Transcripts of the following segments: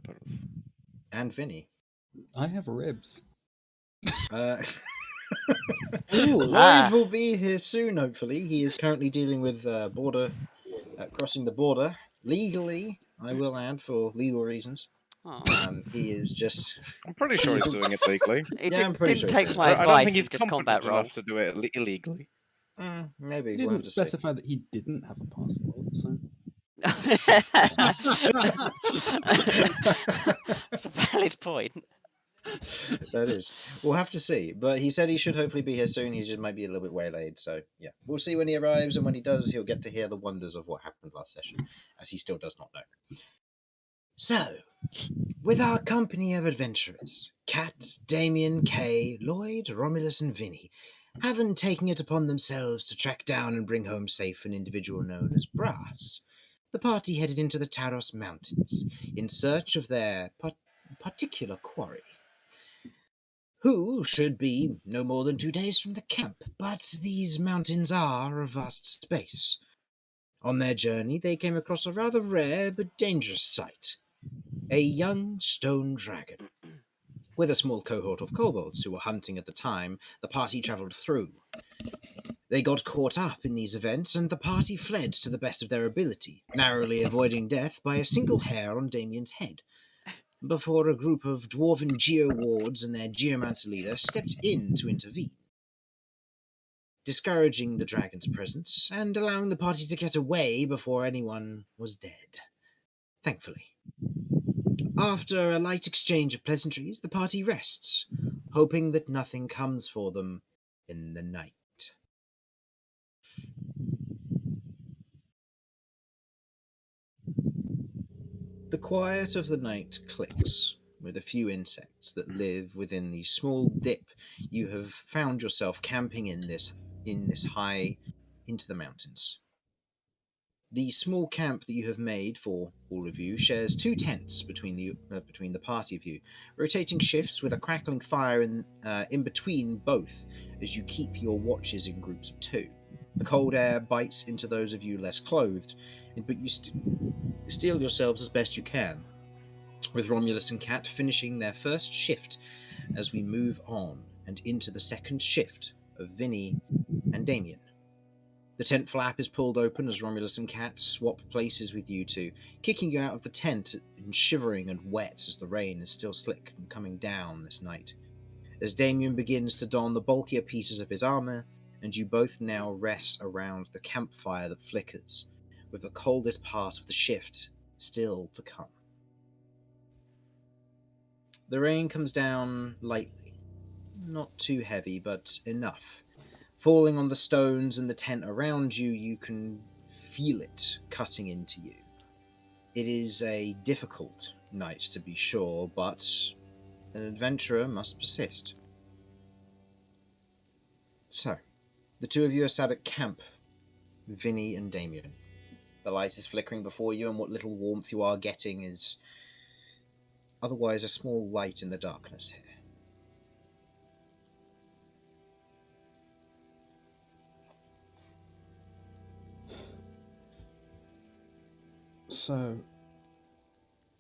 peppers. And Vinny. I have ribs. Lloyd will be here soon, hopefully. He is currently dealing with crossing the border legally, I will add, for legal reasons. He is just... I'm pretty sure he's doing it legally. He Yeah, I'm pretty didn't sure take he's my I don't think advice he's and just combat competent roll. enough to do it illegally. Maybe. He We'll have didn't to specify that he didn't have a passport, so... It's a valid point. That is. We'll have to see. But he said he should hopefully be here soon. He just might be a little bit waylaid. So, yeah. We'll see when he arrives. And when he does, he'll get to hear the wonders of what happened last session, as he still does not know. So, with our company of adventurers, Kat, Damien, Kay, Lloyd, Romulus, and Vinny, having taken it upon themselves to track down and bring home safe an individual known as Brass, the party headed into the Taros Mountains in search of their particular quarry, who should be no more than 2 days from the camp, but these mountains are a vast space. On their journey, they came across a rather rare but dangerous sight, a young stone dragon. With a small cohort of kobolds who were hunting at the time, the party travelled through. They got caught up in these events, and the party fled to the best of their ability, narrowly avoiding death by a single hair on Damien's head, before a group of dwarven geo-wards and their geomancer leader stepped in to intervene, discouraging the dragon's presence and allowing the party to get away before anyone was dead. Thankfully. After a light exchange of pleasantries, the party rests, hoping that nothing comes for them in the night. The quiet of the night clicks with a few insects that live within the small dip you have found yourself camping in this high into the mountains. The small camp that you have made for all of you shares 2 tents between the party of you, rotating shifts with a crackling fire in between both as you keep your watches in groups of 2. The cold air bites into those of you less clothed, but you steel yourselves as best you can, with Romulus and Kat finishing their first shift as we move on and into the second shift of Vinny and Damien. The tent flap is pulled open as Romulus and Kat swap places with you two, kicking you out of the tent and shivering and wet as the rain is still slick and coming down this night. As Damien begins to don the bulkier pieces of his armor, and you both now rest around the campfire that flickers, with the coldest part of the shift still to come. The rain comes down lightly, not too heavy, but enough. Falling on the stones and the tent around you, you can feel it cutting into you. It is a difficult night to be sure, but an adventurer must persist. So, the 2 of you are sat at camp, Vinny and Damien. The light is flickering before you, and what little warmth you are getting is otherwise a small light in the darkness here. So,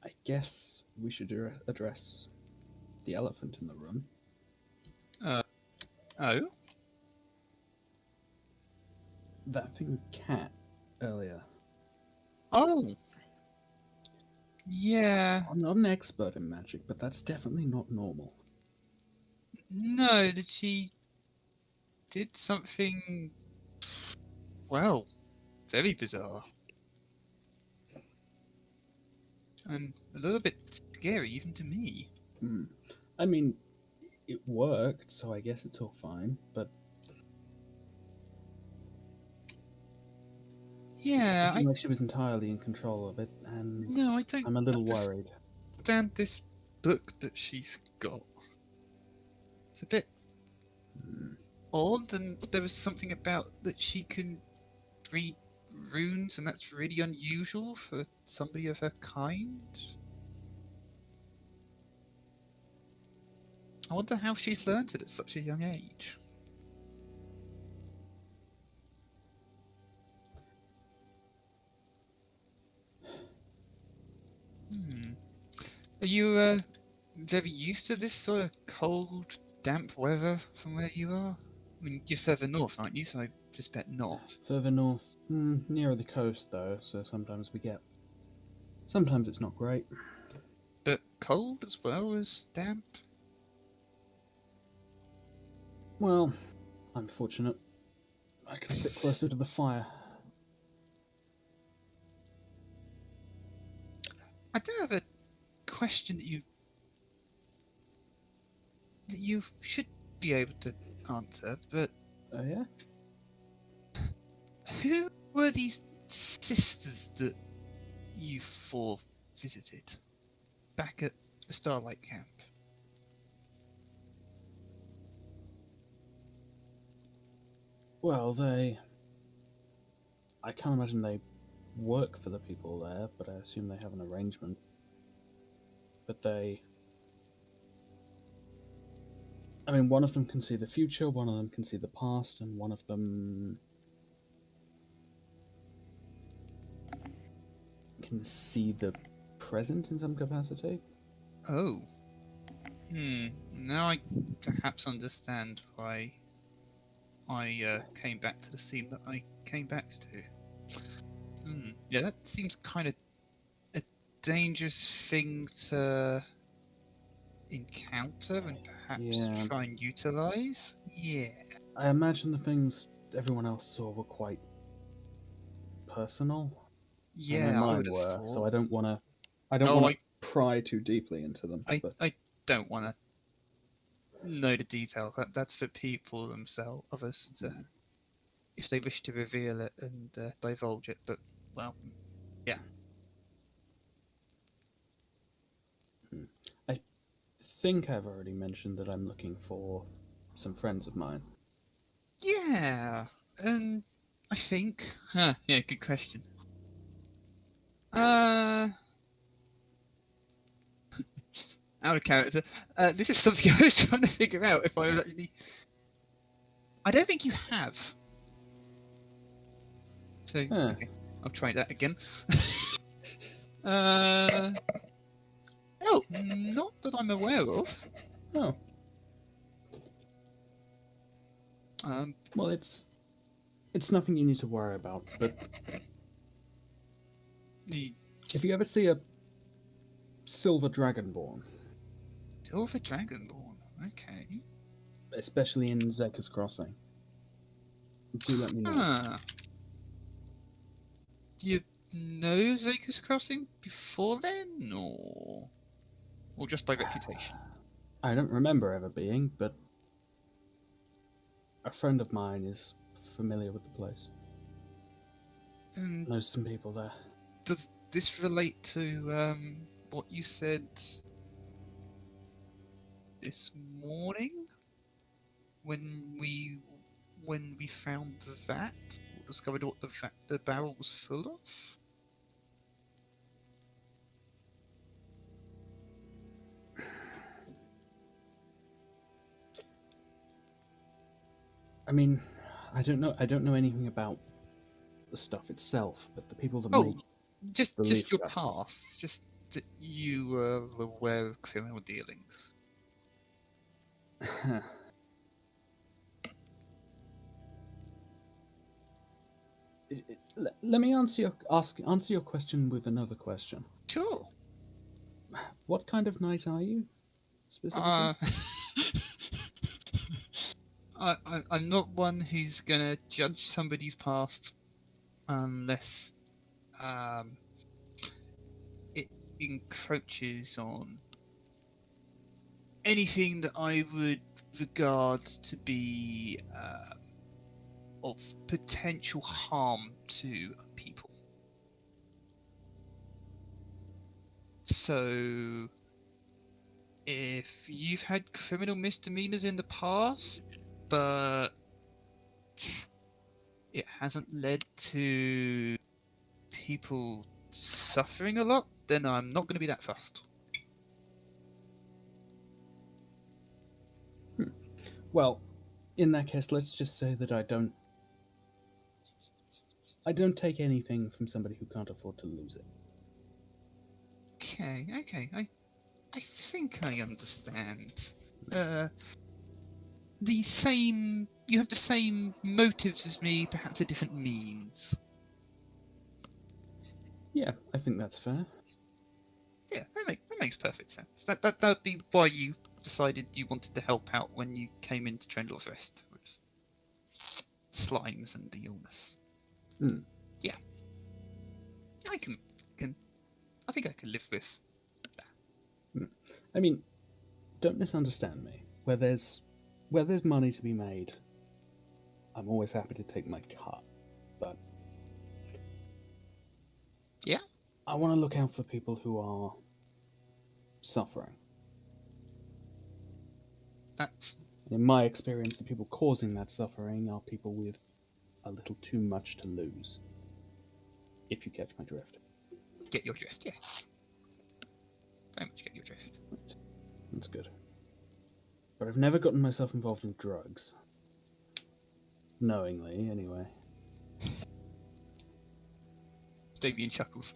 I guess we should address the elephant in the room. Oh? That thing with Cat earlier. Oh! Yeah. I'm not an expert in magic, but that's definitely not normal. No, that she did something, well, very bizarre. And a little bit scary even to me. I mean, it worked, so I guess it's all fine, but... Yeah, it seemed like she was entirely in control of it, and No, I don't I'm a little worried. understand this book that she's got. It's a bit odd, and there was something about that she can read runes, and that's really unusual for somebody of her kind. I wonder how she's learned it at such a young age. Are you very used to this sort of cold, damp weather from where you are? I mean, you're further north, aren't you? So I suspect not. Further north, nearer the coast though, so sometimes we get. Sometimes it's not great. But cold as well as damp? Well, I'm fortunate. I can sit closer to the fire. I do have a question that you should be able to answer, but Oh yeah? who were these sisters that you four visited back at the Starlight Camp? Well, I can't imagine they work for the people there, but I assume they have an arrangement. But I mean, one of them can see the future, one of them can see the past, and one of them can see the present in some capacity. Oh. Now I perhaps understand why I came back to the scene that I came back to. Yeah, that seems kind of a dangerous thing to encounter and perhaps Yeah. try and utilize. Yeah. I imagine the things everyone else saw were quite personal. I know Yeah, I mine would have were, thought. so I don't want to. I don't Oh, want to pry too deeply into them. I, but I don't want to know the details. That's for people themselves, others, to, if they wish to reveal it and divulge it. But, well, yeah. I think I've already mentioned that I'm looking for some friends of mine. Yeah, I think. Yeah, good question. Out of character. This is something I was trying to figure out if I was actually. I don't think you have. So, Huh. okay, I'll try that again. Oh, not that I'm aware of. Oh, Um, well, it's nothing you need to worry about. But the if you ever see a silver dragonborn, Silver Dragonborn. Okay. especially in Zeka's Crossing, do let me know. Huh. Do you know Zaka's Crossing before then, or just by reputation? I don't remember ever being, but a friend of mine is familiar with the place. And Knows some people there. does this relate to what you said this morning when we found the vat, or discovered what the barrel was full of? I mean, I don't know anything about the stuff itself, but the people that make Just belief your guns. past, just that you were aware of criminal dealings. Let me answer your question with another question. Sure. What kind of knight are you, specifically? I'm not one who's gonna judge somebody's past unless it encroaches on anything that I would regard to be of potential harm to people. So, if you've had criminal misdemeanors in the past, but it hasn't led to people suffering a lot, then I'm not going to be that fussed. Well, in that case, let's just say that I don't take anything from somebody who can't afford to lose it. Okay. think I understand. You have the same motives as me, perhaps a different means. Yeah, I think that's fair. Yeah, that makes perfect sense. That would be why you decided you wanted to help out when you came into Trendor's Rest with slimes and the illness. Hmm. Yeah, I can. I think I can live with that. I mean, don't misunderstand me. Where there's money to be made, I'm always happy to take my cut. But Yeah. I want to look out for people who are suffering. That's In my experience, the people causing that suffering are people with a little too much to lose. If you catch my drift. get your drift. Yes. Very much get your drift. That's good. But I've never gotten myself involved in drugs. Knowingly, anyway. Damien chuckles.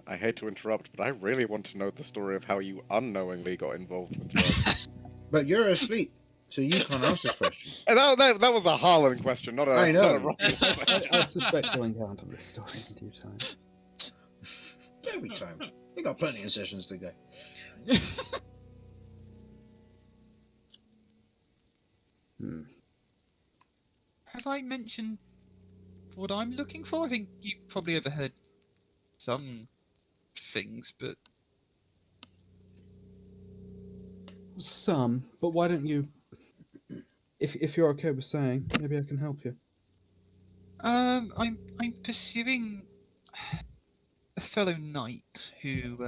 I hate to interrupt, but I really want to know the story of how you unknowingly got involved with drugs. But you're asleep, so you can't answer this question. And that was a Harlan question, not a. I know. Not a Rocky question. I suspect you'll encounter this story in due time. Every time. We got plenty of sessions to go. Have I mentioned what I'm looking for? I think you probably overheard some things, but Some, but why don't you... If you're okay with saying, maybe I can help you. I'm pursuing a fellow knight who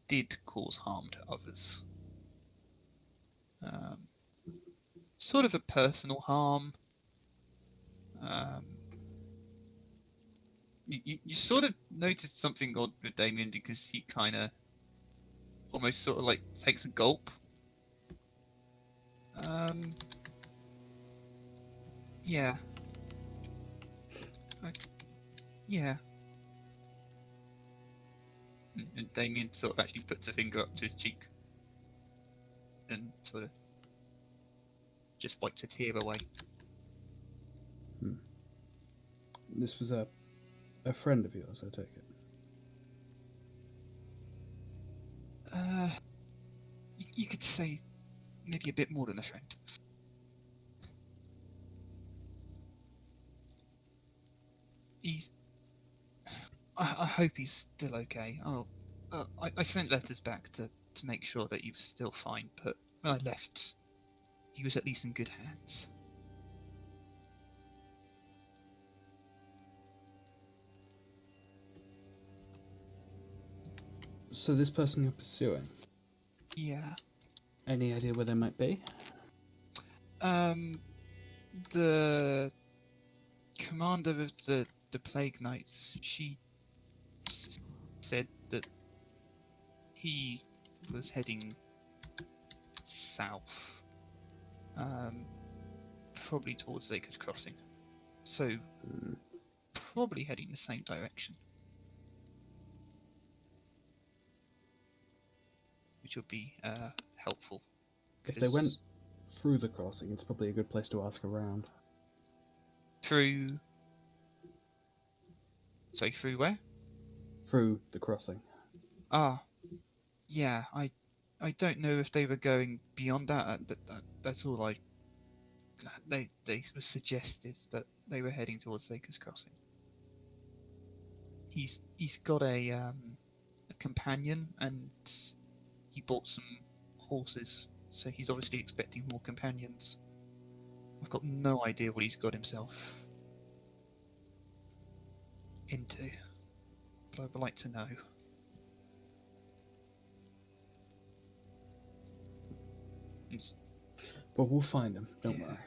did cause harm to others. Sort of a personal harm. You sort of noticed something odd with Damien because he kind of almost sort of like takes a gulp. Yeah. Yeah. And Damien sort of actually puts a finger up to his cheek and sort of just wipes a tear away. This was a friend of yours, I take it. You could say maybe a bit more than a friend. I hope he's still okay. I sent letters back to make sure that he was still fine, but when I left, he was at least in good hands. So this person you're pursuing, Yeah. any idea where they might be? The commander of the Plague Knights, she said that he was heading south, probably towards Acres Crossing. So, probably heading the same direction. Which would be helpful. If they went through the crossing, it's probably a good place to ask around. Through... So through where? Through the crossing. Ah, yeah, I don't know if they were going beyond that. That's all they was suggested that they were heading towards Acres Crossing. He's got a companion, and he bought some horses, so he's obviously expecting more companions. I've got no idea what he's got himself into, but I would like to know. But we'll find them, don't worry.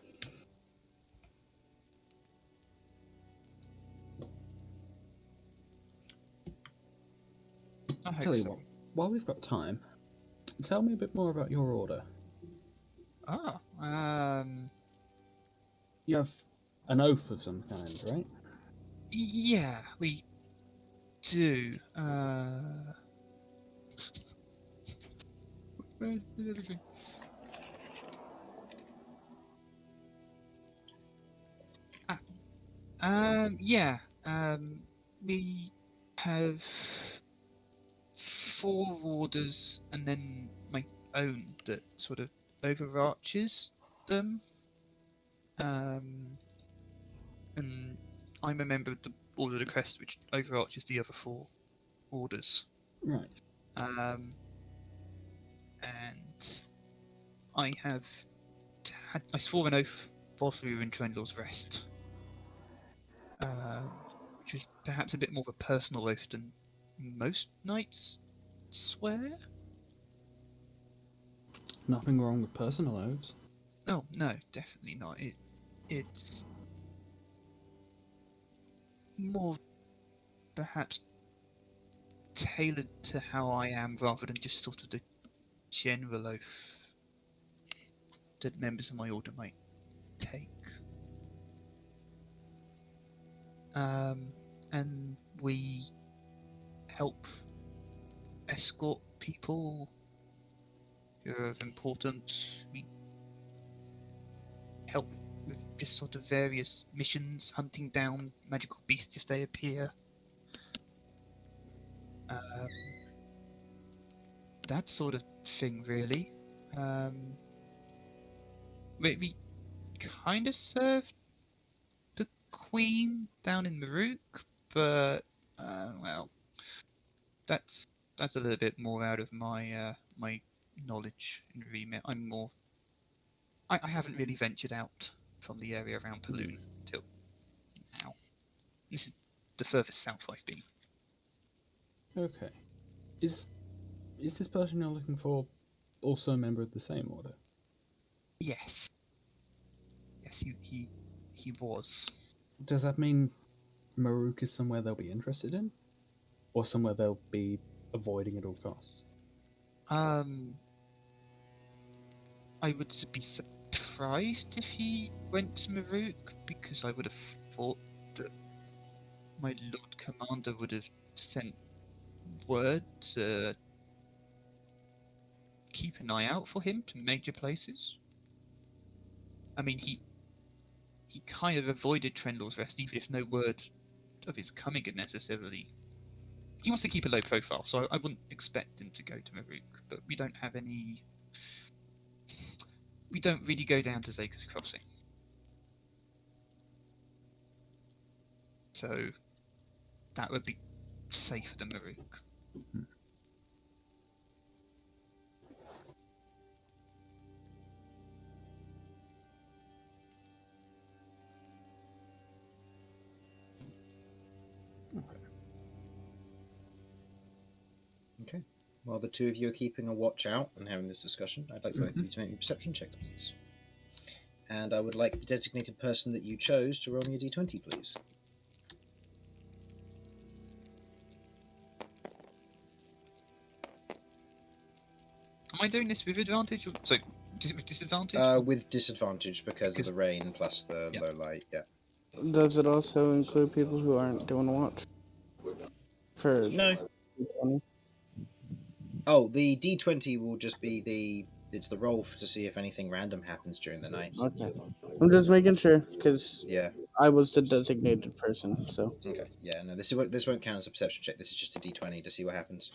I hope Tell you so. what, while we've got time, tell me a bit more about your order. Ah, You have an oath of some kind, right? Yeah, we do. Where's everything? Yeah. We have 4 orders and then my own that sort of overarches them. And I'm a member of the Order of the Crest, which overarches the other 4 orders. Right. And I I swore an oath whilst we were in Trendle's Rest, which was perhaps a bit more of a personal oath than most knights swear. Nothing wrong with personal oaths. Oh no, definitely not. It's more perhaps tailored to how I am rather than just sort of the general oath that members of my order might take. And we help escort people who are of importance. We help with just sort of various missions, hunting down magical beasts if they appear. That sort of thing, really. We kind of served the Queen down in Maruk, but well, that's a little bit more out of my my knowledge and remit. I'm more. I haven't really ventured out from the area around Paloon till now. This is the furthest south I've been. Okay. Is this person you're looking for also a member of the same order? Yes. Yes, he was. Does that mean Maruk is somewhere they'll be interested in? Or somewhere they'll be avoiding at all costs? I would be surprised if he went to Maruk, because I would have thought that my Lord Commander would have sent word to keep an eye out for him to major places. I mean, he kind of avoided Trendle's Rest, even if no word of his coming had necessarily. He wants to keep a low profile, so I wouldn't expect him to go to Maruk. But we don't have any. We don't really go down to Zaker's Crossing, so that would be safer than Maruk. Okay. While the two of you are keeping a watch out and having this discussion, I'd like both of you to make me perception checks, please. And I would like the designated person that you chose to roll me a d20, please. Am I doing this with advantage? Or, so, with disadvantage? With disadvantage because of the rain plus the Yeah. low light, yeah. Does it also include people who aren't doing watch? For No. Oh, the d20 will just be it's the roll to see if anything random happens during the night. Okay. I'm just making sure, because Yeah. I was the designated person, so. Okay. Yeah, no, this won't count as a perception check. This is just a d20 to see what happens.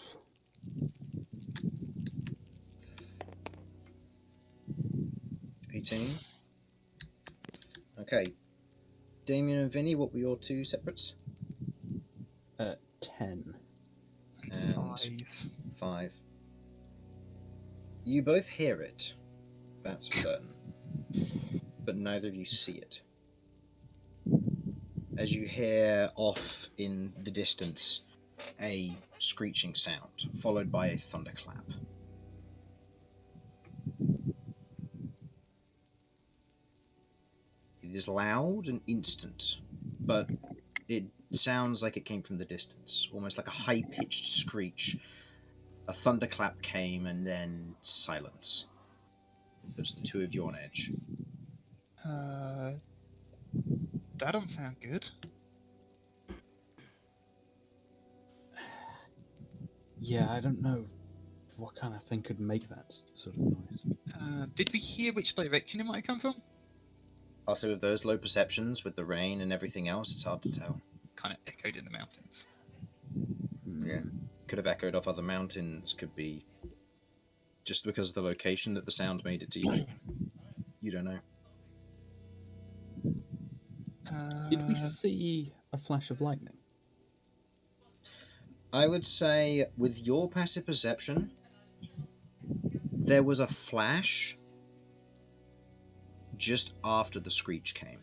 $18. Okay. Damien and Vinny, what were your two separates? 10. And 5. 5. You both hear it, that's for certain, but neither of you see it. As you hear off in the distance a screeching sound, followed by a thunderclap. It is loud and instant, but it sounds like it came from the distance, almost like a high-pitched screech. A thunderclap came and then silence. It puts the two of you on edge. That don't sound good. Yeah, I don't know what kind of thing could make that sort of noise. Did we hear which direction it might have come from? I'll say with those low perceptions, with the rain and everything else, it's hard to tell. Kind of echoed in the mountains. Yeah. Could have echoed off other mountains, could be just because of the location that the sound made it to you. You don't know. Did we see a flash of lightning? I would say, with your passive perception, there was a flash just after the screech came.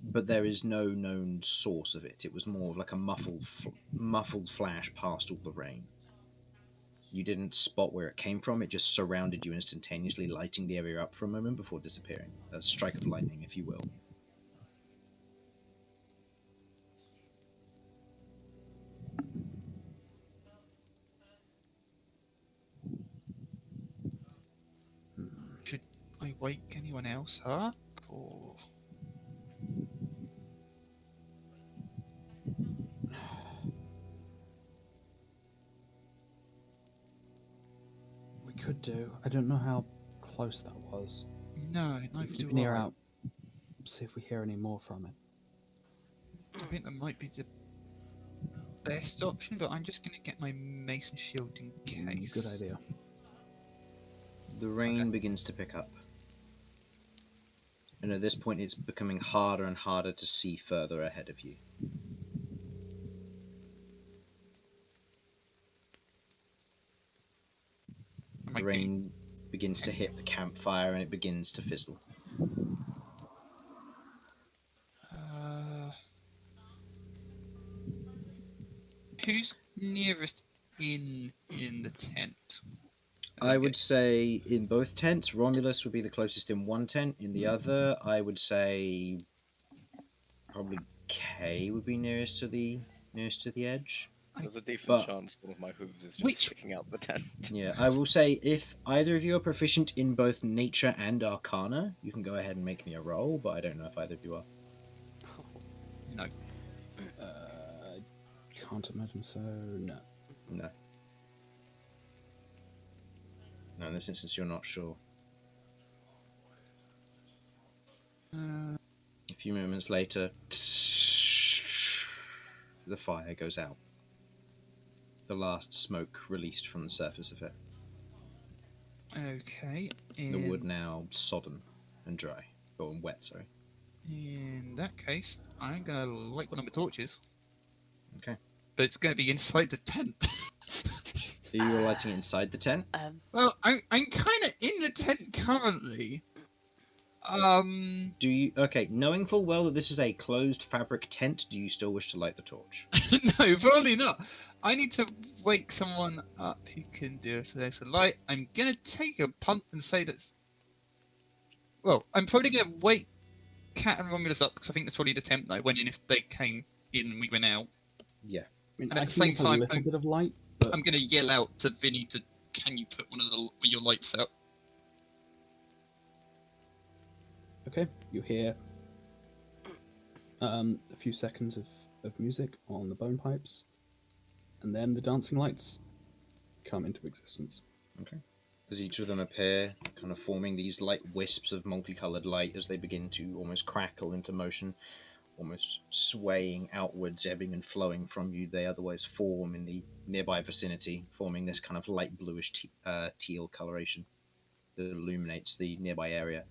But there is no known source of it. It was more of like a muffled flash past all the rain. You didn't spot where it came from. It just surrounded you instantaneously, lighting the area up for a moment before disappearing. A strike of lightning, if you will. Should I wake anyone else up? Or... We could do. I don't know how close that was. No, neither Keep do an ear I. out. See if we hear any more from it. I think that might be the best option, but I'm just going to get my mace and shield in case. Good idea. The rain begins to pick up. And at this point, it's becoming harder and harder to see further ahead of you. Am I The rain begins to hit the campfire and it begins to fizzle. Who's nearest in the tent? I would say in both tents, Romulus would be the closest in one tent. In the other, I would say probably Kay would be nearest to the edge. There's a decent But- chance one of my hooves is just Which- sticking out the tent. Yeah, I will say if either of you are proficient in both nature and arcana, you can go ahead and make me a roll, but I don't know if either of you are. No. Can't imagine so. No. No. No, in this instance, you're not sure. A few moments later, the fire goes out. The last smoke released from the surface of it. Okay. The wood now sodden and dry. Or wet, sorry. In that case, I'm going to light one of my torches. Okay. But it's going to be inside the tent. Are you lighting it inside the tent? Well, I'm kind of in the tent currently. Do you... Okay, knowing full well that this is a closed fabric tent, do you still wish to light the torch? No, probably not. I need to wake someone up who can do it. So there's a light. I'm gonna take a punt and say that's. Well, I'm probably gonna wake Cat and Romulus up because I think that's probably the tent that I went in if they came in and we went out. Yeah. I mean, And at I the can same make a time, little I'm- bit of light, but I'm gonna yell out to Vinny to, can you put one of your lights out? okay. You hear a few seconds of music on the bone pipes, and then the dancing lights come into existence. Okay. As each of them appear, kind of forming these light wisps of multicolored light as they begin to almost crackle into motion, almost swaying outwards, ebbing and flowing from you, they otherwise form in the nearby vicinity, forming this kind of light bluish teal coloration that illuminates the nearby area.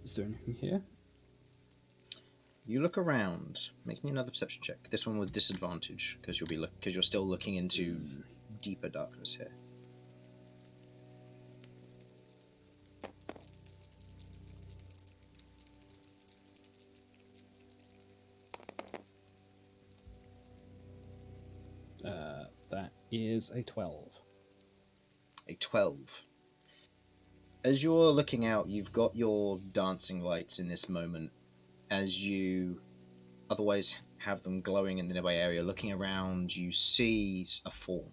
Is there anything here? You look around. Make me another perception check. This one with disadvantage because you're still looking into deeper darkness here. That is a 12. A 12. As you're looking out, you've got your dancing lights in this moment as you otherwise have them glowing in the nearby area. Looking around, you see a form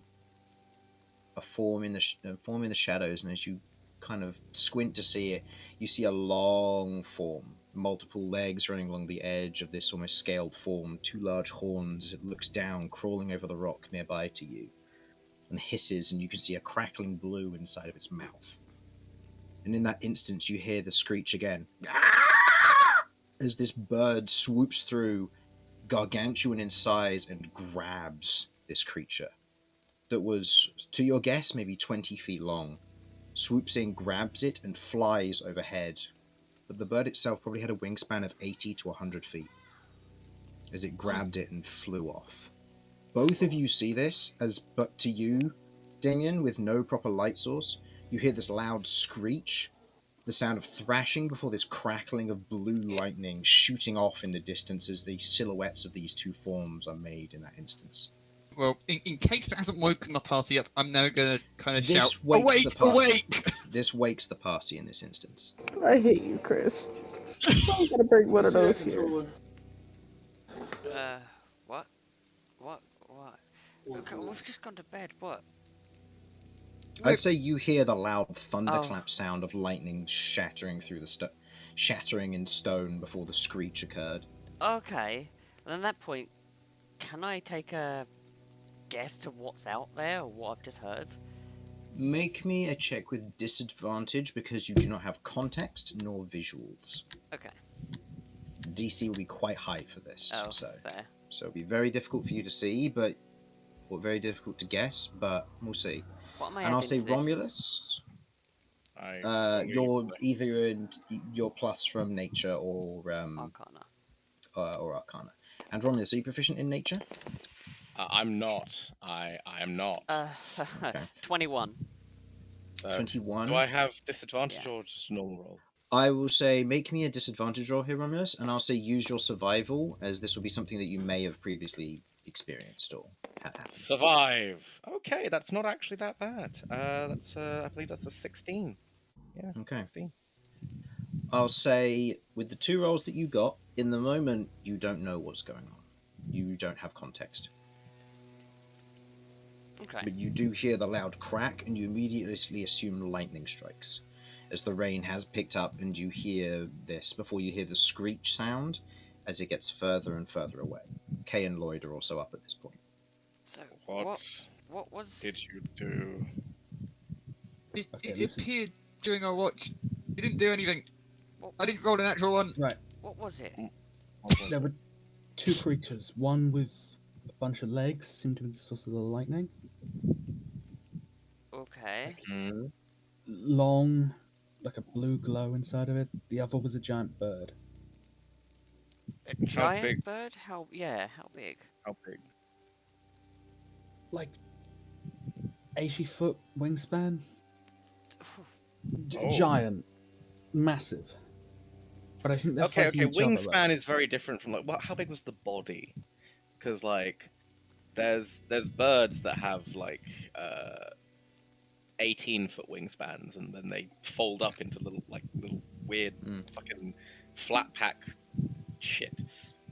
in the shadows, and as you kind of squint to see it, you see a long form multiple legs running along the edge of this almost scaled form, 2 large horns as it looks down, crawling over the rock nearby to you, and hisses, and you can see a crackling blue inside of its mouth. And in that instance, you hear the screech again, as this bird swoops through, gargantuan in size, and grabs this creature that was, to your guess, maybe 20 feet long, swoops in, grabs it, and flies overhead. But the bird itself probably had a wingspan of 80 to 100 feet as it grabbed it and flew off. Both of you see this, but to you, Damien, with no proper light source, you hear this loud screech, the sound of thrashing before this crackling of blue lightning shooting off in the distance as the silhouettes of these 2 forms are made in that instance. Well, in case that hasn't woken my party up, I'm now going to kind of This shout, wakes awake, the party. awake! This wakes the party in this instance. I hate you, Chris. I'm gonna bring one of those here. What? Okay, we've just gone to bed, what? I'd say you hear the loud thunderclap sound of lightning shattering through the shattering in stone before the screech occurred. Okay, and at that point, can I take a guess to what's out there, or what I've just heard? Make me a check with disadvantage because you do not have context nor visuals. Okay. DC will be quite high for this, Oh, so fair. it'll be very difficult for you to see, or very difficult to guess, but we'll see. What am I And I'll adding say to this? Romulus. I You're either in your plus from nature or Arcana. or Arcana. And Romulus, are you proficient in nature? I'm not. I am not. 21. 21. Do I have disadvantage Yeah. or just a normal roll? I will say make me a disadvantage roll here, Romulus, and I'll say use your survival, as this will be something that you may have previously experienced or had happen. Survive. Okay, that's not actually that bad. That's I believe that's a 16. Yeah. Okay. 16. I'll say with the 2 rolls that you got, in the moment you don't know what's going on. You don't have context. Okay. But you do hear the loud crack, and you immediately assume lightning strikes, as the rain has picked up, and you hear this before you hear the screech sound as it gets further and further away. Kay and Lloyd are also up at this point. So, What what was... did you do? It listen. appeared during our watch. It didn't do anything. What I didn't roll a natural one. Right. What was it? There were 2 creatures. One with a bunch of legs, seemed to be the source of the lightning. Okay. Long, like a blue glow inside of it. The other was a giant bird. A giant big? bird? How big? How big? Like 80-foot wingspan. Oh. Giant. Massive. But I think they're Okay, fighting each other, wingspan right? is very different from how big was the body? Because like, there's birds that have like 18-foot wingspans, and then they fold up into little weird fucking flat pack shit.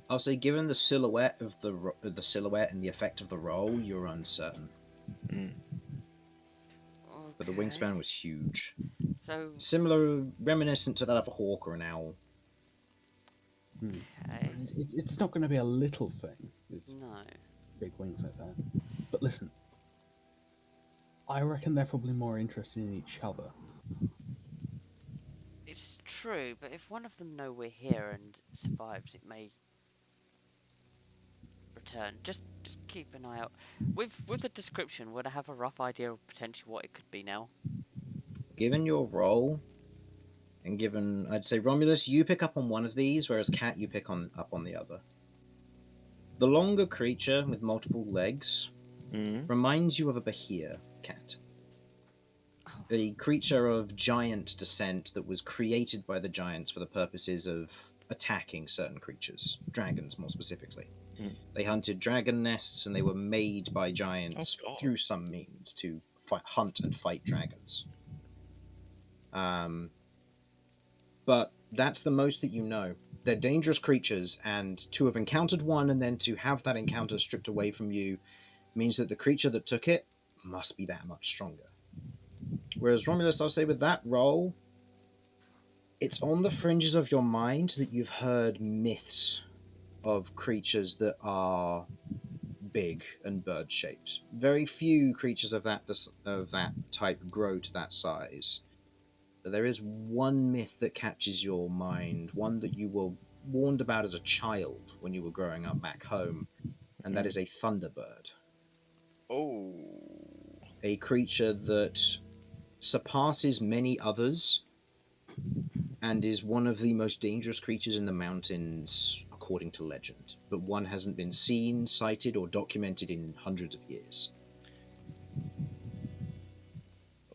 I'll say, given the silhouette of the silhouette and the effect of the roll, you're uncertain. But the Okay. wingspan was huge, So, similar, reminiscent to that of a hawk or an owl. okay. It's not going to be a little thing with No. big wings like that. But listen, I reckon they're probably more interested in each other. It's true, but if one of them know we're here and survives, it may return. Just keep an eye out. With the description, would I have a rough idea of potentially what it could be now? Given your roll, and given, I'd say, Romulus, you pick up on one of these, whereas Cat, you pick up on the other. The longer creature with multiple legs reminds you of a Bahir, Cat. A creature of giant descent that was created by the giants for the purposes of attacking certain creatures, dragons more specifically. They hunted dragon nests, and they were made by giants through some means to hunt and fight dragons. But that's the most that you know. They're dangerous creatures, and to have encountered one and then to have that encounter stripped away from you means that the creature that took it must be that much stronger. Whereas Romulus, I'll say with that roll, It's on the fringes of your mind that you've heard myths of creatures that are big and bird-shaped. Very few creatures of that type grow to that size. But there is one myth that catches your mind, one that you were warned about as a child when you were growing up back home, and that is a thunderbird. Oh. A creature that surpasses many others and is one of the most dangerous creatures in the mountains, according to legend. But one hasn't been seen, sighted, or documented in hundreds of years.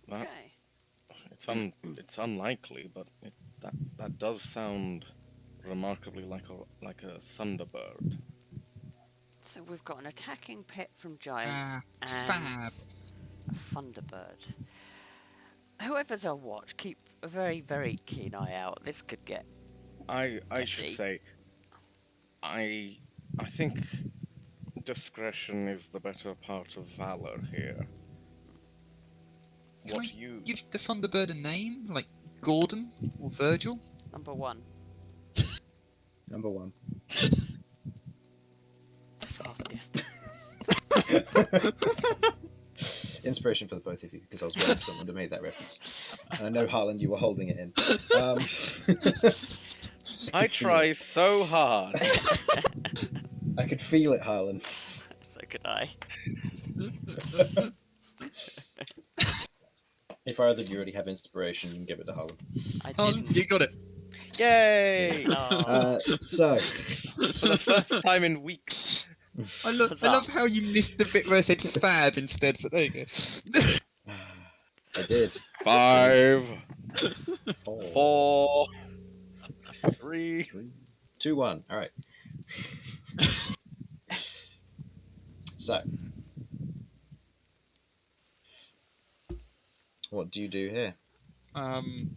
That, Okay. it's unlikely, but that does sound remarkably like a thunderbird. So we've got an attacking pet from giants and Fab. a thunderbird. Whoever's on watch, keep a very, very keen eye out. This could get... I should see. say, I think discretion is the better part of valor here. Can What I you give the Thunderbird a name, like Gordon or Virgil? Number one. Number one. The fastest. Inspiration for the both of you, because I was waiting for someone to make that reference. And I know, Harlan, you were holding it in. I try so hard. I could feel it, Harlan. So could I. If either of you already have inspiration, you can give it to Harlan. I Harlan, didn't. you got it. Yay! Oh, So, For the first time in weeks. I love how you missed the bit where I said fab instead, but there you go. I did. 5, Four, 4, 3. 2, 1. All right. So, what do you do here? Can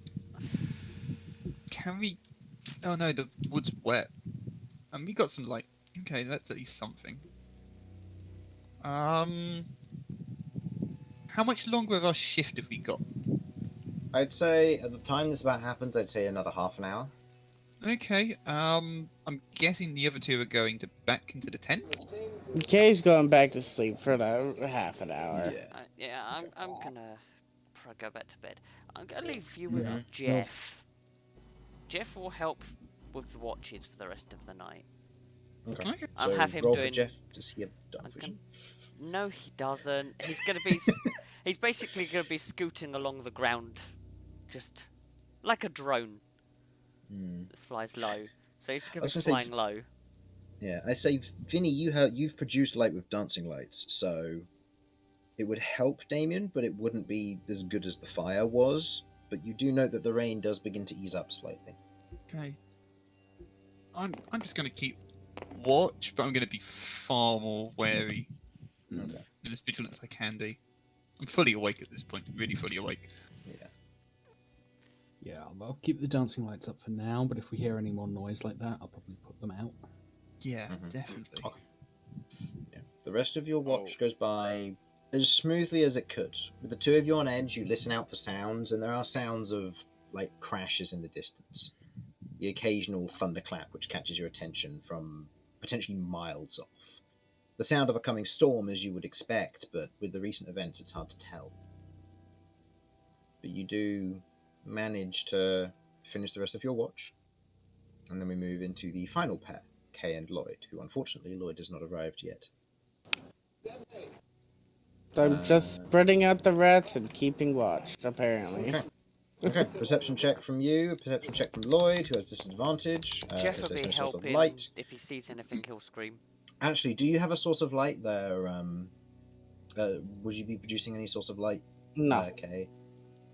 we? Oh no, the wood's wet, and we got some light. Okay, that's at least something. How much longer of our shift have we got? I'd say at the time this about happens, I'd say another half an hour. Okay. I'm guessing the other two are going to back into the tent. Kay's going back to sleep for that half an hour. Yeah. I'm gonna go back to bed. I'm gonna leave you with Yeah. Jeff. Jeff will help with the watches for the rest of the night. Okay. Okay. I'll So have him roll doing. for Jeff. Does he have dark I'm vision? No, he doesn't. He's gonna be. He's basically gonna be scooting along the ground, just like a drone that flies low. So he's gonna was be gonna say, flying low. Yeah, I say, Vinny, you've produced light with dancing lights, so it would help Damien, but it wouldn't be as good as the fire was. But you do note that the rain does begin to ease up slightly. Okay. I'm just going to keep watch, but I'm going to be far more wary Okay. and as vigilant as I can be. I'm fully awake at this point, really fully awake. Yeah. Yeah, I'll keep the dancing lights up for now, but if we hear any more noise like that, I'll probably put them out. Yeah, Mhm. definitely. Okay. Yeah. The rest of your watch goes by as smoothly as it could. With the two of you on edge, you listen out for sounds, and there are sounds of like crashes in the distance. The occasional thunderclap which catches your attention from potentially miles off. The sound of a coming storm, as you would expect, but with the recent events, it's hard to tell. But you do manage to finish the rest of your watch, and then we move into the final pair, Kay and Lloyd, who unfortunately Lloyd has not arrived yet. So I'm just spreading out the rats and keeping watch, apparently. Okay. Perception check from you, perception check from Lloyd, who has disadvantage. Jeff because will there's be no source of helping. light. If he sees anything, he'll scream. Actually, do you have a source of light there? Would you be producing any source of light? No, Okay.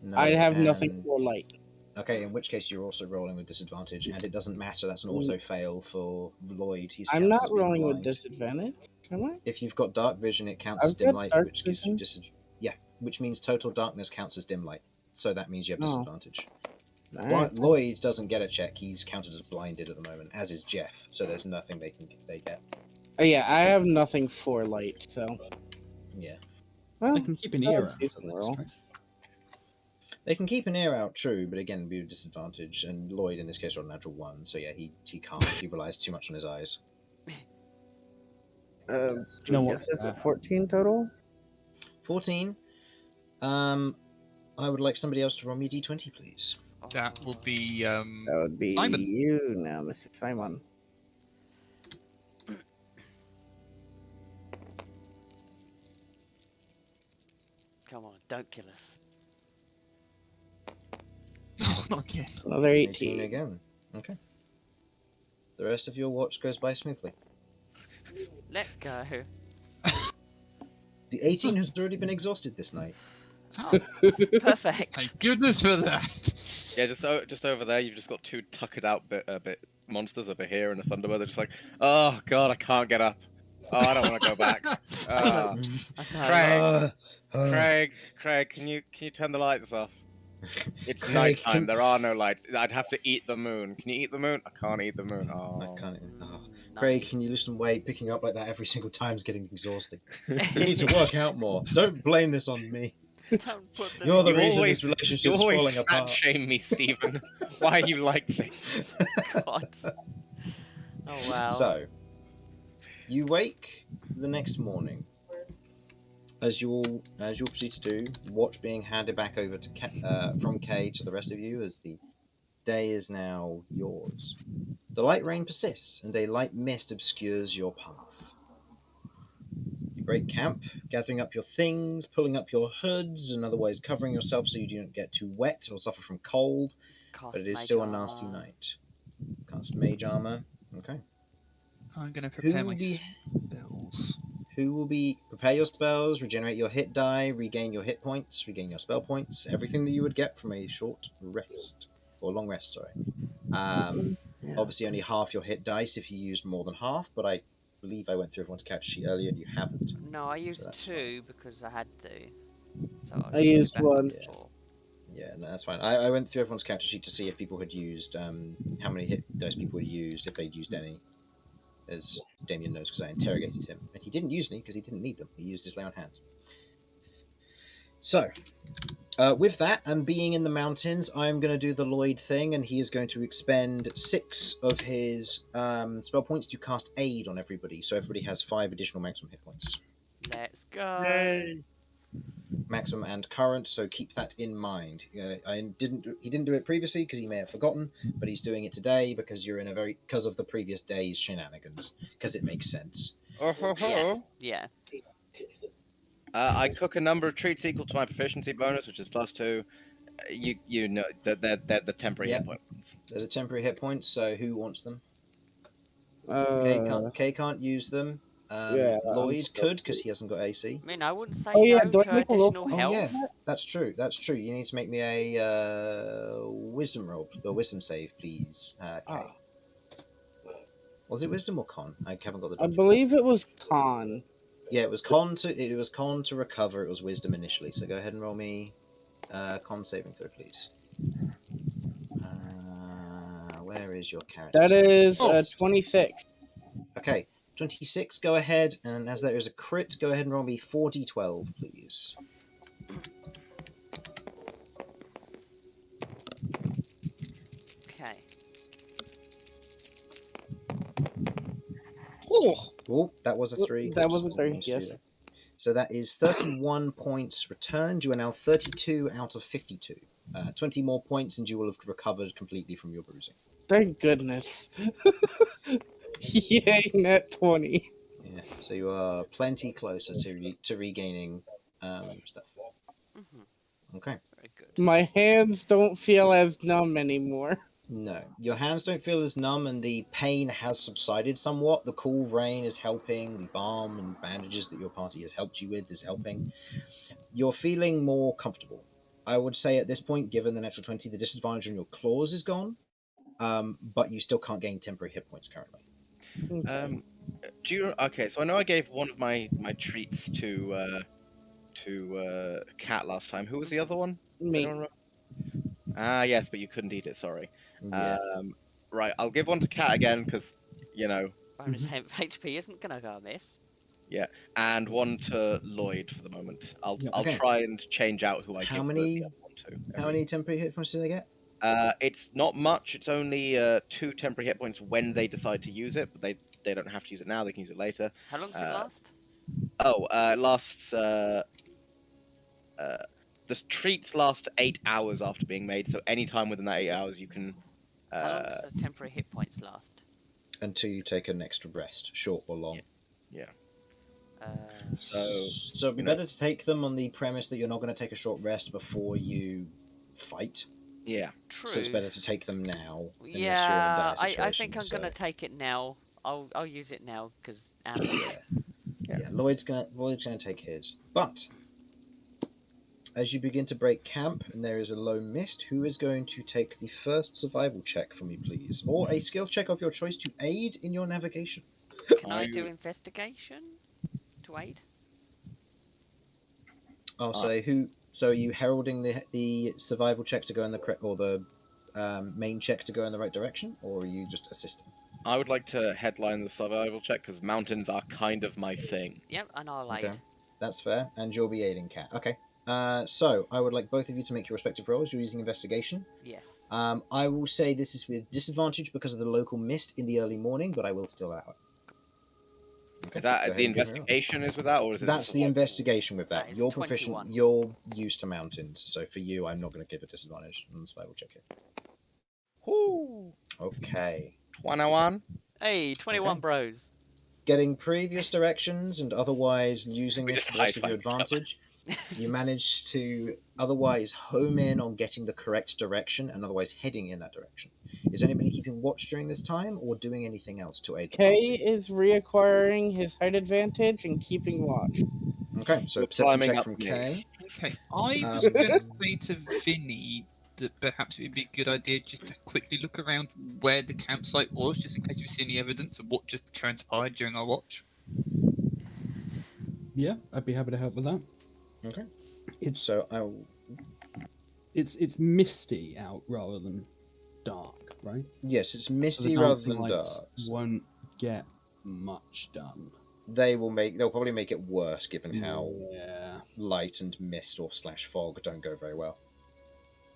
No, I have nothing and- for light. Okay, in which case you're also rolling with disadvantage, and it doesn't matter. That's an auto fail for Lloyd. He's I'm counted not as being rolling with blind. disadvantage, am I? If you've got dark vision, it counts as I've dim got light, dark which gives you which means total darkness counts as dim light. So that means you have Oh. disadvantage. Alright. Lloyd doesn't get a check. He's counted as blinded at the moment, as is Jeff. So there's nothing they get. Oh, yeah, I have nothing for light, so. Yeah. Well, I can keep an ear out. decent for the roll. next They can keep an ear out, true, but again, be a disadvantage. And Lloyd, in this case, got a natural 1, so yeah, he can't. He relies too much on his eyes. know what? Yes, is it 14 total? 14. I would like somebody else to roll me a d20, please. That will be That would be Simon. you now, Mr. Simon. Come on, don't kill us. Oh, not again. Another 18 18. again. Okay. The rest of your watch goes by smoothly. Let's go. The 18 has already been exhausted this night. Oh, Perfect. thank goodness for that. Yeah, just over there, you've just got two tuckered out bit monsters over here and a Thunderbird. They're just like, oh god, I can't get up. Oh, I don't want to go back. I know. Craig, can you turn the lights off? It's Craig, nighttime. can- There are no lights. I'd have to eat the moon. Can you eat the moon? I can't eat the moon. I Oh, can't. Oh. No. Craig, can you lose some weight? Picking up like that every single time is getting exhausting. You need to work out more. Don't blame this on me. Don't put this You're the You reason always- this you relationship's always falling fat apart. shame me, Stephen. Why are you like this? God. Oh wow. So, you wake the next morning. As you'll proceed to do, watch being handed back over to from Kay to the rest of you as the day is now yours. The light rain persists, and a light mist obscures your path. You break camp, gathering up your things, pulling up your hoods, and otherwise covering yourself so you do not get too wet or suffer from cold. Cast But it is mage still a nasty armor. night. Cast mage armor. Okay. I'm gonna prepare my will be- spells. Who will be prepare your spells, regenerate your hit die, regain your hit points, regain your spell points, everything that you would get from a short rest or long rest. Sorry. Yeah. Obviously, only half your hit dice if you used more than half, but I believe I went through everyone's character sheet earlier and you haven't. No, I used that's 2 because I had to. So I used back up 1. to 4. Yeah, no, that's fine. I went through everyone's character sheet to see if people had used how many hit dice people had used, if they'd used any. As Damien knows, because I interrogated him, and he didn't use any because he didn't need them. He used his lay on hands. So, with that, and being in the mountains, I'm going to do the Lloyd thing, and he is going to expend 6 of his spell points to cast Aid on everybody, so everybody has 5 additional maximum hit points. Let's go. Maximum and current, so keep that in mind. He didn't do it previously because he may have forgotten, but he's doing it today because you're in because of the previous day's shenanigans, because it makes sense. Yeah. I cook a number of treats equal to my proficiency bonus, which is +2. You know that they're the temporary hit points. They're the temporary hit points, so who wants them? Uh, Kay can't use them. Yeah, I'm Lloyd still- could because he hasn't got AC. I mean, I wouldn't say Oh, yeah, no do I to make a roll additional for- Oh health. yeah, that's true. That's true. You need to make me a wisdom roll, a wisdom save, please. Kay. Ah. Was it wisdom or con? I haven't got the. I document. believe it was con. Yeah, it was con to recover. It was wisdom initially. So go ahead and roll me con saving throw, please. Where is your character? That is Oh. 26. Okay, 26. Go ahead, and as there is a crit, go ahead and roll me 4d12, please. Okay. Oh, that was a 3. That was a 3, Almost yes. through there. So that is 31 points returned. You are now 32 out of 52. 20 more points, and you will have recovered completely from your bruising. Thank goodness. Yay, net 20. Yeah, so you are plenty closer to regaining stuff. Okay. Very good. My hands don't feel as numb anymore. No, your hands don't feel as numb, and the pain has subsided somewhat. The cool rain is helping. The balm and bandages that your party has helped you with is helping. You're feeling more comfortable. I would say at this point, given the natural 20, the disadvantage on your claws is gone, but you still can't gain temporary hit points currently. Do you? Okay, so I know I gave one of my treats to Cat last time. Who was the other one? Does Me. anyone remember? Ah, yes, but you couldn't eat it. Sorry. Yeah. Right, I'll give one to Cat again because you know. Bonus HP isn't gonna go amiss. and one to Lloyd for the moment. I'll Okay. try and change out who I How give many- the other one to. How many temporary hit points do they get? It's not much. It's only 2 temporary hit points when they decide to use it, but they don't have to use it now. They can use it later. How long does it last? It lasts. The treats last 8 hours after being made, so any time within that 8 hours you can. How long does the temporary hit points last? Until you take an extra rest, short or long. Yeah. So it'd be better to take them on the premise that you're not going to take a short rest before you fight. Yeah. True. So it's better to take them now. Unless you're in Yeah, dire I situation, think I'm gonna take it now. I'll use it now because ammo. Yeah, Lloyd's gonna take his. But as you begin to break camp and there is a low mist, who is going to take the first survival check from me, please, or a skill check of your choice to aid in your navigation? Can I do investigation to aid? I'll say who. So are you heralding the survival check to go in the correct, or the main check to go in the right direction, or are you just assisting? I would like to headline the survival check because mountains are kind of my thing. Yep, and I'll aid. Okay, that's fair, and you'll be aiding Cat. Okay. So I would like both of you to make your respective rolls. You're using investigation. Yes. I will say this is with disadvantage because of the local mist in the early morning, but I will still allow it. Okay, Is that go ahead the and give me a roll. investigation is with that, or is it? That's the investigation with that. That is You're 21. proficient. You're used to mountains, so for you, I'm not going to give a disadvantage on the survival check here. Whoo! Okay. 21. Hey, 21 Okay. bros. Getting previous directions and otherwise using We this just to the rest of your high-fived each other. advantage, you manage to otherwise home in on getting the correct direction and otherwise heading in that direction. Is anybody keeping watch during this time or doing anything else to aid the Kay party? is reacquiring his height advantage and keeping watch. Okay, so We're perception climbing check up from me. Kay. Okay, I was going to say to Vinny that perhaps it would be a good idea just to quickly look around where the campsite was, just in case we see any evidence of what just transpired during our watch. Yeah, I'd be happy to help with that. Okay. It's So I'll. it's misty out rather than dark, right? Yes, it's So the misty rather dancing than lights dark. won't get much done. They'll probably make it worse given how Yeah. light and mist or / fog don't go very well.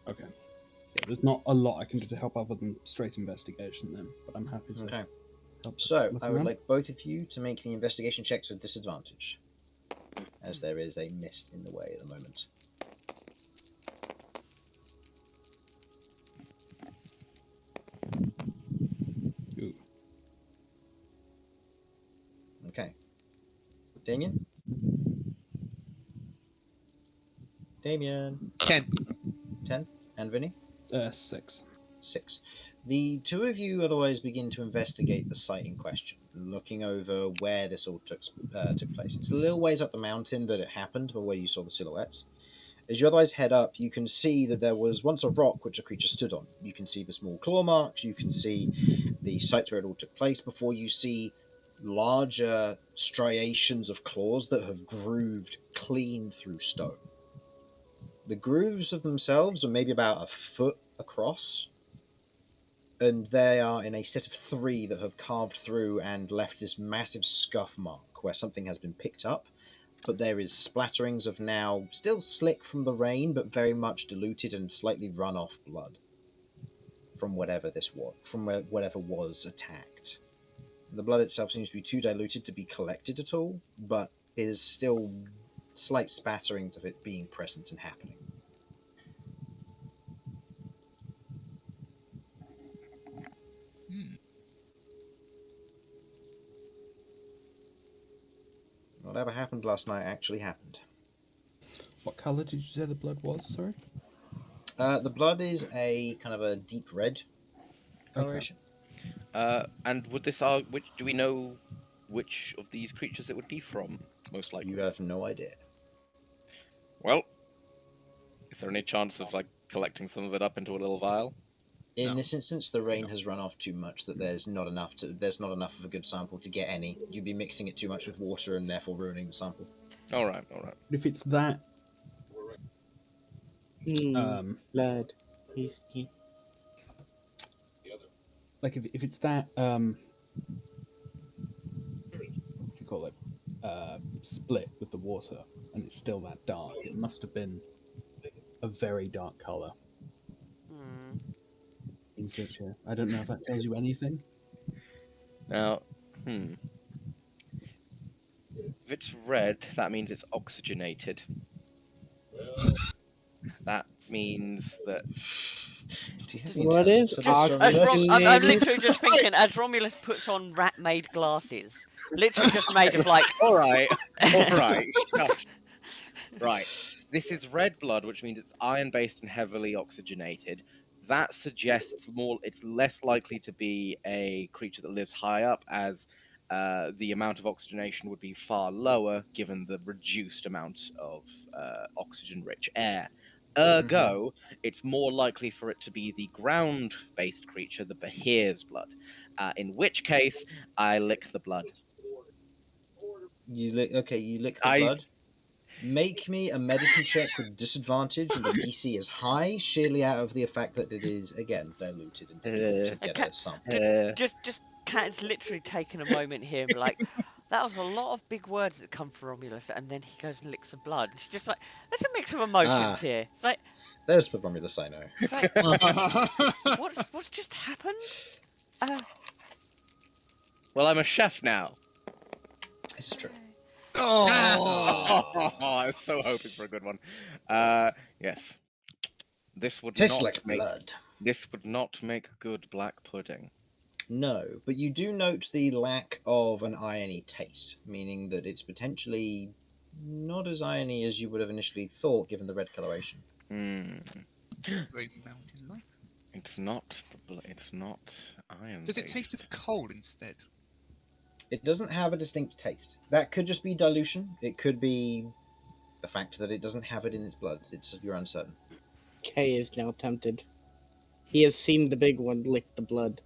Okay. Yeah, there's not a lot I can do to help other than straight investigation then, but I'm happy to Okay. help. So look I would around. like both of you to make me investigation checks with disadvantage, as there is a mist in the way at the moment. Ooh. Okay. Damien? Damien. 10. 10. And Vinny? 6. 6. The two of you otherwise begin to investigate the site in question, looking over where this all took place. It's a little ways up the mountain that it happened, or where you saw the silhouettes. As you otherwise head up, you can see that there was once a rock which a creature stood on. You can see the small claw marks, you can see the sites where it all took place, before you see larger striations of claws that have grooved clean through stone. The grooves of themselves are maybe about a foot across, and they are in a set of 3 that have carved through and left this massive scuff mark where something has been picked up, but there is splatterings of now still slick from the rain, but very much diluted and slightly run off blood from whatever this was, from whatever was attacked. The blood itself seems to be too diluted to be collected at all, but is still slight spatterings of it being present and happening. Whatever happened last night actually happened. What colour did you say the blood was? Sorry. The blood is a kind of a deep red coloration. And would this which do we know which of these creatures it would be from? Most likely. You have no idea. Well, is there any chance of like collecting some of it up into a little vial? In this instance, the rain has run off too much that there's not enough of a good sample to get any. You'd be mixing it too much with water and therefore ruining the sample. All right. If it's that, Blood. like if it's that, what do you call it? split with the water, and it's still that dark. It must have been a very dark color. Hmm. In situ. I don't know if that tells you anything. Now, If it's red, that means it's oxygenated. That means that Do you have Just- any What terms is for this, ox- As Romulus? I'm literally just thinking, as Romulus puts on rat-made glasses, literally just made of like. all right, shush. Right. This is red blood, which means it's iron-based and heavily oxygenated. That suggests it's less likely to be a creature that lives high up, as the amount of oxygenation would be far lower given the reduced amount of oxygen-rich air. Ergo, it's more likely for it to be the ground-based creature, the Behir's blood. In which case, I lick the blood. You lick the I- blood. Make me a medicine check with disadvantage, and the DC is high, sheerly out of the effect that it is, again, diluted and difficult to get a sum. Just Cat's literally taking a moment here and be like, that was a lot of big words that come from Romulus, and then he goes and licks the blood. It's just like, there's a mix of emotions here. It's like, There's the Romulus I know. it's like what's just happened? Well, I'm a chef now. This is true. Oh, I was so hoping for a good one. Yes. This would Tastes not like make blood. this would not make good black pudding. No, but you do note the lack of an irony taste, meaning that it's potentially not as irony as you would have initially thought, given the red coloration. very mountain like. It's not iron. Does it taste of coal instead? It doesn't have a distinct taste. That could just be dilution. It could be the fact that it doesn't have it in its blood. You're uncertain. Kay is now tempted. He has seen the big one lick the blood.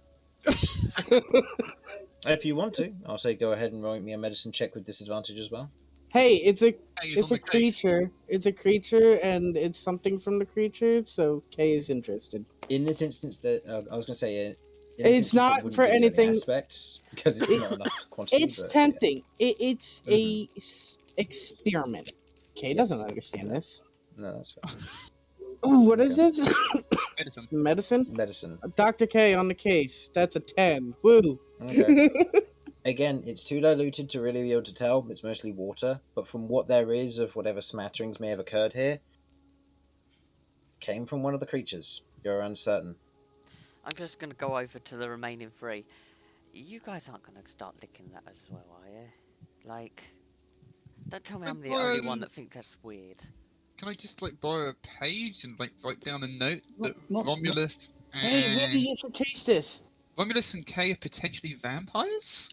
If you want to, I'll say go ahead and roll me a medicine check with disadvantage as well. Hey, it's a Hey, he's on it's a the case. creature. It's a creature, and it's something from the creature. So Kay is interested. In this instance, I was going to say, in this It's instance, not it wouldn't for give you any anything- aspects because it's not enough quantity. It's but, tempting. It's a experiment. Kay doesn't Yes. understand this. Yeah. No, that's fine. Ooh, what is this? Medicine. Medicine? Medicine. Dr. K on the case. That's a 10. Woo. Okay. Again, it's too diluted to really be able to tell. It's mostly water, but from what there is of whatever smatterings may have occurred here, came from one of the creatures. You're uncertain. I'm just gonna go over to the remaining three. You guys aren't gonna start licking that as well, are you? Like, don't tell me I'm the only one that thinks that's weird. Can I just like borrow a page and like write down a note that Not- Romulus Hey, what and did you just taste this? Romulus and Kay are potentially vampires?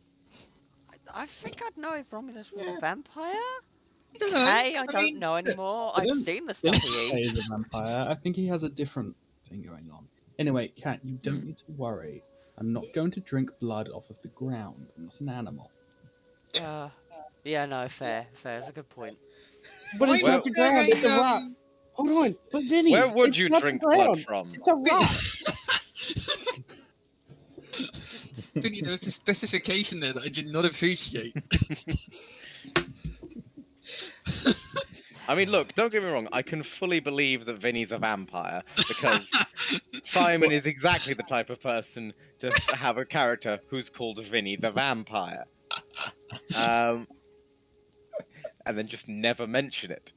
I think I'd know if Romulus was a vampire. I don't know. Hey, I don't mean, know anymore. I I've don't seen the Kay stuff he eats. is a vampire. I think he has a different thing going on. Anyway, Cat, you don't need to worry. I'm not going to drink blood off of the ground. I'm not an animal. Yeah, no, fair. It's a good point. But it's Well, not the ground, it's a rock. Hold on, but Vinny, Where would it's you not the drink blood ground, from? It's a rock. Vinny, there was a specification there that I did not appreciate. I mean, look, don't get me wrong. I can fully believe that Vinny's a vampire because Simon is exactly the type of person to have a character who's called Vinny the Vampire. And then just never mention it.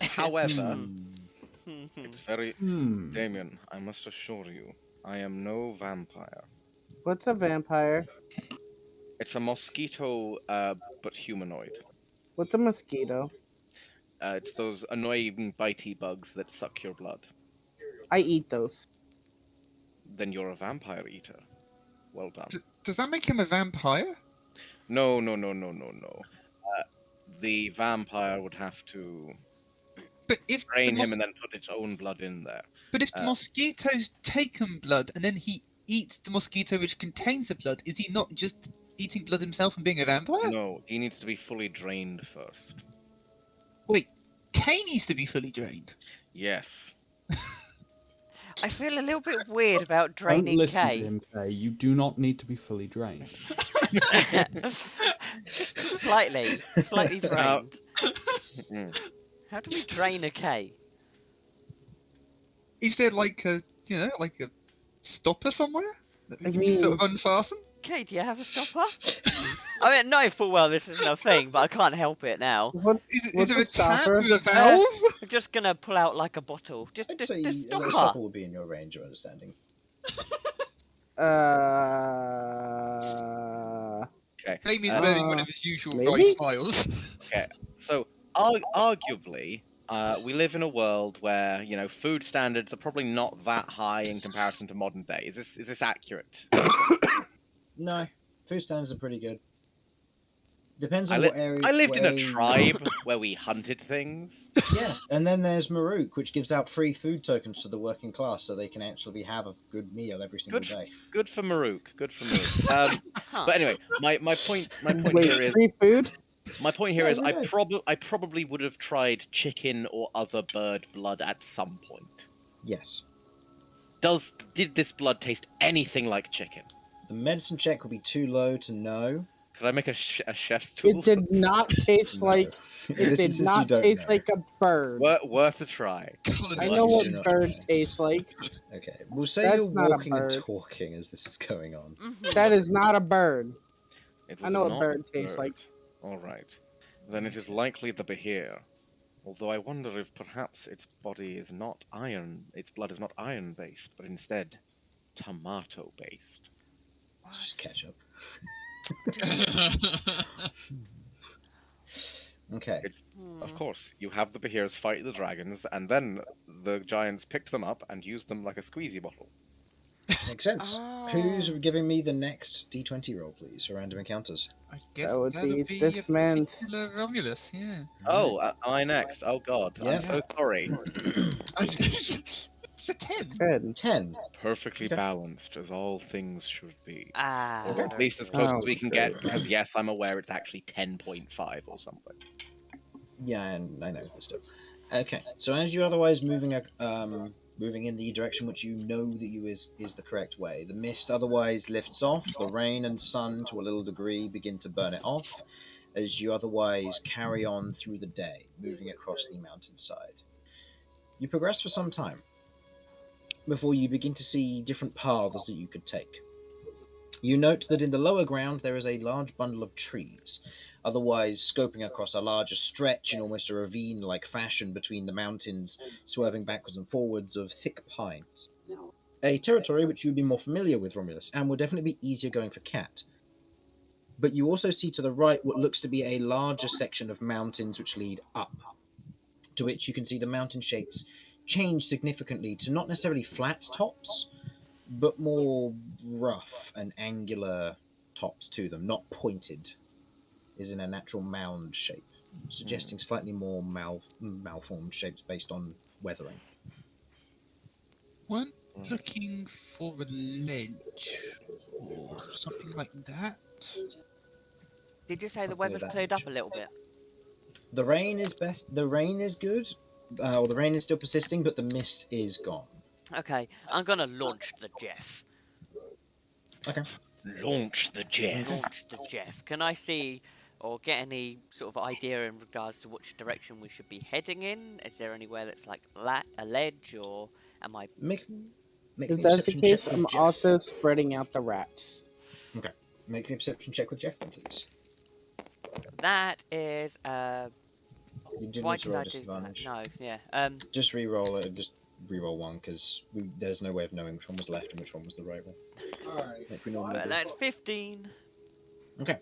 However, it's very... Damien, I must assure you, I am no vampire. What's a vampire? It's a mosquito, but humanoid. What's a mosquito? It's those annoying bitey bugs that suck your blood. I eat those. Then you're a vampire eater. Well done. Does that make him a vampire? No. The vampire would have to But if drain him and then put its own blood in there. But if the mosquito's taken blood and then he eats the mosquito which contains the blood, is he not just eating blood himself and being a vampire? No, he needs to be fully drained first. Wait, Kay needs to be fully drained. Yes. I feel a little bit weird about Don't draining listen to Kay. him, Kay. You do not need to be fully drained. Just slightly drained. Mm. How do we drain a K? Is there like a like a stopper somewhere that we I can just sort mean- of unfasten? K, do you have a stopper? I mean, knowing full well this isn't a thing, but I can't help it now. What? Is What's there a a tap stopper? with a valve? I'm just gonna pull out like a bottle. Just I'd the say a stopper. stopper would be in your range of understanding. Okay. Damien's wearing one of his usual maybe? wry smiles. Okay. So, arguably, we live in a world where food standards are probably not that high in comparison to modern day. Is this accurate? No, food standards are pretty good. Depends I on li- what area. I lived what in a area you- tribe where we hunted things. Yeah, and then there's Maruk, which gives out free food tokens to the working class, so they can actually have a good meal every single Good day. Good for Maruk. Good for Maruk. Huh. But anyway, my point Wait, here is free food? my point here Yeah, is every day. I probably would have tried chicken or other bird blood at some point. Yes. Did this blood taste anything like chicken? The medicine check would be too low to know. Could I make a chef's tool? It did not taste No. like. It This did is you not don't taste know. like a bird. Worth a try. I know You what do not bird know. tastes like. Okay, we'll say That's you're not a walking and bird. talking as this is going on. Mhm. That is not a bird. It I was know what not bird tastes like. All right. Then it is likely the Behir. Although I wonder if perhaps its blood is not iron based, but instead tomato based. Just catch up. Okay. Of course, you have the Behirs fight the dragons, and then the giants picked them up and used them like a squeezy bottle. Makes sense. Who's giving me the next D20 roll, please, for random encounters? I guess That would that'll be be this a man's- particular Romulus, yeah. Oh, am I next? Oh God, Yeah. I'm so sorry. It's a 10. Good. 10. Perfectly Okay. balanced, as all things should be. Ah. Or at very least as good. close Oh, as we can get, because yes, I'm aware it's actually 10.5 or something. Yeah, and I know, but still. Okay, so as you're otherwise moving in the direction which you know that is the correct way, the mist otherwise lifts off, the rain and sun to a little degree begin to burn it off, as you otherwise carry on through the day, moving across the mountainside. You progress for some time, before you begin to see different paths that you could take. You note that in the lower ground there is a large bundle of trees, otherwise scoping across a larger stretch in almost a ravine-like fashion between the mountains, swerving backwards and forwards of thick pines. A territory which you'd be more familiar with, Romulus, and would definitely be easier going for Cat. But you also see to the right what looks to be a larger section of mountains which lead up, to which you can see the mountain shapes change significantly to not necessarily flat tops, but more rough and angular tops to them, not pointed, is in a natural mound shape, suggesting slightly more malformed shapes based on weathering. Weren't looking for a ledge or something like that. Did you say the Something weather's of that cleared up nature. a little bit? The rain is best. The rain is good, or the rain is still persisting, but the mist is gone. Okay, I'm gonna launch the Jeff. Okay. Launch the jet. Launch the Jeff. Can I see or get any sort of idea in regards to which direction we should be heading in? Is there anywhere that's like a ledge, or am I? Make me If a that's the perception case, check with I'm Jeff. also spreading out the rats. Make me a perception check with Jeff, then, please. That is You didn't why need to did roll I do that? disadvantage. No, yeah. Just re-roll it. Just re-roll one, because there's no way of knowing which one was left and which one was the right one. Like we normally do. That's 15. Okay.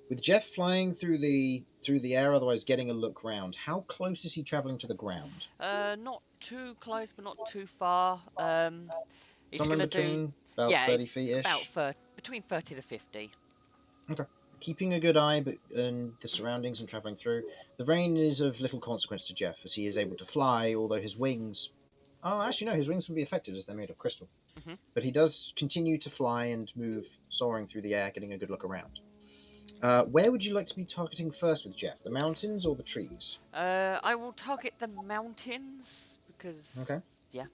With Jeff flying through the air, otherwise getting a look round, how close is he traveling to the ground? Not too close, but not too far. He's Somewhere in gonna between, do about yeah, 30 it's feet-ish? about between 30 to 50. Keeping a good eye on the surroundings and travelling through, the rain is of little consequence to Jeff, as he is able to fly, although his wings... Oh, actually, no, his wings would be affected as they're made of crystal. Mhm. But he does continue to fly and move, soaring through the air, getting a good look around. Where would you like to be targeting first with Jeff? The mountains or the trees? I will target the mountains because. Okay. Yeah.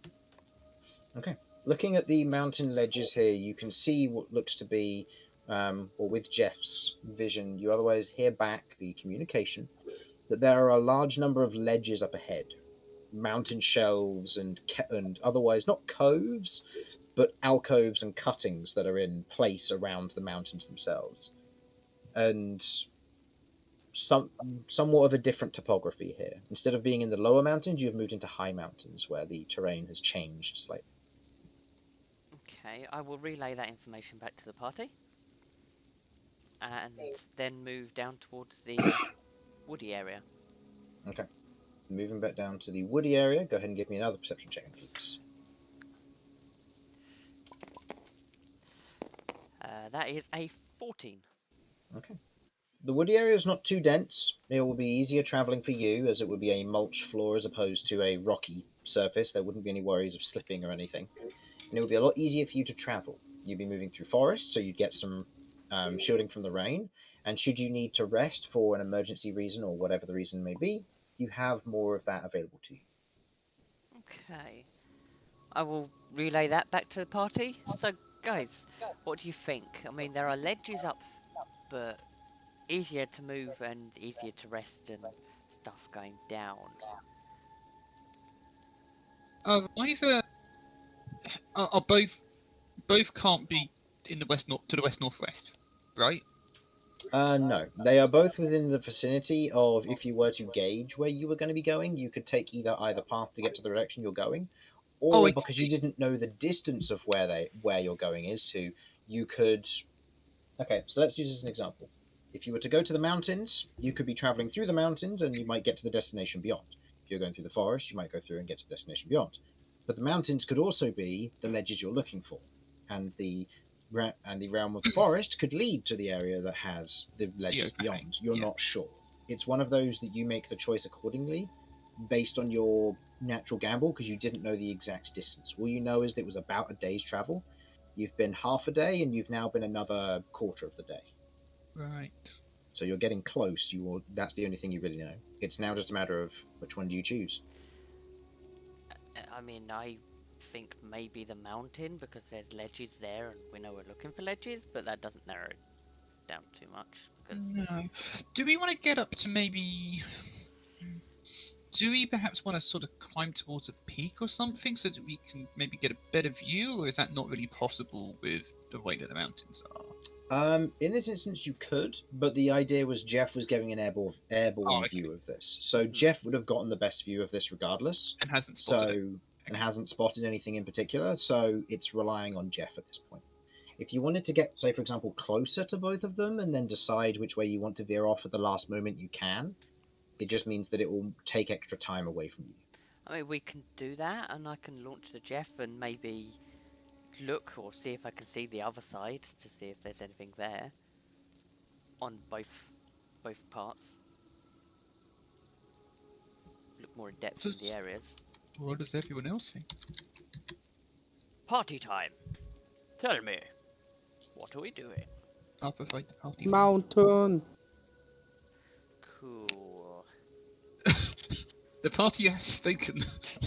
Okay. Looking at the mountain ledges here, you can see what looks to be or with Jeff's vision, you otherwise hear back the communication that there are a large number of ledges up ahead, mountain shelves and otherwise not coves, but alcoves and cuttings that are in place around the mountains themselves, and somewhat of a different topography here. Instead of being in the lower mountains, you have moved into high mountains where the terrain has changed slightly. Okay, I will relay that information back to the party. And then move down towards the woody area. Okay. Moving back down to the woody area, go ahead and give me another perception check, please. That is a 14. Okay. The woody area is not too dense. It will be easier travelling for you, as it would be a mulch floor as opposed to a rocky surface. There wouldn't be any worries of slipping or anything. And it would be a lot easier for you to travel. You'd be moving through forest, so you'd get some shielding from the rain. And should you need to rest for an emergency reason or whatever the reason may be, you have more of that available to you. Okay. I will relay that back to the party. So, guys, what do you think? I mean, there are ledges up, but easier to move and easier to rest and stuff going down. Either are both can't be in the to the west northwest, right? No, they are both within the vicinity of, if you were to gauge where you were going to be going, you could take either path to get to the direction you're going, or I because see. you didn't know the distance of where you're going is to, you could. Okay, so let's use this as an example. If you were to go to the mountains, you could be traveling through the mountains and you might get to the destination beyond. If you're going through the forest, you might go through and get to the destination beyond. But the mountains could also be the ledges you're looking for, and the realm of the forest could lead to the area that has the ledges beyond. You're not sure. It's one of those that you make the choice accordingly based on your natural gamble, because you didn't know the exact distance. All you know is that it was about a day's travel. You've been half a day and you've now been another quarter of the day. Right. So you're getting close. That's the only thing you really know. It's now just a matter of which one do you choose. I mean, I think maybe the mountain, because there's ledges there and we know we're looking for ledges, but that doesn't narrow it down too much. Because No. Do we want to get up to maybe? Do we perhaps want to sort of climb towards a peak or something so that we can maybe get a better view, or is that not really possible with the way that the mountains are? In this instance, you could, but the idea was Jeff was giving an airborne view of this, so Jeff would have gotten the best view of this regardless, and hasn't spotted it. And hasn't spotted anything in particular. So it's relying on Jeff at this point. If you wanted to get, say, for example, closer to both of them and then decide which way you want to veer off at the last moment, you can. It just means that it will take extra time away from you. I mean, we can do that, and I can launch the Jeff and maybe look or see if I can see the other side to see if there's anything there on both parts. Look more in depth in the areas. What does everyone else think? Party time. Tell me, what are we doing? I'll provide the party. Mountain. Cool. The party has spoken.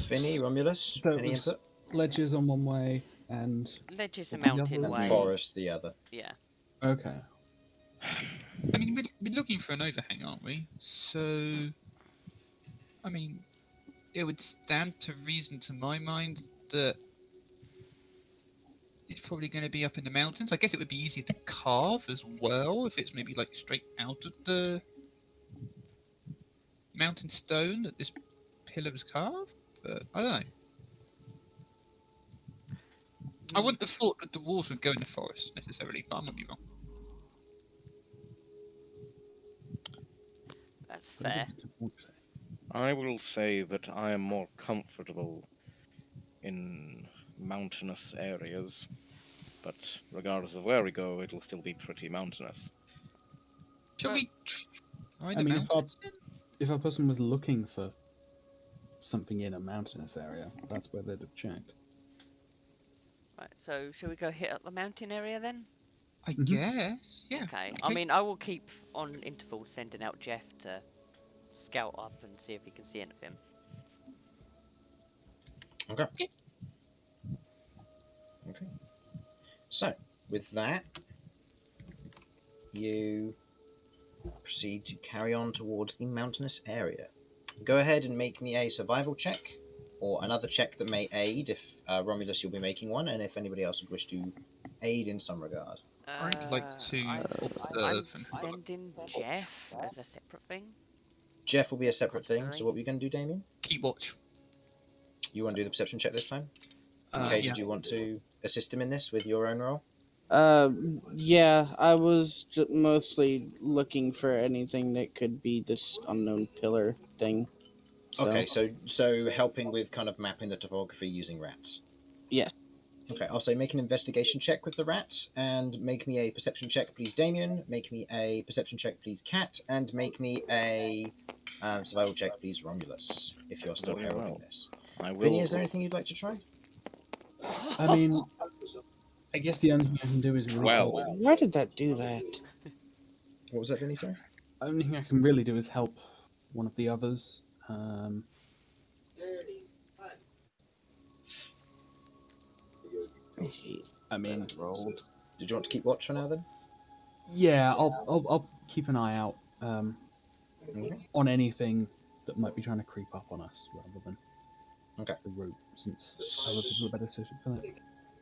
Finny, Romulus, There any was input? ledges on one way and Ledges a the other mountain one? way. Forest the other. Yeah. okay. I mean, we're looking for an overhang, aren't we? So, I mean, it would stand to reason, to my mind, that it's probably going to be up in the mountains. I guess it would be easier to carve as well if it's maybe like straight out of the mountain stone that this pillar was carved. But I don't know. I wouldn't have thought that the walls would go in the forest necessarily, but I might be wrong. That's fair. I will say that I am more comfortable in mountainous areas, but regardless of where we go, it'll still be pretty mountainous. Shall we try the I mean, mountains? if our person was looking for something in a mountainous area, that's where they'd have checked. Right, so shall we go hit up the mountain area then? I guess, yeah. Okay. I mean, I will keep on interval sending out Jeff to scout up and see if he can see anything. Okay. Okay. So, with that, you proceed to carry on towards the mountainous area. Go ahead and make me a survival check, or another check that may aid if Romulus, you'll be making one, and if anybody else would wish to aid in some regard. I'd like to I'm observe and have a look. sending Jeff as a separate thing. Jeff will be a separate thing, so Constantly. what were you going to do, Damien? Keep watch. You want to do the perception check this time? Okay, Yeah. did you want to assist him in this with your own roll? Yeah, I was mostly looking for anything that could be this unknown pillar thing. So, Okay, so helping with kind of mapping the topography using rats. Yes. Okay, I'll say make an investigation check with the rats, and make me a perception check, please, Damien. Make me a perception check, please, Cat, and make me a survival check, please, Romulus, if you're still Very heralding well. this. I will. Vinny, is there anything you'd like to try? I mean, I guess the only thing I can do is Well. help. why did that do that? What was that, Vinny, sorry? The only thing I can really do is help one of the others. I mean, Rolled. Did you want to keep watch for now, then? yeah, I'll keep an eye out Okay. on anything that might be trying to creep up on us rather than Okay. the route, since other people are better suited for that.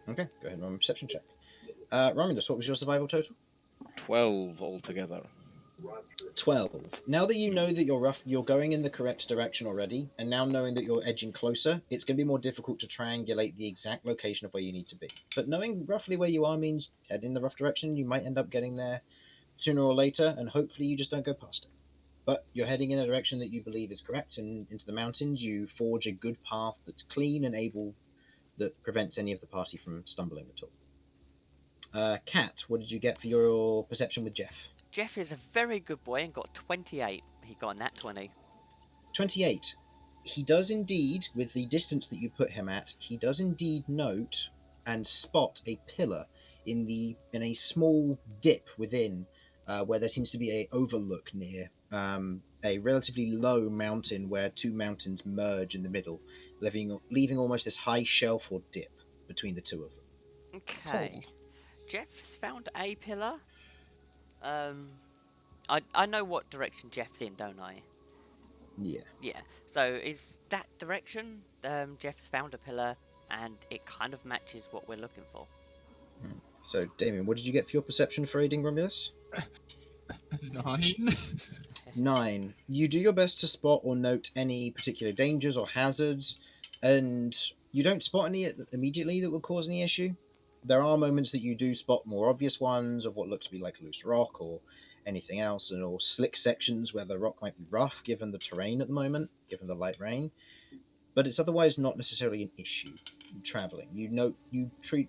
Okay, go ahead and run a perception check. Romulus, what was your survival total? 12 altogether. 12. Now that you know that you're going in the correct direction already, and now knowing that you're edging closer, it's going to be more difficult to triangulate the exact location of where you need to be. But knowing roughly where you are means head in the rough direction. You might end up getting there sooner or later, and hopefully you just don't go past it. But you're heading in a direction that you believe is correct, and into the mountains you forge a good path that's clean and able, that prevents any of the party from stumbling at all. Kat, what did you get for your perception with Jeff? Jeff is a very good boy and got 28. He got a nat 20. 28. He does indeed, with the distance that you put him at, he does indeed note and spot a pillar in a small dip within, where there seems to be a overlook near a relatively low mountain where two mountains merge in the middle, leaving almost this high shelf or dip between the two of them. Okay. Jeff's found a pillar. I know what direction Jeff's in, don't I? Yeah. Yeah. So is that direction? Jeff's found a pillar, and it kind of matches what we're looking for. So, Damien, what did you get for your perception for aiding Romulus? 9. 9. You do your best to spot or note any particular dangers or hazards, and you don't spot any immediately that would cause any issue. There are moments that you do spot more obvious ones of what looks to be like loose rock or anything else, or slick sections where the rock might be rough given the terrain at the moment, given the light rain. But it's otherwise not necessarily an issue traveling. Do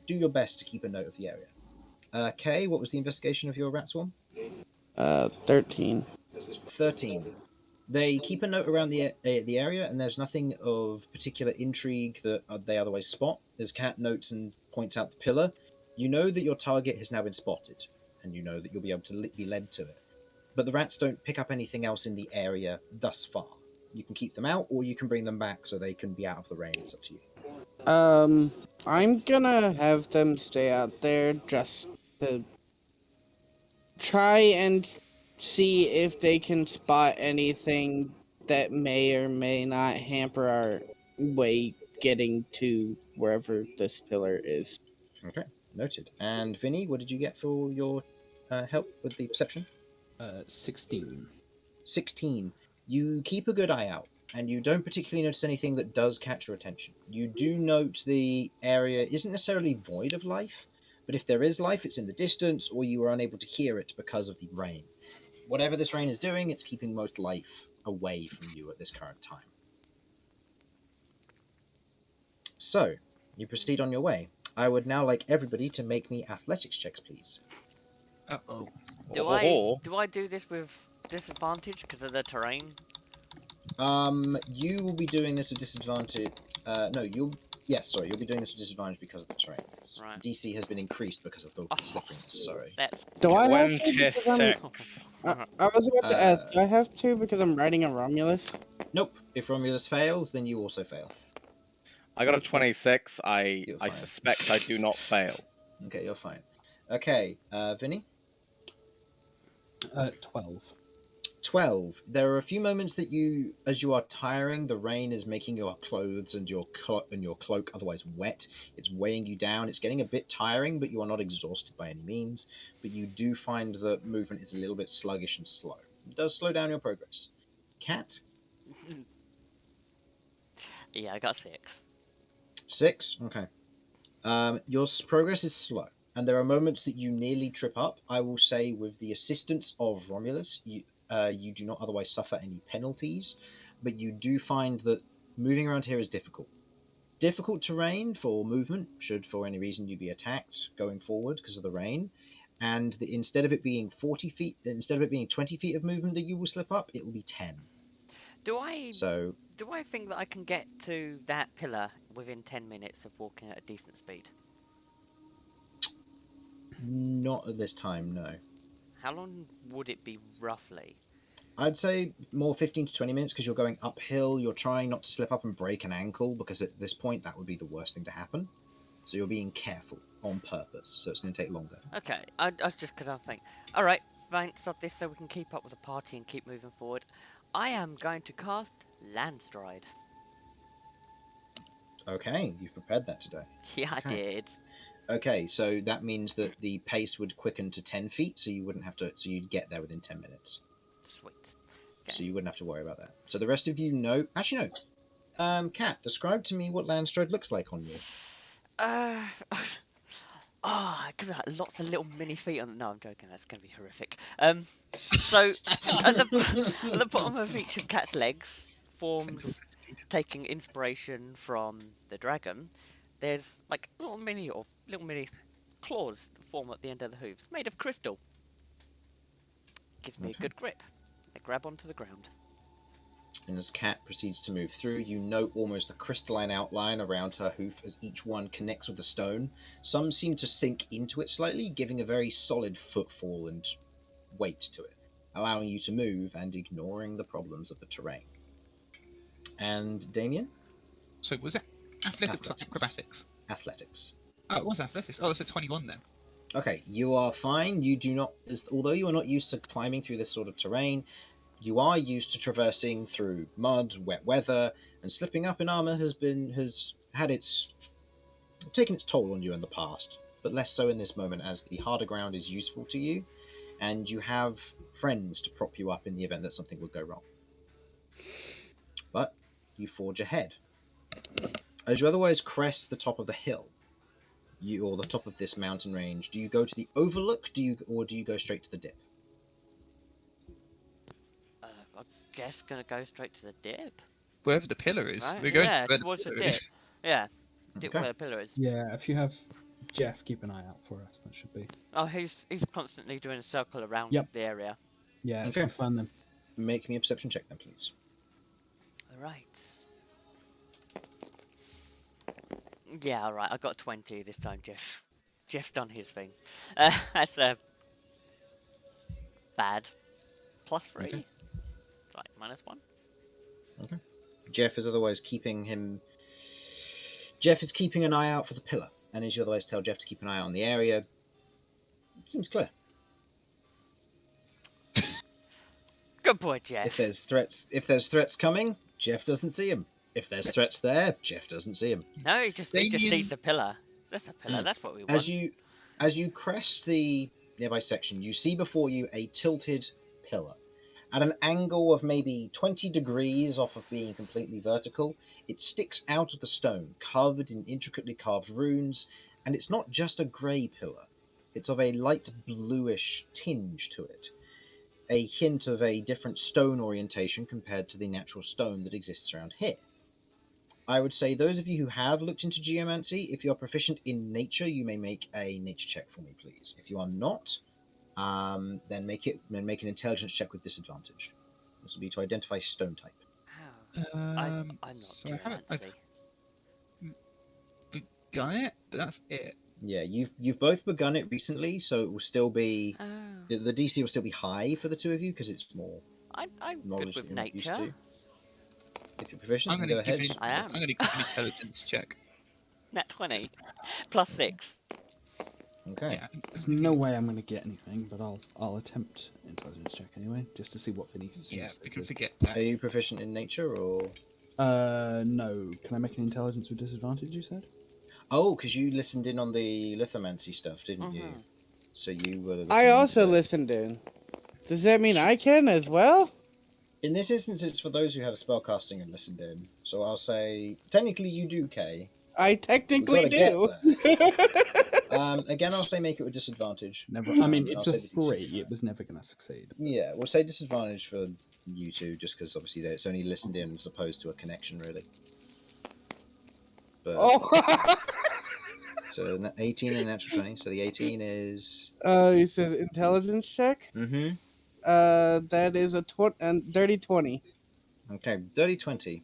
your best to keep a note of the area. Kay, what was the investigation of your rat swarm? 13. 13. They keep a note around the area, and there's nothing of particular intrigue that they otherwise spot. As Kat notes and points out the pillar, you know that your target has now been spotted, and you know that you'll be able to be led to it. But the rats don't pick up anything else in the area thus far. You can keep them out, or you can bring them back so they can be out of the rain. It's up to you. I'm gonna have them stay out there just to try and see if they can spot anything that may or may not hamper our way getting to wherever this pillar is. Okay, noted. And Vinny, what did you get for your help with the perception? 16. 16. You keep a good eye out, and you don't particularly notice anything that does catch your attention. You do note the area isn't necessarily void of life, but if there is life, it's in the distance, or you are unable to hear it because of the rain. Whatever this rain is doing, it's keeping most life away from you at this current time. So, you proceed on your way. I would now like everybody to make me athletics checks, please. Uh-oh. Do I do this with disadvantage because of the terrain? You will be doing this with disadvantage. You'll be doing this with disadvantage because of the terrain. Right. DC has been increased because of the slipperiness. Sorry. That's Do I have to? Because I'm, 26. I was about to ask, do I have to because I'm riding a Romulus? Nope. If Romulus fails, then you also fail. I got a 26. You're I fine. suspect I do not fail. Okay, you're fine. Okay, Vinny? 12. 12. There are a few moments that you, as you are tiring, the rain is making your clothes and your cloak otherwise wet. It's weighing you down. It's getting a bit tiring, but you are not exhausted by any means. But you do find that movement is a little bit sluggish and slow. It does slow down your progress. Cat? Yeah, I got 6. 6. Okay. Your progress is slow, and there are moments that you nearly trip up. I will say, with the assistance of Romulus, you do not otherwise suffer any penalties, but you do find that moving around here is difficult. Difficult terrain for movement, should for any reason you be attacked going forward because of the rain. And instead of it being 40 feet, instead of it being 20 feet of movement that you will slip up, it will be 10. Do I So, think that I can get to that pillar within 10 minutes of walking at a decent speed? not at this time, no. How long would it be roughly? I'd say more 15 to 20 minutes because you're going uphill. You're trying not to slip up and break an ankle because at this point that would be the worst thing to happen. So you're being careful on purpose. So it's going to take longer. Okay, I was just because I think, all right, fine, stop this so we can keep up with the party and keep moving forward. I am going to cast Landstride. Okay, you've prepared that today. Yeah, I Okay. did. Okay, so that means that the pace would quicken to 10 feet, so you wouldn't have to. So you'd get there within 10 minutes. Sweet. So you wouldn't have to worry about that. So the rest of you know. Actually, no. Kat, describe to me what Landstride looks like on you. I could have lots of little mini feet on. No, I'm joking. That's going to be horrific. So at the bottom of each of Cat's legs forms, taking inspiration from the dragon. There's like little mini claws that form at the end of the hooves, made of crystal. Gives me a good grip. They grab onto the ground. And as Kat proceeds to move through, you note almost a crystalline outline around her hoof as each one connects with the stone. Some seem to sink into it slightly, giving a very solid footfall and weight to it, allowing you to move and ignoring the problems of the terrain. And Damien? So was it athletics or Athletics. acrobatics? Athletics. Oh, it was athletics. Oh, it's a 21 then. Okay, you are fine. You do not, although you are not used to climbing through this sort of terrain, you are used to traversing through mud, wet weather, and slipping up in armor has taken its toll on you in the past, but less so in this moment as the harder ground is useful to you, and you have friends to prop you up in the event that something would go wrong. But you forge ahead. As you otherwise crest the top of the hill, or the top of this mountain range, do you go to the overlook, or do you go straight to the dip? I guess gonna go straight to the dip. Wherever the pillar is. Right? We're going Yeah, to where towards the the pillar dip. is. Yeah, dip Okay. where the pillar is. Yeah, if you have Jeff, keep an eye out for us. That should be. Oh, he's constantly doing a circle around Yep. the area. Yeah, Okay. if you find them. Make me a perception check then, please. All right. Yeah, all right. I got 20 this time, Jeff. Jeff's done his thing. That's bad. +3. Okay. It's like -1. Jeff is otherwise keeping him. Jeff is keeping an eye out for the pillar, and as you otherwise tell Jeff to keep an eye on the area, it seems clear. Good boy, Jeff. If there's threats coming, Jeff doesn't see him. If there's threats there, Jeff doesn't see him. No, he just sees Damien- the pillar. That's a pillar. Mm. That's what we want. As you crest the nearby section, you see before you a tilted pillar. At an angle of maybe 20 degrees off of being completely vertical, it sticks out of the stone, covered in intricately carved runes, and it's not just a grey pillar. It's of a light bluish tinge to it, a hint of a different stone orientation compared to the natural stone that exists around here. I would say those of you who have looked into geomancy, if you're proficient in nature, you may make a nature check for me, please. If you are not, then make an intelligence check with disadvantage. This will be to identify stone type. Oh, I'm not so doing I haven't- fancy. Begun it, but that's it. Yeah, you've both begun it recently, so it will still be Oh, the DC will still be high for the two of you because it's more I'm knowledge good that with you're not used nature. to. If you're proficient, I'm then going go to give ahead. you. I am. I'm going to give an intelligence check. Nat 20. +6. Okay. Yeah, There's no way I'm going to get anything, but I'll attempt intelligence check anyway, just to see what Vinny yeah, thinks we this can is. forget that. Are you proficient in nature or? No. Can I make an intelligence with disadvantage? You said. Oh, because you listened in on the lithomancy stuff, didn't you? Mhm. So you were. I looking also into it. listened in. Does that mean I can as well? In this instance, it's for those who have spellcasting and listened in. So I'll say technically you do, Kay. I technically gotta get do. Again, I'll say make it with disadvantage. Never. I mean, I'll it's a say the DC. 3. It was never going to succeed. Yeah, we'll say disadvantage for you two, just because obviously it's only listened in as opposed to a connection, really. But Oh. so 18 and natural 20. So the 18 is. You said intelligence check. Mm-hmm. That is a dirty 20. Okay, dirty 20.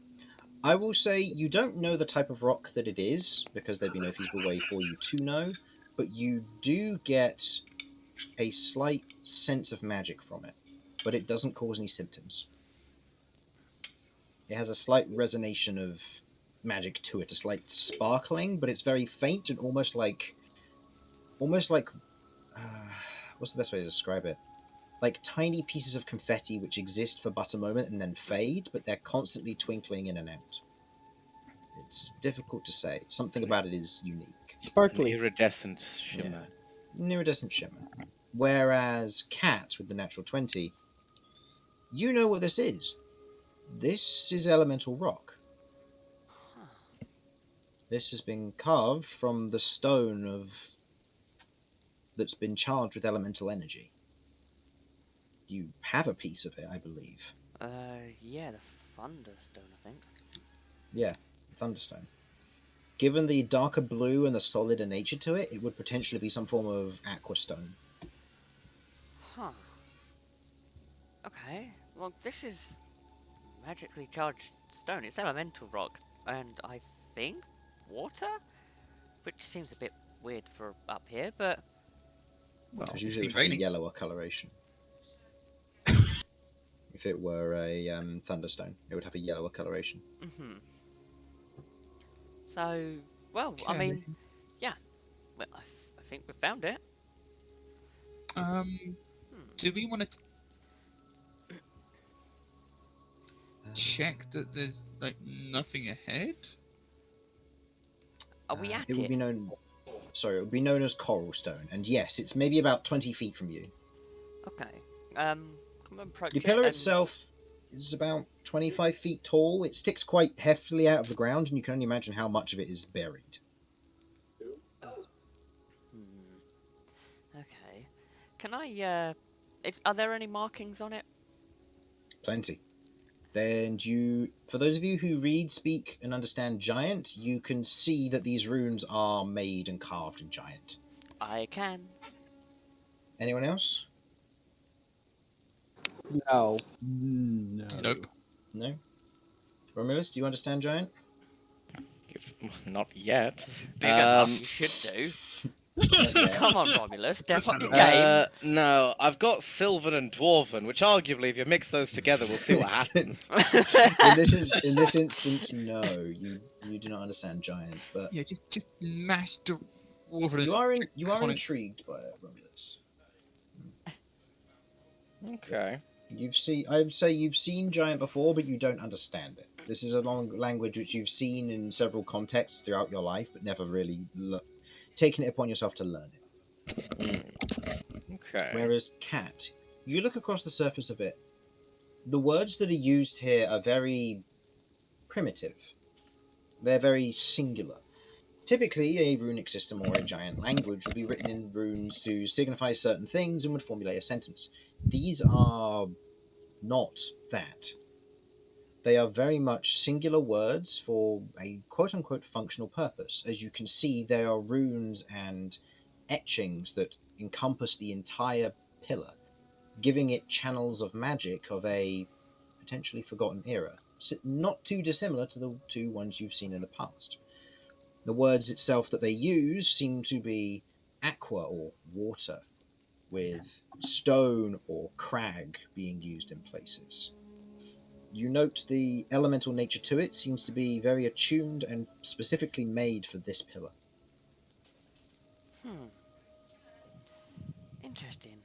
I will say you don't know the type of rock that it is, because there'd be no feasible way for you to know, but you do get a slight sense of magic from it, but it doesn't cause any symptoms. It has a slight resonation of magic to it, a slight sparkling, but it's very faint and almost like what's the best way to describe it? Like tiny pieces of confetti which exist for but a moment and then fade, but they're constantly twinkling in and out. It's difficult to say. Something about it is unique. Sparkly. Iridescent shimmer. Iridescent shimmer. Whereas Cat, with the natural 20, you know what this is. This is elemental rock. This has been carved from the stone that's been charged with elemental energy. You have a piece of it, I believe. Yeah, the Thunderstone, I think. Yeah, Thunderstone. Given the darker blue and the solider nature to it, it would potentially be some form of aquastone. Huh. Okay. Well, this is magically charged stone. It's elemental rock, and I think water, which seems a bit weird for up here, but Well, Because it's usually it been would have a raining. yellower coloration. If it were a Thunderstone, it would have a yellower coloration. So, well, I Okay. mean, yeah, well, I think we found it. Do we want to check that there's like nothing ahead? Are we at It would it? be known. Sorry, it would be known as coral stone, and yes, it's maybe about 20 feet from you. Okay. Come and approach The it pillar and- itself is about 25 feet tall. It sticks quite heftily out of the ground, and you can only imagine how much of it is buried. Okay. Can I? Are there any markings on it? Plenty. Then for those of you who read, speak, and understand Giant, you can see that these runes are made and carved in Giant. I can. Anyone else? No. No. Nope. No? Romulus, do you understand Giant? Not yet. Big enough. You should do. Come on, Romulus, step up your game. No, I've got Sylvan and Dwarven, which arguably, if you mix those together, we'll see what happens. in this instance, no, you do not understand Giant, but Yeah, just mash the water. you are intrigued by it, Romulus. Okay. I would say you've seen Giant before, but you don't understand it. This is a long language which you've seen in several contexts throughout your life, but never really taken it upon yourself to learn it. Okay. Whereas Cat, you look across the surface of it, the words that are used here are very primitive. They're very singular. Typically, a runic system or a giant language would be written in runes to signify certain things and would formulate a sentence. These are not that. They are very much singular words for a quote-unquote functional purpose. As you can see, there are runes and etchings that encompass the entire pillar, giving it channels of magic of a potentially forgotten era, not too dissimilar to the two ones you've seen in the past. The words itself that they use seem to be aqua or water, with stone or crag being used in places. You note the elemental nature to it seems to be very attuned and specifically made for this pillar. Interesting.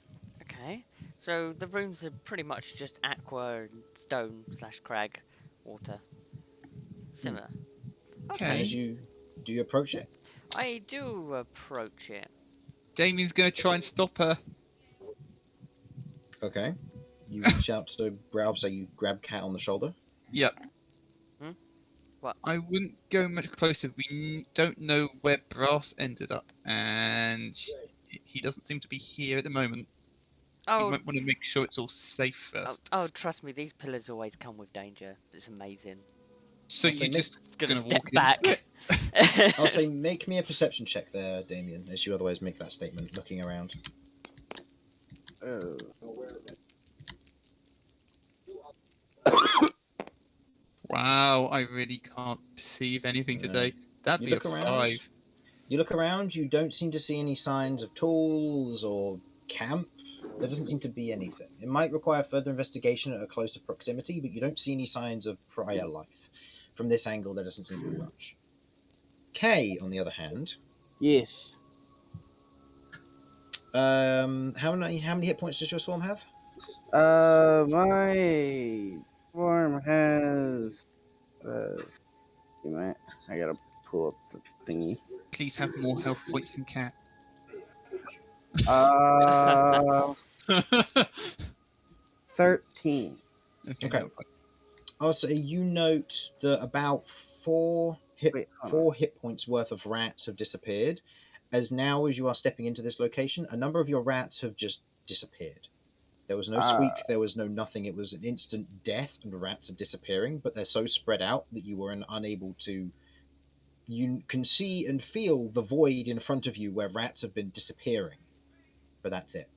Okay. So the rooms are pretty much just aqua and stone / crag water. Similar. Okay. As you do you approach it? I do approach it. Damien's going to try and stop her. Okay. You reach out to Ralph, so you grab Cat on the shoulder. Yep. What? I wouldn't go much closer. We don't know where Brass ended up, and he doesn't seem to be here at the moment. We Oh, might want to make sure it's all safe oh, first. oh, trust me, these pillars always come with danger. It's amazing. So I'll say you make- just It's gonna gonna step walk back. into it? I'll say make me a perception check there, Damien, as you otherwise make that statement, looking around. Oh. Wow, I really can't perceive anything Yeah. today. That'd You be a look around. 5. You look around, you don't seem to see any signs of tools or camp. There doesn't seem to be anything. It might require further investigation at a closer proximity, but you don't see any signs of prior life. From this angle, there doesn't seem to be much. Kay, on the other hand, Yes. how many hit points does your swarm have? My form has. You might. I gotta pull up the thingy. Please have more health points than Cat. 13. Okay. no. I'll say you note that about four Wait, hold on. hit points worth of rats have disappeared. As now, as you are stepping into this location, a number of your rats have just disappeared. There was no squeak, there was no nothing. It was an instant death, and the rats are disappearing. But they're so spread out that you were unable to. You can see and feel the void in front of you where rats have been disappearing, but that's it.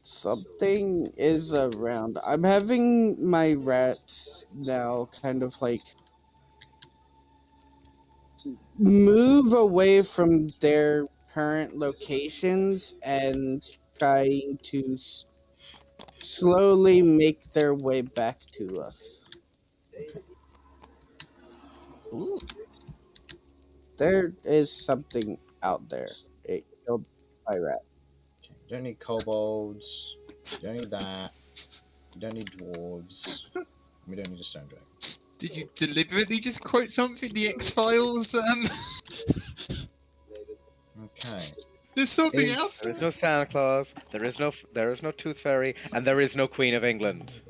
Something is around. I'm having my rats now kind of like move away from their current locations and trying to slowly make their way back to us. Ooh. There is something out there. It killed my rat. Okay, you don't need kobolds. You don't need that. You don't need dwarves. We don't need a stone dragon. Did you deliberately just quote something? The X-Files? Okay. There's something Is- out There there. is no Santa Claus. There is no Tooth Fairy, and there is no Queen of England.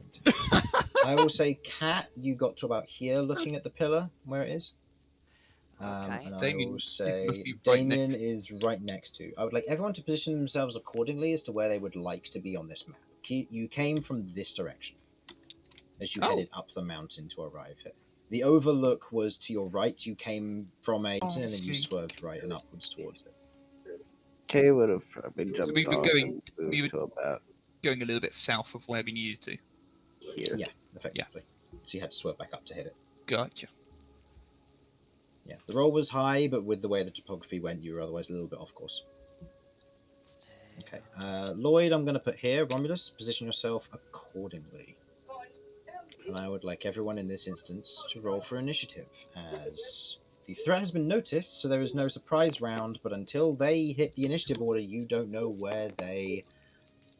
I will say, Cat, you got to about here looking at the pillar where it is. Okay. And I Damien will must say be right Damien next. is right next to. I would like everyone to position themselves accordingly as to where they would like to be on this map. You came from this direction as you Oh. headed up the mountain to arrive here. The overlook was to your right. You came from a mountain I and then you see. swerved right and upwards towards it. Kay would have probably jumped we were off going- and moved we were- to about Going a little bit south of where we needed to. here. Yeah, effectively. So you had to swerve back up to hit it. Gotcha. Yeah, the roll was high, but with the way the topography went, you were otherwise a little bit off course. Okay, Lloyd, I'm going to put here. Romulus, position yourself accordingly. And I would like everyone in this instance to roll for initiative, as the threat has been noticed, so there is no surprise round, but until they hit the initiative order, you don't know where they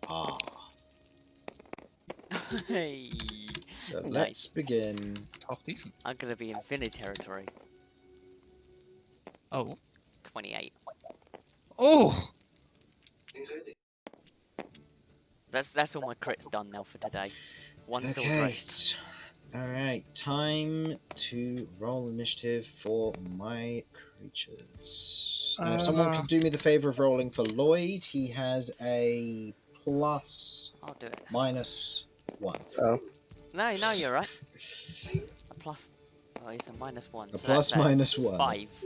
are. Hey, So Nice. let's begin. Half decent. I'm gonna be in Vinny territory. Oh. 28. Oh! That's all my crits done now for today. One's all dressed. Alright, time to roll initiative for my creatures. And if someone could do me the favor of rolling for Lloyd, he has a plus I'll do it. minus 1. Oh, No, you're right. A plus. Oh, it's a -1. A so plus that's minus 1. 5.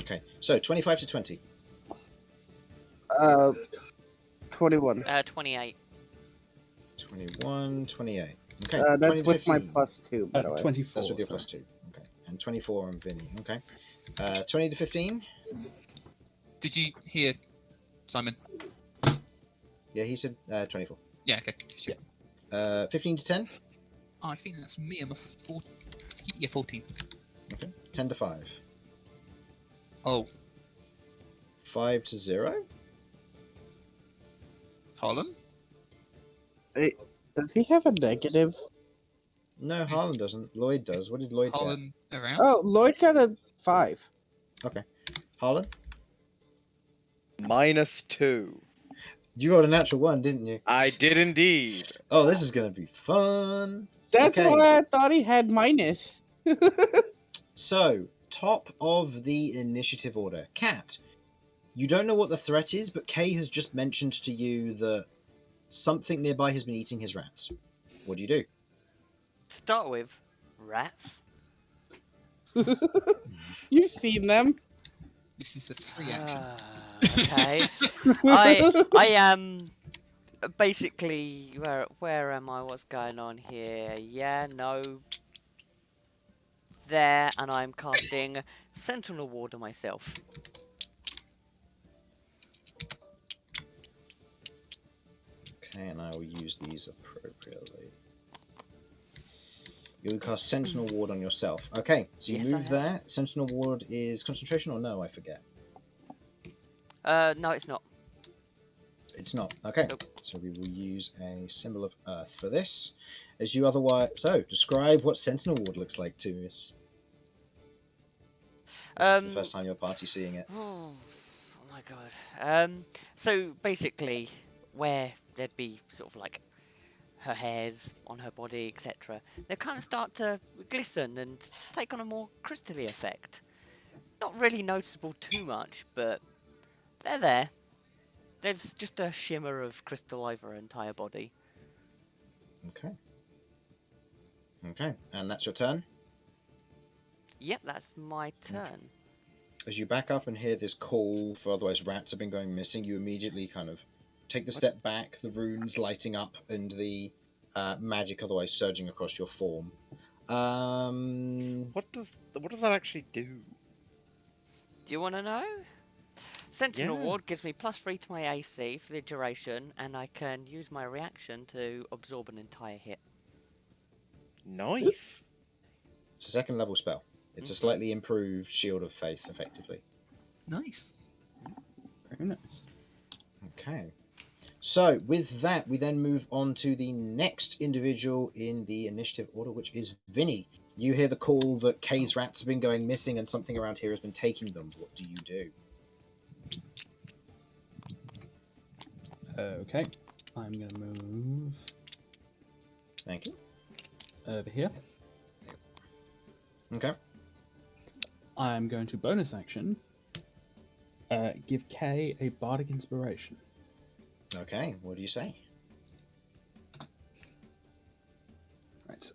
Okay, so 25 to 20. 21. 28. 21, 28. Okay, That's 20 to with my 15. +2, by the way. 24. That's with your sorry. plus 2. Okay, and 24 on Vinny. Okay, 20 to 15. Did you hear, Simon? Yeah, he said 24. Yeah, okay. Sure. 15 to 10. I think that's me. I'm a 14. Yeah, 14. Okay. 10 to 5. Oh, 5 to 0. Harlan? Does he have a negative? No, Harlan doesn't. Lloyd does. What did Lloyd get? Harlan around? Oh, Lloyd got a 5. Okay. Harlan? -2. You got a natural 1, didn't you? I did indeed. Oh, this is going to be fun. That's Okay. why I thought he had minus. So, top of the initiative order. Cat, you don't know what the threat is, but Kay has just mentioned to you that something nearby has been eating his rats. What do you do? Start with rats. You've seen them. This is a free action. Okay. I am basically where am I? What's going on here? Yeah, no. There, and I'm casting Sentinel Ward on myself. Okay, and I will use these appropriately. You will cast Sentinel Ward on yourself. Okay, so you Yes, I move have. that. Sentinel Ward is concentration or no? I forget. No, it's not. It's not. Okay, Nope. so we will use a symbol of Earth for this. As you otherwise... So, describe what Sentinel Ward looks like to us. This is the first time your party's seeing it. Oh my god. So basically, where there'd be sort of like her hairs on her body, etc., they kind of start to glisten and take on a more crystally effect. Not really noticeable too much, but they're there. There's just a shimmer of crystal over her entire body. Okay. Okay, and that's your turn. Yep, that's my turn. As you back up and hear this call for otherwise rats have been going missing, you immediately kind of take the step back, the runes lighting up and the magic otherwise surging across your form. What does that actually do? Do you want to know? Sentinel Yeah. Ward gives me +3 to my AC for the duration, and I can use my reaction to absorb an entire hit. Nice. It's a second level spell. It's a slightly improved Shield of Faith, effectively. Nice. Very nice. Okay. So, with that, we then move on to the next individual in the initiative order, which is Vinny. You hear the call that Kay's rats have been going missing and something around here has been taking them. What do you do? Okay. I'm going to move Thank you. over here. Okay. I'm going to bonus action give Kay a bardic inspiration. Okay, what do you say? Right.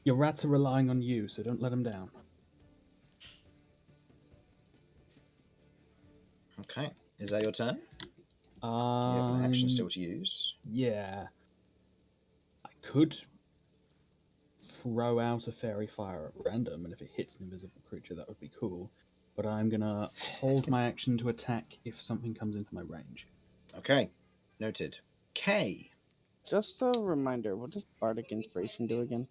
Your rats are relying on you, so don't let them down. Okay. Is that your turn? You have an action still to use. Yeah. I could throw out a fairy fire at random, and if it hits an invisible creature, that would be cool. But I'm gonna hold my action to attack if something comes into my range. Okay. Noted. Kay Just a reminder, what does Bardic Inspiration do again?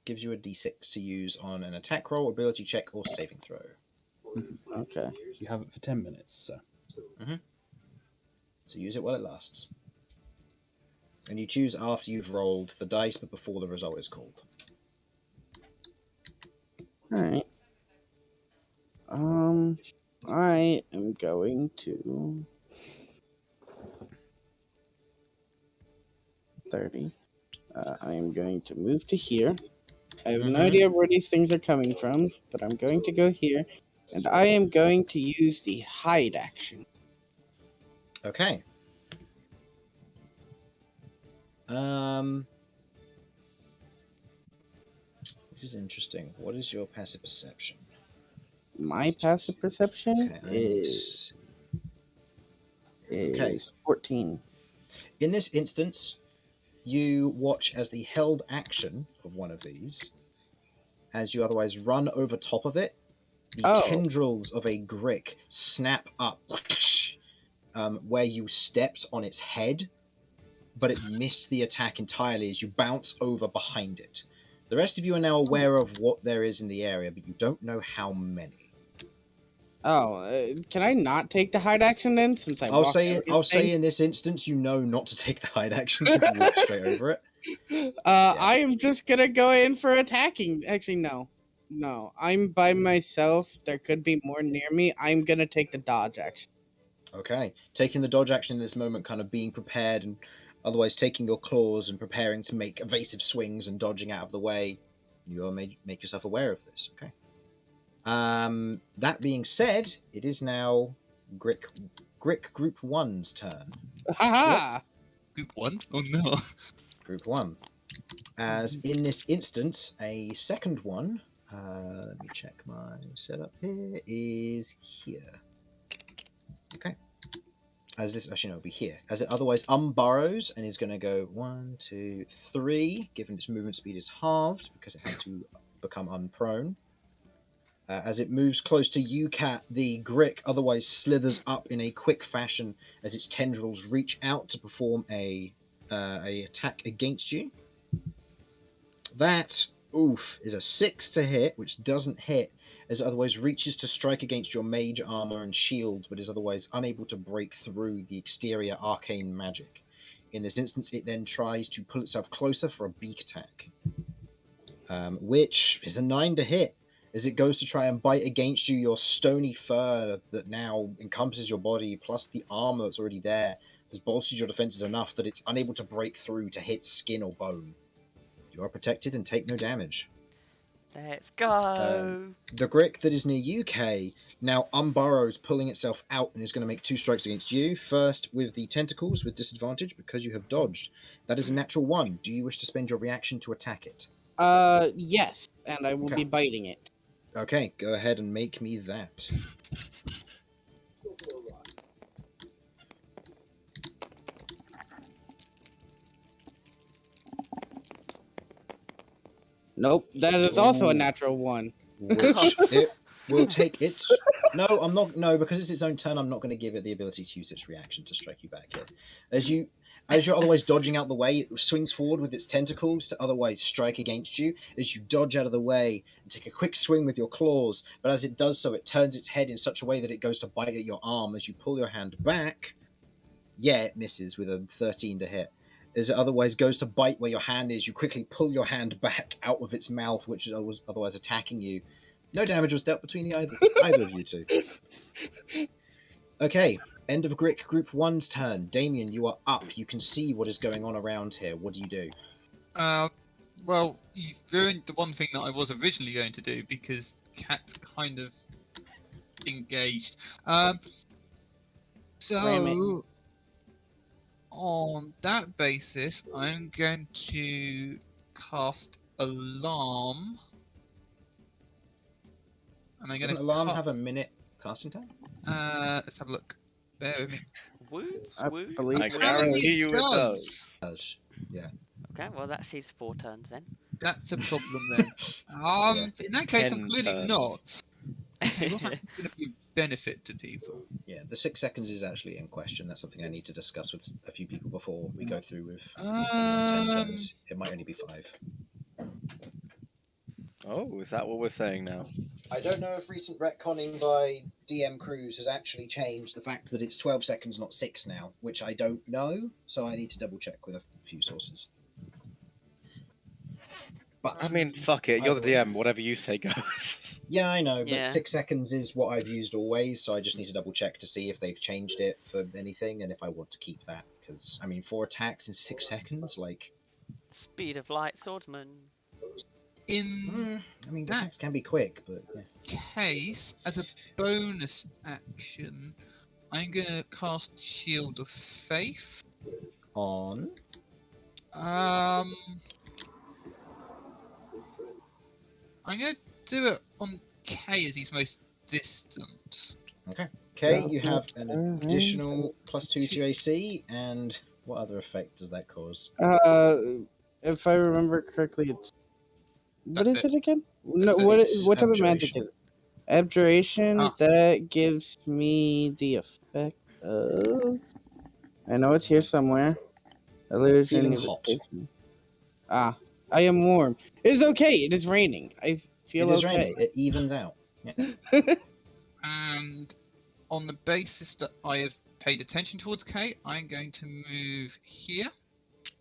gives you a d6 to use on an attack roll, ability check, or saving throw. Okay. You have it for 10 minutes, so. So use it while it lasts. And you choose after you've rolled the dice, but before the result is called. Alright. I am going to 30. I am going to move to here. I have no idea where these things are coming from, but I'm going to go here, and I am going to use the hide action. Okay. This is interesting. What is your passive perception? My passive perception Okay, I need to is Okay. 14. In this instance, you watch as the held action of one of these, as you otherwise run over top of it, The tendrils of a Grick snap up where you stepped on its head, but it missed the attack entirely as you bounce over behind it. The rest of you are now aware of what there is in the area, but you don't know how many. Can I not take the hide action then? Since I'll say in this instance, you know not to take the hide action because you walk straight over it. I am just gonna go in for attacking. Actually, no. I'm by myself. There could be more near me. I'm gonna take the dodge action. Okay, taking the dodge action in this moment, kind of being prepared and otherwise taking your claws and preparing to make evasive swings and dodging out of the way. You will make yourself aware of this. Okay. That being said, it is now Grick Group 1's turn. Haha! Group 1? Oh no. Group 1. As in this instance, a second one, let me check my setup here, is here. Okay. As this, actually, no, it'll be here. As it otherwise unburrows and is going to go 1, 2, 3, given its movement speed is halved because it had to become unprone. As it moves close to you, Cat, the Grick otherwise slithers up in a quick fashion as its tendrils reach out to perform a attack against you. That, is a 6 to hit, which doesn't hit, as it otherwise reaches to strike against your mage armor and shield, but is otherwise unable to break through the exterior arcane magic. In this instance, it then tries to pull itself closer for a beak attack, which is a 9 to hit. As it goes to try and bite against you, your stony fur that now encompasses your body, plus the armor that's already there, has bolstered your defenses enough that it's unable to break through to hit skin or bone. You are protected and take no damage. Let's go. The Grick that is near you, Kay, now unburrows, pulling itself out, and is going to make 2 strikes against you. First with the tentacles with disadvantage because you have dodged. That is a natural 1. Do you wish to spend your reaction to attack it? Yes, and I will be biting it. Okay, go ahead and make me that. Nope, that is also a natural 1. Which it will take its... No, I'm not... No, because it's its own turn, I'm not going to give it the ability to use its reaction to strike you back here. As you're otherwise dodging out the way, it swings forward with its tentacles to otherwise strike against you. As you dodge out of the way and take a quick swing with your claws, but as it does so, it turns its head in such a way that it goes to bite at your arm. As you pull your hand back, it misses with a 13 to hit. As it otherwise goes to bite where your hand is, you quickly pull your hand back out of its mouth, which was otherwise attacking you. No damage was dealt between either of you two. Okay. End of Grick Group 1's turn. Damien, you are up. You can see what is going on around here. What do you do? Well, you've ruined the one thing that I was originally going to do because Cat's kind of engaged. So, on that basis, I'm going to cast Alarm. And I'm going Doesn't Alarm have a minute casting time? Let's have a look. Bear with me. I believe I guarantee you it does. Yeah. Okay, well that's his 4 turns then. That's a problem then. In that case, I'm 10 clearly turns. not. It wasn't going to be a benefit to people. Yeah, the 6 seconds is actually in question. That's something I need to discuss with a few people before we go through with 10 turns. It might only be 5. Oh, is that what we're saying now? I don't know if recent retconning by DM Cruz has actually changed the fact that it's 12 seconds, not 6 now, which I don't know, so I need to double check with a few sources. But I mean, fuck it. You're the DM. Whatever you say goes. Yeah, I know, but Yeah. 6 seconds is what I've used always, so I just need to double check to see if they've changed it for anything and if I want to keep that. Because, I mean, 4 attacks in 6 seconds, like... Speed of light swordsman. In I mean, that- attacks can be quick, but... Yeah. case, as a bonus action, I'm going to cast Shield of Faith. On... I'm going to do it on K as he's most distant. Okay, you have an additional +2 to your AC, and what other effect does that cause? If I remember correctly, it's... What That's is it again? No, That's it. what It's type of magic abjuration. is it? Abjuration, Ah. that gives me the effect of... I know it's here somewhere. Illusion, Feeling if it hot. takes me. Ah, I am warm. It is okay. It is raining. I feel It is okay. raining. It evens out. And on the basis that I have paid attention towards Kay, I'm going to move here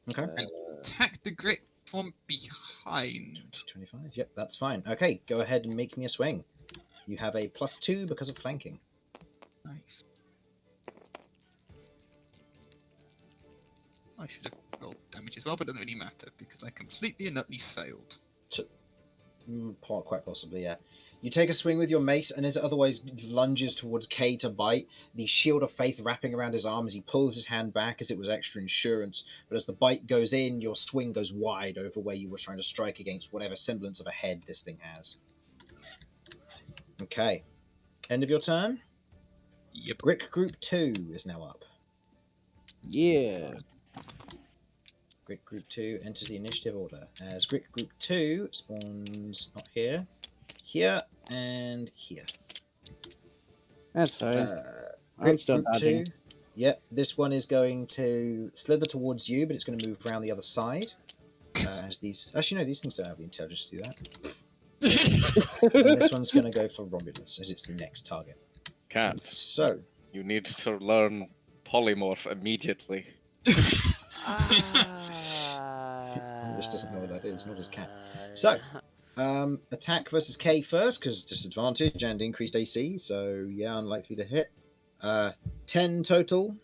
Okay. and attack the grit from behind. 25. Yep, that's fine. Okay, go ahead and make me a swing. You have a +2 because of flanking. Nice. I should have rolled damage as well, but it doesn't really matter because I completely and utterly failed. Quite possibly, yeah. You take a swing with your mace, and as it otherwise lunges towards Kay to bite, the shield of faith wrapping around his arm as he pulls his hand back as it was extra insurance. But as the bite goes in, your swing goes wide over where you were trying to strike against whatever semblance of a head this thing has. Okay. End of your turn. Yep. Brick Group 2 is now up. Yeah. Brick Group 2 enters the initiative order, as Brick Group 2 spawns not here, here, and here. That's fine. I'm Brick still Group dodging. 2, yep, this one is going to slither towards you, but it's going to move around the other side. As these, actually no, these things don't have the intelligence to do that. And this one's going to go for Romulus, as it's the next target. Cat, So, you need to learn polymorph immediately. Romulus doesn't know what that is, nor does Cat. So, attack versus K first, because disadvantage and increased AC, so yeah, unlikely to hit. 10 total,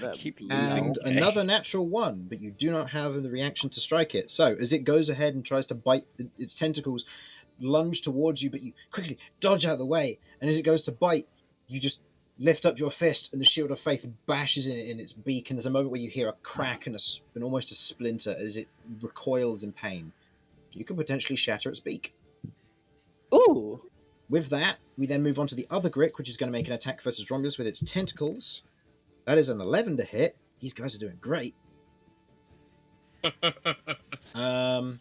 I keep losing. and K. another natural 1, but you do not have the reaction to strike it. So, as it goes ahead and tries to bite, its tentacles lunge towards you, but you quickly dodge out of the way, and as it goes to bite, you just lift up your fist, and the shield of faith bashes in its beak, and there's a moment where you hear a crack and almost a splinter as it recoils in pain. You could potentially shatter its beak. Ooh. With that, we then move on to the other Grick, which is going to make an attack versus Romulus with its tentacles. That is an 11 to hit. These guys are doing great. So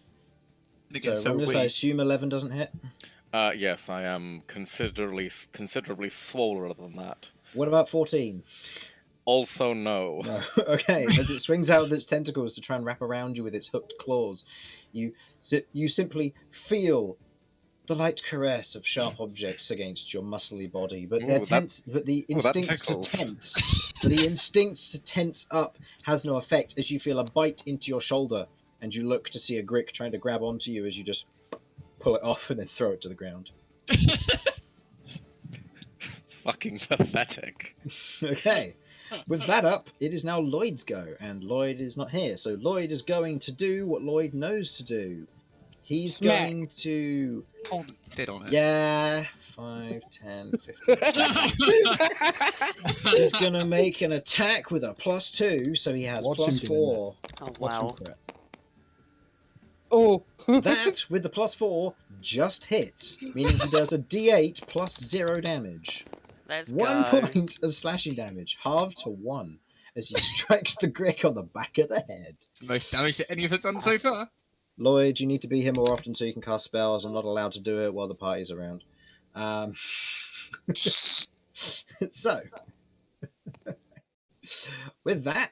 Romulus, I assume 11 doesn't hit. Yes, I am considerably swoller than that. What about 14? Also, no. No. Okay, as it swings out with its tentacles to try and wrap around you with its hooked claws, you simply feel the light caress of sharp objects against your muscly body, but they're Ooh, tense. But the instinct to tense up has no effect as you feel a bite into your shoulder, and you look to see a Grick trying to grab onto you as you just pull it off and then throw it to the ground. Fucking pathetic. Okay. With that up, it is now Lloyd's go, and Lloyd is not here. So Lloyd is going to do what Lloyd knows to do. He's Smack. going to... Hold dead on it. Yeah, 5, 10, 15. He's going to make an attack with a +2, so he has Watch him doing +4. Oh, Watch him wow. crit. Oh. That, with the +4, just hits, meaning he does a d8 +0 damage. Let's 1 go. point of slashing damage, halved to 1, as he strikes the Grick on the back of the head. It's the most damage that any of us done so far. Lloyd, you need to be here more often so you can cast spells. I'm not allowed to do it while the party's around. So, with that,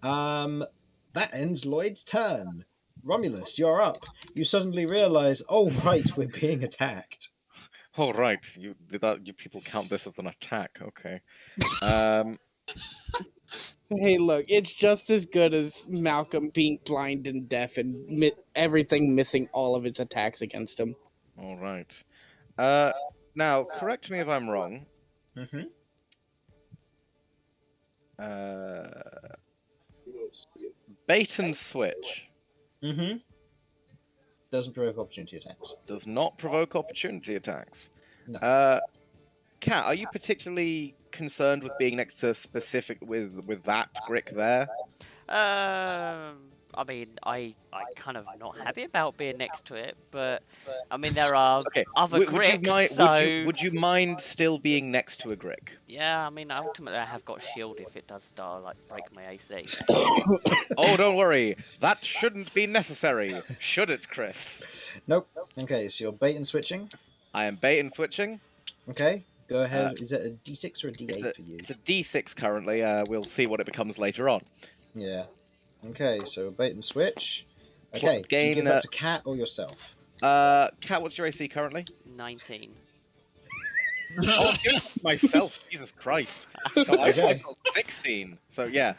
that ends Lloyd's turn. Romulus, you're up. You suddenly realise, oh right, we're being attacked. Oh, right. You people count this as an attack. Okay. Hey, look, it's just as good as Malcolm being blind and deaf and everything missing all of its attacks against him. All right. Now, correct me if I'm wrong. Mm-hmm. Bait and switch Mm-hmm. Doesn't provoke opportunity attacks. does not provoke opportunity attacks. No. Kat, are you particularly concerned with being next to with that Grick there? I mean, I kind of not happy about being next to it, but I mean there are Okay. other Would you Gricks, mind? so Would you mind still being next to a Grick? yeah. I mean, ultimately I have got shield if it does start like break my AC. Oh, don't worry. That shouldn't be necessary, should it, Chris? Nope. Okay, so you're bait and switching. I am bait and switching. Okay, go ahead. Is it a D6 or a It's D8 a, for you? it's a D6 currently. We'll see what it becomes later on. Yeah. Okay, so bait and switch. Okay, do you Gain, give that to Cat or yourself? Cat, what's your AC currently? 19. Oh, I'm giving it to myself. Jesus Christ. No, I Okay. got 16. So yeah,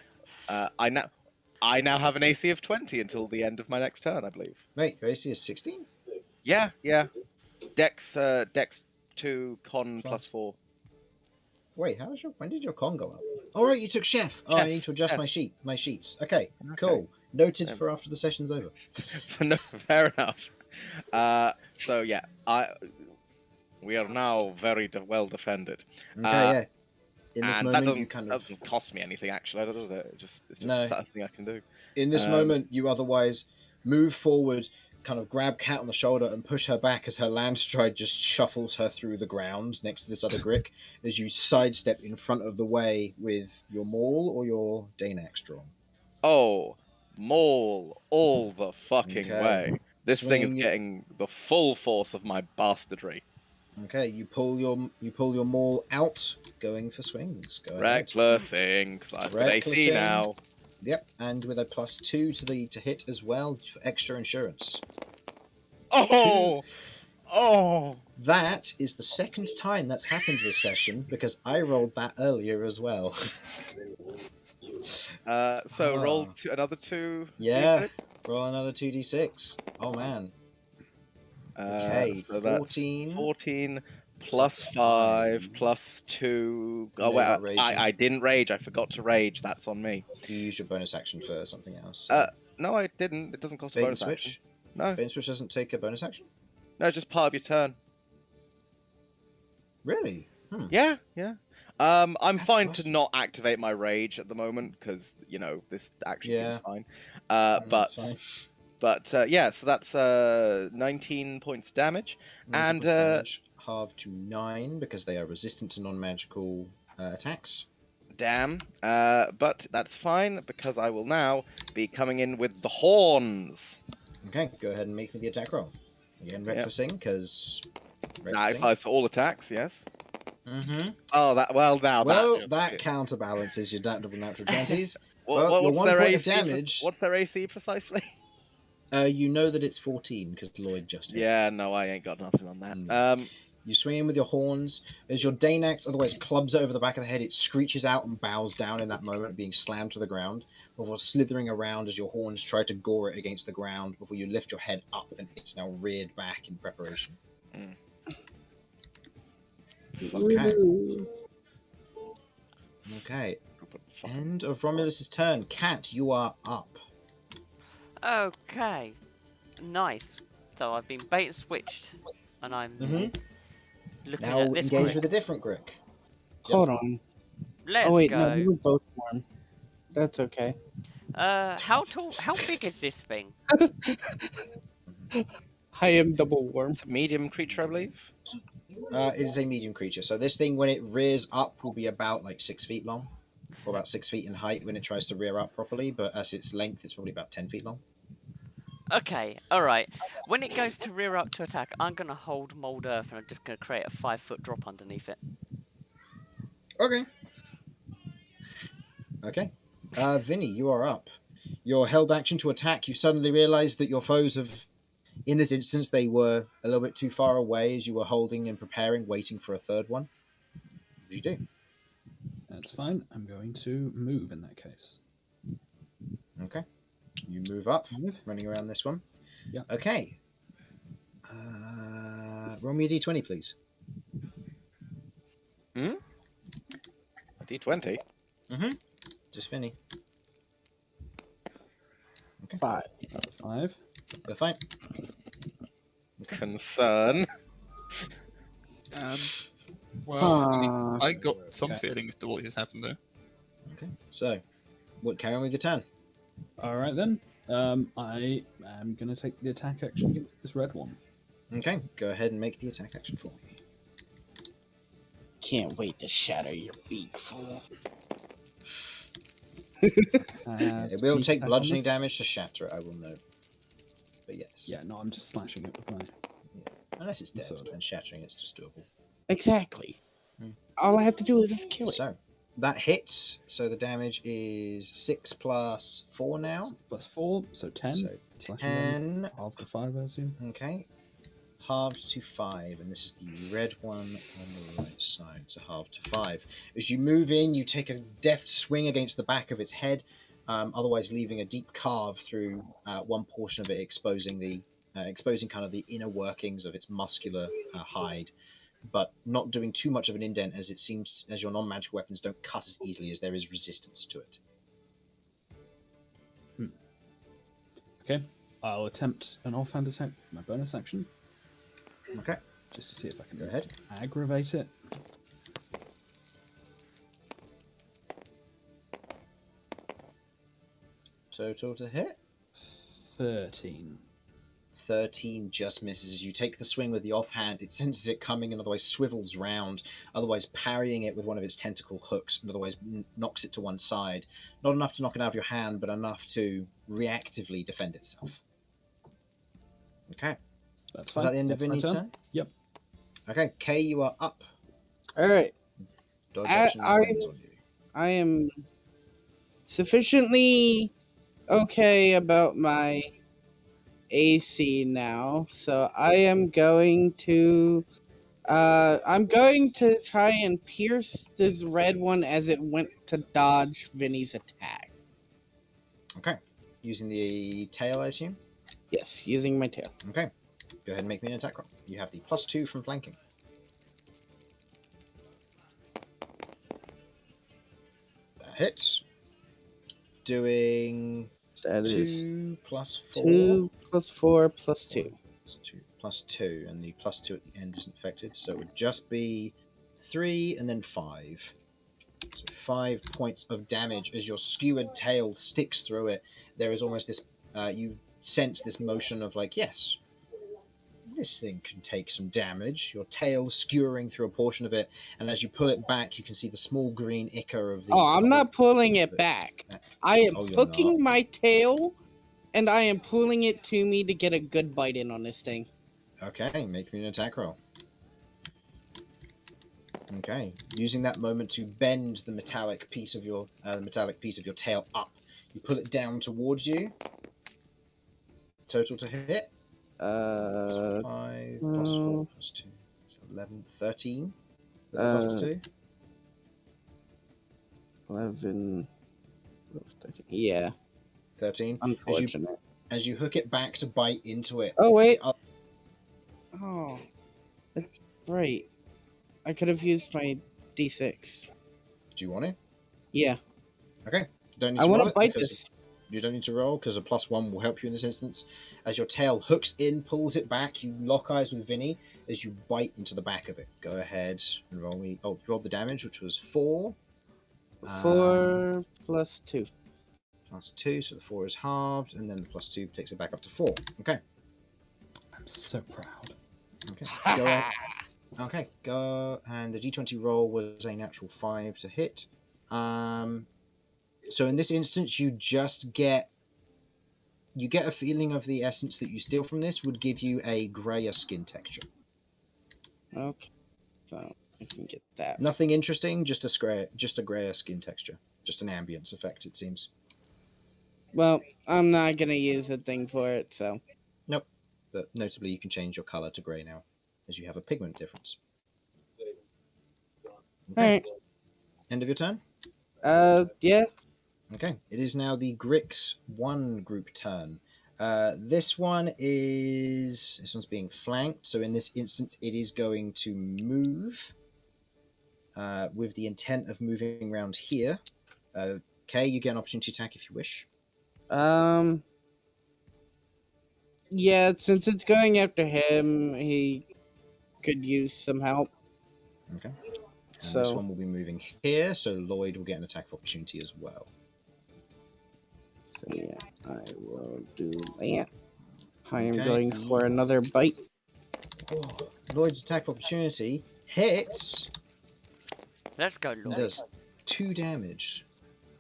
I now have an AC of 20 until the end of my next turn, I believe. Wait, your AC is 16? Yeah. Dex 2, con Plus- +4. Wait, when did your con go up? All right, you took chef. Oh, I Chef, need to adjust chef. my sheets. Okay, cool. Noted Um, for after the session's over. No, fair enough. So yeah, we are now very well defended. Okay, Uh, yeah. In this and moment, that you kind of doesn't cost me anything actually, does it? It's just No. the saddest thing I can do. in this um, moment you otherwise move forward, kind of grab Cat on the shoulder and push her back as her land stride just shuffles her through the ground next to this other Grick as you sidestep in front of the way with your maul or your Danax drawn. Oh, maul all the fucking Okay. way. This thing is Swing. getting the full force of my bastardry. Okay, you pull your maul out, going for swings. Go ahead. Recklessing, because I've got AC Recklessing. now. Yep, and with a +2 to hit as well for extra insurance. Oh! Oh! That is the second time that's happened this session because I rolled that earlier as well. So roll another 2. Yeah. D6. Roll another 2d6. Oh man. Okay, so 14. that's 14 plus 5 plus 2. You Oh, know wait, about raging. I didn't rage. I forgot to rage. That's on me. You use your bonus action for something else. No, I didn't. It doesn't cost a bait and bonus switch. action. No, Bait and switch doesn't take a bonus action. no, it's just part of your turn. Really? Yeah. I'm That's fine busted. to not activate my rage at the moment because this action Yeah. seems fine. That's fine. Yeah, so that's 19 points of damage, 90 and points of damage, halved to 9 because they are resistant to non-magical attacks. damn. But that's fine because I will now be coming in with the horns. Okay, go ahead and make me the attack roll. Again, recklessing because. That applies to all attacks. Yes. Mm-hmm. Oh, that counterbalances your double natural 20s. Well, your what's 1 their point AC? of damage. What's their AC precisely? You know that it's 14 because Lloyd just hit. Yeah, no, I ain't got nothing on that. No. You swing in with your horns. As your Danax otherwise clubs over the back of the head, it screeches out and bows down in that moment, being slammed to the ground, before slithering around as your horns try to gore it against the ground before you lift your head up and it's now reared back in preparation. Okay. End of Romulus's turn. Cat, you are up. Okay. Nice. So I've been bait and switched, and I'm looking Now at this engage Grick. with a different Grick. Hold on. Let's oh wait, go. no, we were both warm. That's okay. How tall? How big is this thing? I am double warm. It's a medium creature, I believe. It is a medium creature. So this thing, when it rears up, will be about like 6 feet long, or about 6 feet in height when it tries to rear up properly. But as its length, it's probably about 10 feet long. Okay, alright. When it goes to rear up to attack, I'm going to hold mold earth and I'm just going to create a 5-foot drop underneath it. Okay. Okay. Vinny, you are up. Your held action to attack. You suddenly realise that your foes have, in this instance, they were a little bit too far away as you were holding and preparing, waiting for a third one. What do you do? That's fine. I'm going to move in that case. Okay. You move up, Move. running around this one. Yeah. Okay. Roll me a d20, please. A D20. Just Vinny. Okay. 5. 5. You're fine. Concern. Well, I got some Okay. feeling as to what has happened there. Okay. So, what? Carry on with your turn. All right then. I am going to take the attack action against this red one. Okay. Go ahead and make the attack action for me. Can't wait to shatter your beak, fool. It will take attack bludgeoning on this? damage to shatter it, I will note. But yes. Yeah, no, I'm just slashing it with my. Unless it's dead, Sword. then shattering it's just doable. Exactly. Hmm. All I have to do is just kill it. So that hits. So the damage is 6 plus 4 now. 6 plus 4, so 10. So Slashing damage, 10. half to 5, I assume. Okay. Halved to 5, and this is the red one on the right side, so halved to 5. As you move in, you take a deft swing against the back of its head, otherwise leaving a deep carve through one portion of it, exposing kind of the inner workings of its muscular hide, but not doing too much of an indent, as it seems as your non-magical weapons don't cut as easily as there is resistance to it. Okay, I'll attempt an offhand attack, my bonus action, Okay, just to see if I can go ahead. aggravate it. Total to hit. 13. 13 just misses. As you take the swing with the offhand, it senses it coming and otherwise swivels round, otherwise parrying it with one of its tentacle hooks, and otherwise knocks it to one side. Not enough to knock it out of your hand, but enough to reactively defend itself. Okay. That's Is fine. that the end That's of my Vinny's turn? Yep. Okay, Kay, you are up. All right. Dodge I- action depends on you. I am sufficiently okay about my AC now, so I am going to try and pierce this red one as it went to dodge Vinny's attack. Okay. Using the tail, I assume? Yes, using my tail. Okay. Go ahead and make me an attack roll. You have the +2 from flanking. That hits. Doing That is 2 plus 4. 2 plus 4 plus 2. 2 plus 2, and the +2 at the end isn't affected, so it would just be 3 and then 5. So 5 points of damage as your skewered tail sticks through it. There is almost this, you sense this motion of like, yes, this thing can take some damage. Your tail skewering through a portion of it, and as you pull it back, you can see the small green ichor of the... Oh, I'm not pulling it back. I am Oh, you're hooking not? my tail, and I am pulling it to me to get a good bite in on this thing. Okay, make me an attack roll. Okay, using that moment to bend the metallic piece of your tail up. You pull it down towards you. Total to hit. That's 5 plus 4 plus 2, so 11, 13. With the plus 2. 11, 13. Yeah, 13. unfortunate. As you hook it back to bite into it. Oh, wait. Oh, that's right. I could have used my D6. Do you want it? Yeah. Okay. Don't need I to want roll to it bite because this. you don't need to roll because a +1 will help you in this instance. As your tail hooks in, pulls it back, you lock eyes with Vinny as you bite into the back of it. Go ahead and roll me. Oh, roll the damage, which was 4. 4 plus 2. Plus 2, so the 4 is halved, and then the +2 takes it back up to 4. Okay. I'm so proud. Okay. Go ahead. Okay, go, and the d20 roll was a natural 5 to hit. So in this instance, you get a feeling of the essence that you steal from this would give you a grayer skin texture. Okay. So I can get that. Nothing interesting, just a grayer skin texture, just an ambience effect, it seems. Well, I'm not going to use a thing for it, so. Nope. But notably, you can change your color to gray now, as you have a pigment difference. Okay. Alright. End of your turn? Yeah. Okay, it is now the Grix 1 group turn. This one's being flanked, so in this instance it is going to move with the intent of moving around here. Okay, you get an opportunity attack if you wish. Yeah, since it's going after him, he could use some help. Okay. And So this one will be moving here, so Lloyd will get an attack of opportunity as well. So yeah, I will do that. I am Okay, going and for another bite. Oh, Lloyd's attack of opportunity hits. Let's go, And Lloyd. does 2 damage.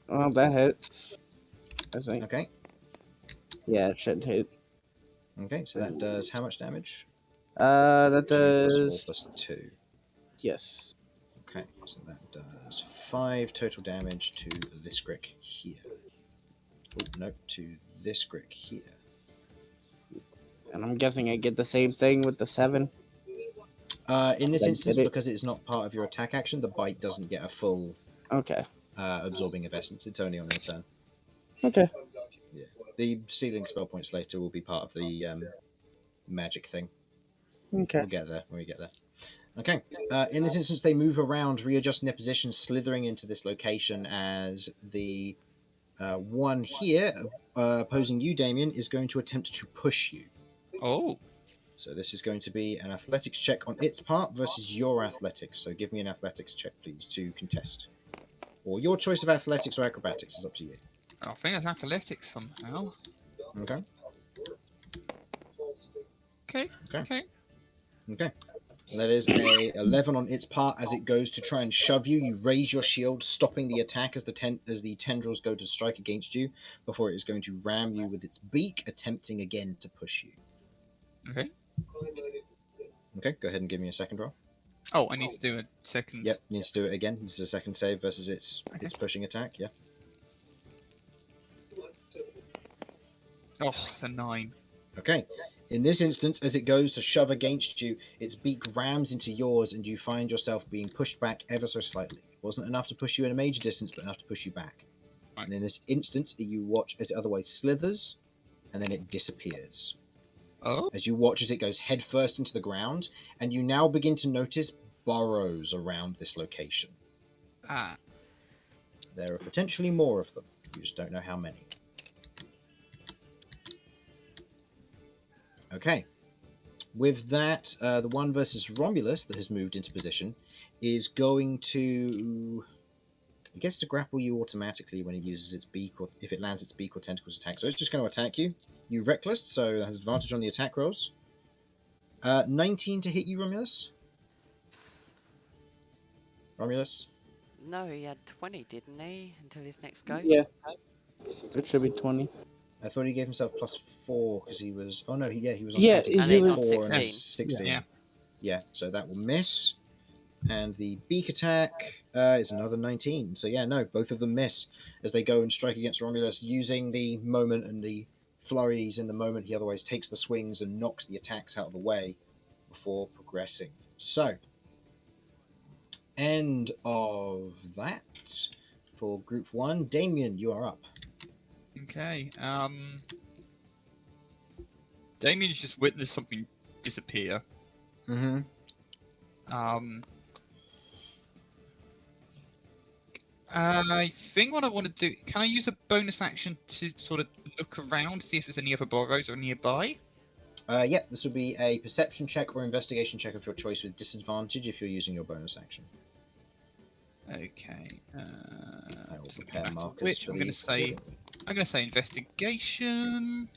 Well, that hits. I think. Okay. Yeah, it should hit. Okay, so that does how much damage? That 3 plus 4 does. plus 2. Yes. Okay, so that does 5 total damage to this Grick here. Oh, no, to this Grick here. And I'm guessing I get the same thing with the 7. In this Did instance, it? because it's not part of your attack action, the bite doesn't get a full Okay. absorbing of essence. It's only on your turn. Okay. Yeah. The stealing spell points later will be part of the magic thing. Okay. We'll get there when we get there. Okay. In this instance, they move around, readjusting their position, slithering into this location as the one here, opposing you, Damien, is going to attempt to push you. Oh, So this is going to be an athletics check on its part versus your athletics. So give me an athletics check, please, to contest. Or your choice of athletics or acrobatics is up to you. I think it's athletics somehow. Okay. Okay. Okay. Okay. Okay. That is a 11 on its part as it goes to try and shove you. You raise your shield, stopping the attack as the tendrils go to strike against you before it is going to ram you with its beak, attempting again to push you. Okay. Okay, go ahead and give me a second roll. Oh, I need to do a second. Yep, needs to do it again. This is a second save versus its pushing attack. Yeah. Oh, it's a 9. Okay. In this instance, as it goes to shove against you, its beak rams into yours, and you find yourself being pushed back ever so slightly. It wasn't enough to push you in a major distance, but enough to push you back. Right. And in this instance, you watch as it otherwise slithers, and then it disappears. Oh. As you watch as it goes headfirst into the ground, and you now begin to notice burrows around this location. Ah. There are potentially more of them. You just don't know how many. Okay. With that, the one versus Romulus that has moved into position is going to... It gets to grapple you automatically when it uses its beak, or if it lands its beak or tentacles attack. So it's just going to attack you. You reckless, so it has advantage on the attack rolls. 19 to hit you, Romulus? Romulus? No, he had 20, didn't he? Until his next go? Yeah. It should be 20. I thought he gave himself +4 because he was... Oh no, he was on Yeah, tactics. he was- 4 and 16. 16. Yeah. Yeah, so that will miss. And the beak attack is another 19. So yeah, no, both of them miss as they go and strike against Romulus, using the moment and the flurries in the moment. He otherwise takes the swings and knocks the attacks out of the way before progressing. So, end of that for Group 1. Damien, you are up. Okay. Damien's just witnessed something disappear. Mm-hmm. I think what I want to do... Can I use a bonus action to sort of look around, see if there's any other burrows are nearby? Yeah, this would be a perception check or investigation check of your choice with disadvantage if you're using your bonus action. Okay. I will doesn't prepare matter markers which. for I'm going to these. say... I'm going to say investigation.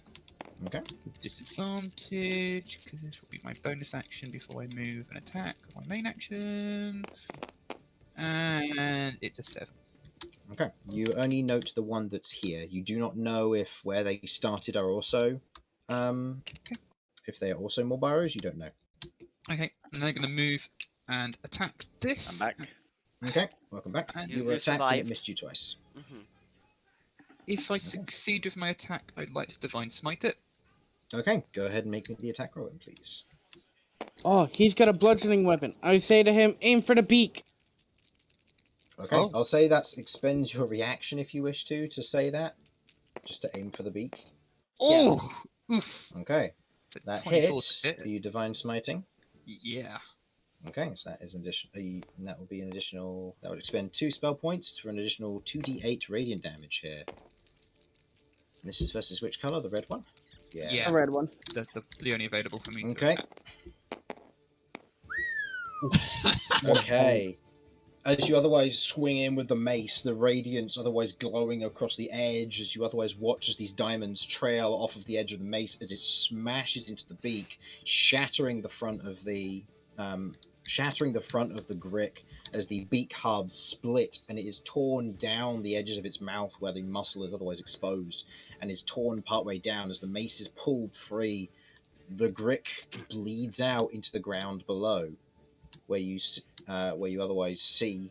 Okay. Disadvantage, because this will be my bonus action before I move and attack. My main action. And it's a 7. Okay. You only note the one that's here. You do not know if where they started are also, if they are also more burrows. You don't know. Okay, and then I'm going to move and attack this. I'm back. Okay. Welcome back. And You were you attacked and it survived. missed you twice. Hmm. if I succeed with my attack, I'd like to Divine Smite it. Okay. Go ahead and make me the attack roll, then, please. Oh, he's got a bludgeoning weapon. I say to him, aim for the beak. Okay. Oh. I'll say that expends your reaction if you wish to say that, just to aim for the beak. Oh! Oof! Okay. It's a That 24 hits. to hit. Are you divine smiting? Yeah. Okay, so that is an addition. And that will be an additional. That would expend 2 spell points for an additional 2d8 radiant damage here. And this is versus which color? The red one. Yeah. The red one. That's the only available for me to Okay. attack. Okay. As you otherwise swing in with the mace, the radiance otherwise glowing across the edge, as you otherwise watch as these diamonds trail off of the edge of the mace as it smashes into the beak, shattering the front of the grick as the beak hubs split and it is torn down the edges of its mouth where the muscle is otherwise exposed and is torn partway down as the mace is pulled free. The grick bleeds out into the ground below, where you where you otherwise see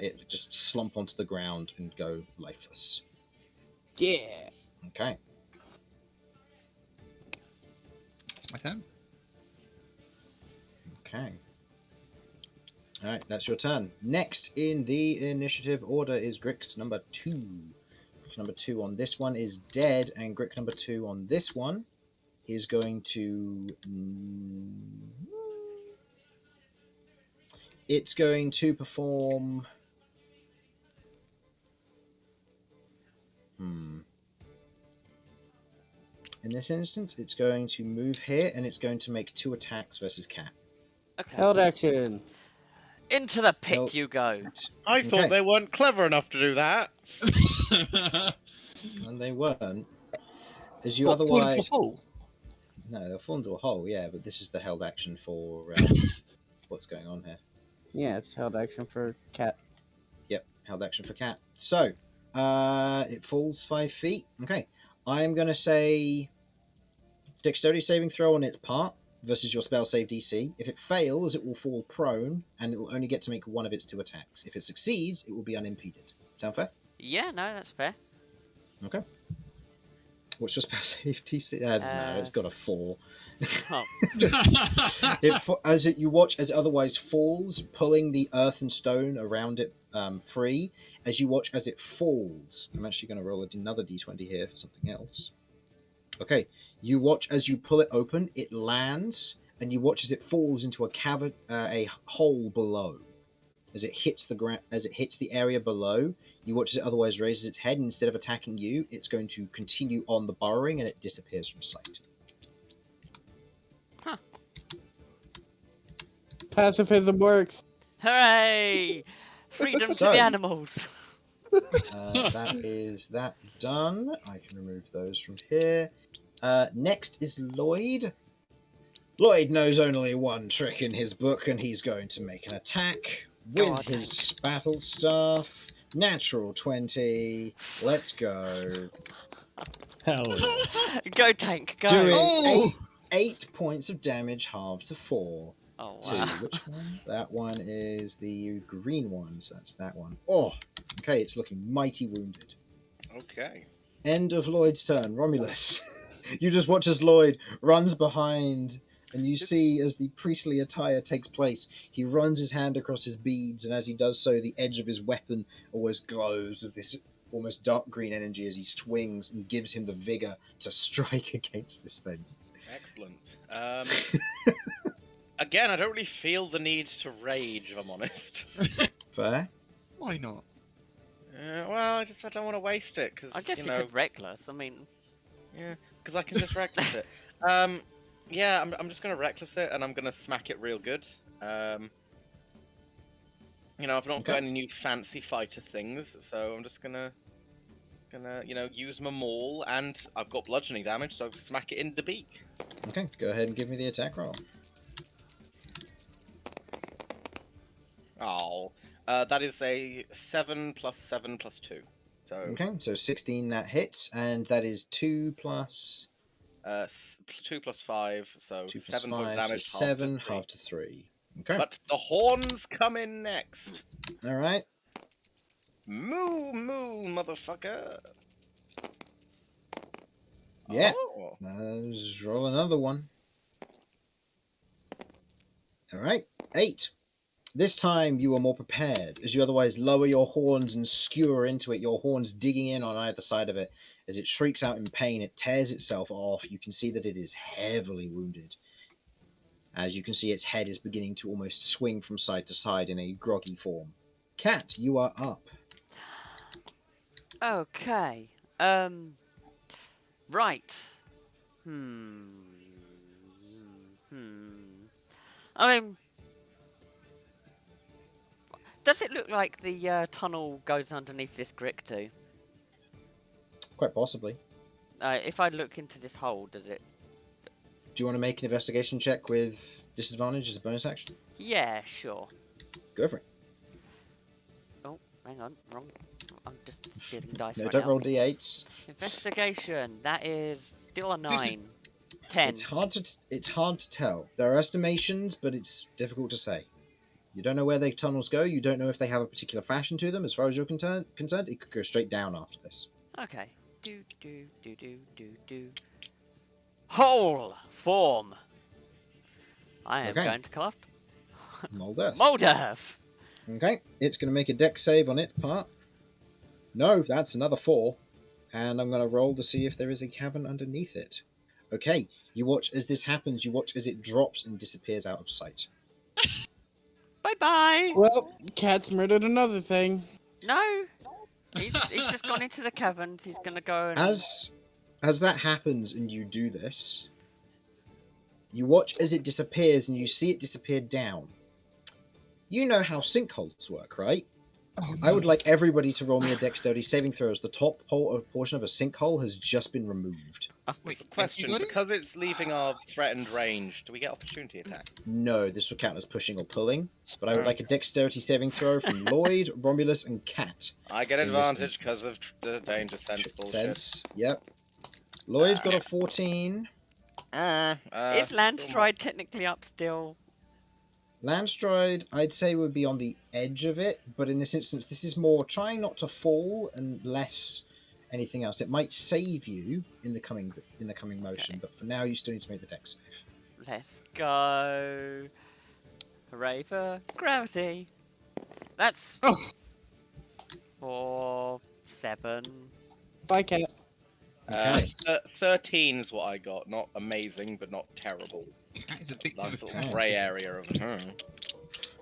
it just slump onto the ground and go lifeless. Yeah. Okay. That's my turn. Okay. All right, that's your turn. Next in the initiative order is Grix number 2. Grix number 2 on this one is dead, and Grix number 2 on this one is going to... It's going to perform... In this instance, it's going to move here, and it's going to make 2 attacks versus Cat. Okay. Held action. Into the pit Held- you go. I thought Okay. they weren't clever enough to do that. And they weren't. As you What, fall into a otherwise... hole? No, they'll fall into a hole, yeah, but this is the held action for what's going on here. Yeah, it's held action for cat. Yep, held action for Cat. So, it falls 5 feet. Okay. I'm going to say dexterity saving throw on its part versus your spell save DC. If it fails, it will fall prone, and it will only get to make 1 of its 2 attacks. If it succeeds, it will be unimpeded. Sound fair? Yeah, no, that's fair. Okay. What's your spell save DC? That doesn't matter. It's got a 4. Oh, You watch as it otherwise falls, pulling the earth and stone around it free. As you watch as it falls, I'm actually going to roll another d20 here for something else. Okay, you watch as you pull it open, it lands, and you watch as it falls into a cavern, a hole below. As it hits the ground, as it hits the area below, you watch as it otherwise raises its head, and instead of attacking you, it's going to continue on the burrowing, and it disappears from sight. Pacifism works. hooray! Freedom to So- the animals. That is that done. I can remove those from here. Next is Lloyd. Lloyd knows only one trick in his book, and he's going to make an attack with God, his battle staff. Natural 20. Let's go. Hell yeah. Go tank, go. Doing Oh! 8 points of damage, halved to 4. Oh To wow. which one? That one is the green one, so that's that one. Oh, okay, it's looking mighty wounded. Okay. End of Lloyd's turn. Romulus. You just watch as Lloyd runs behind, and you see as the priestly attire takes place, he runs his hand across his beads, and as he does so, the edge of his weapon almost glows with this almost dark green energy as he swings and gives him the vigor to strike against this thing. Excellent. Again, I don't really feel the need to rage, if I'm honest. Fair? Why not? Well, I don't want to waste it because I guess you you know, could reckless. I mean, yeah, because I can just reckless it. Yeah, I'm just gonna reckless it, and I'm gonna smack it real good. You know, I've not got Okay. any new fancy fighter things, so I'm just gonna use my maul, and I've got bludgeoning damage, so I'll smack it in the beak. Okay, go ahead and give me the attack roll. Oh, that is a 7 plus 7 plus 2. So Okay, so 16 that hits, and that is 2 plus 2 plus 5, so 2 plus 7 5, points so damage. 7, half half to 3. Okay, But the horns come in next. all right. Moo moo, motherfucker. Yeah. Oh. Let's roll another one. All right, 8. This time you are more prepared, as you otherwise lower your horns and skewer into it, your horns digging in on either side of it. As it shrieks out in pain, it tears itself off. You can see that it is heavily wounded. As you can see, its head is beginning to almost swing from side to side in a groggy form. Cat, you are up. okay. Right. I mean, does it look like the tunnel goes underneath this brick too? Quite possibly. If I look into this hole, does it? Do you want to make an investigation check with disadvantage as a bonus action? Yeah, sure. Go for it. Oh, hang on, wrong. I'm just stealing dice No, right don't now. roll d8s. Investigation. That is still a 9. 10. It's hard to tell. There are estimations, but it's difficult to say. You don't know where the tunnels go. You don't know if they have a particular fashion to them. As far as you're concerned, it could go straight down after this. Okay. Do. Hole form. I am Okay. going to cast Mold Earth. Mold Earth. Okay, it's going to make a dex save on its part. No, that's another 4. And I'm going to roll to see if there is a cavern underneath it. Okay, you watch as this happens. You watch as it drops and disappears out of sight. Bye bye. Well, Cat's murdered another thing. No. He's just gone into the caverns. He's gonna go and. As that happens and you do this, you watch as it disappears and you see it disappear down. You know how sinkholes work, right? Oh, I would like everybody to roll me a dexterity saving throw as the top portion of a sinkhole has just been removed. Wait, Question: everybody? because it's leaving our threatened range, do we get opportunity attack? No, this would count as pushing or pulling, but I would like a dexterity saving throw from Lloyd, Romulus, and Cat. I get In this advantage because of the danger sense bullshit. Sense, yep. Lloyd got a 14. Is Landstride technically up still? Landstride, I'd say, would be on the edge of it, but in this instance, this is more trying not to fall and less anything else. It might save you in the coming motion, but for now, you still need to make the dex save. Let's go. Hooray for gravity. That's Oh. 4, 7. Bye, Cat. Okay. 13 is what I got. Not amazing, but not terrible. Cat is a victim Nice of little cat. grey area of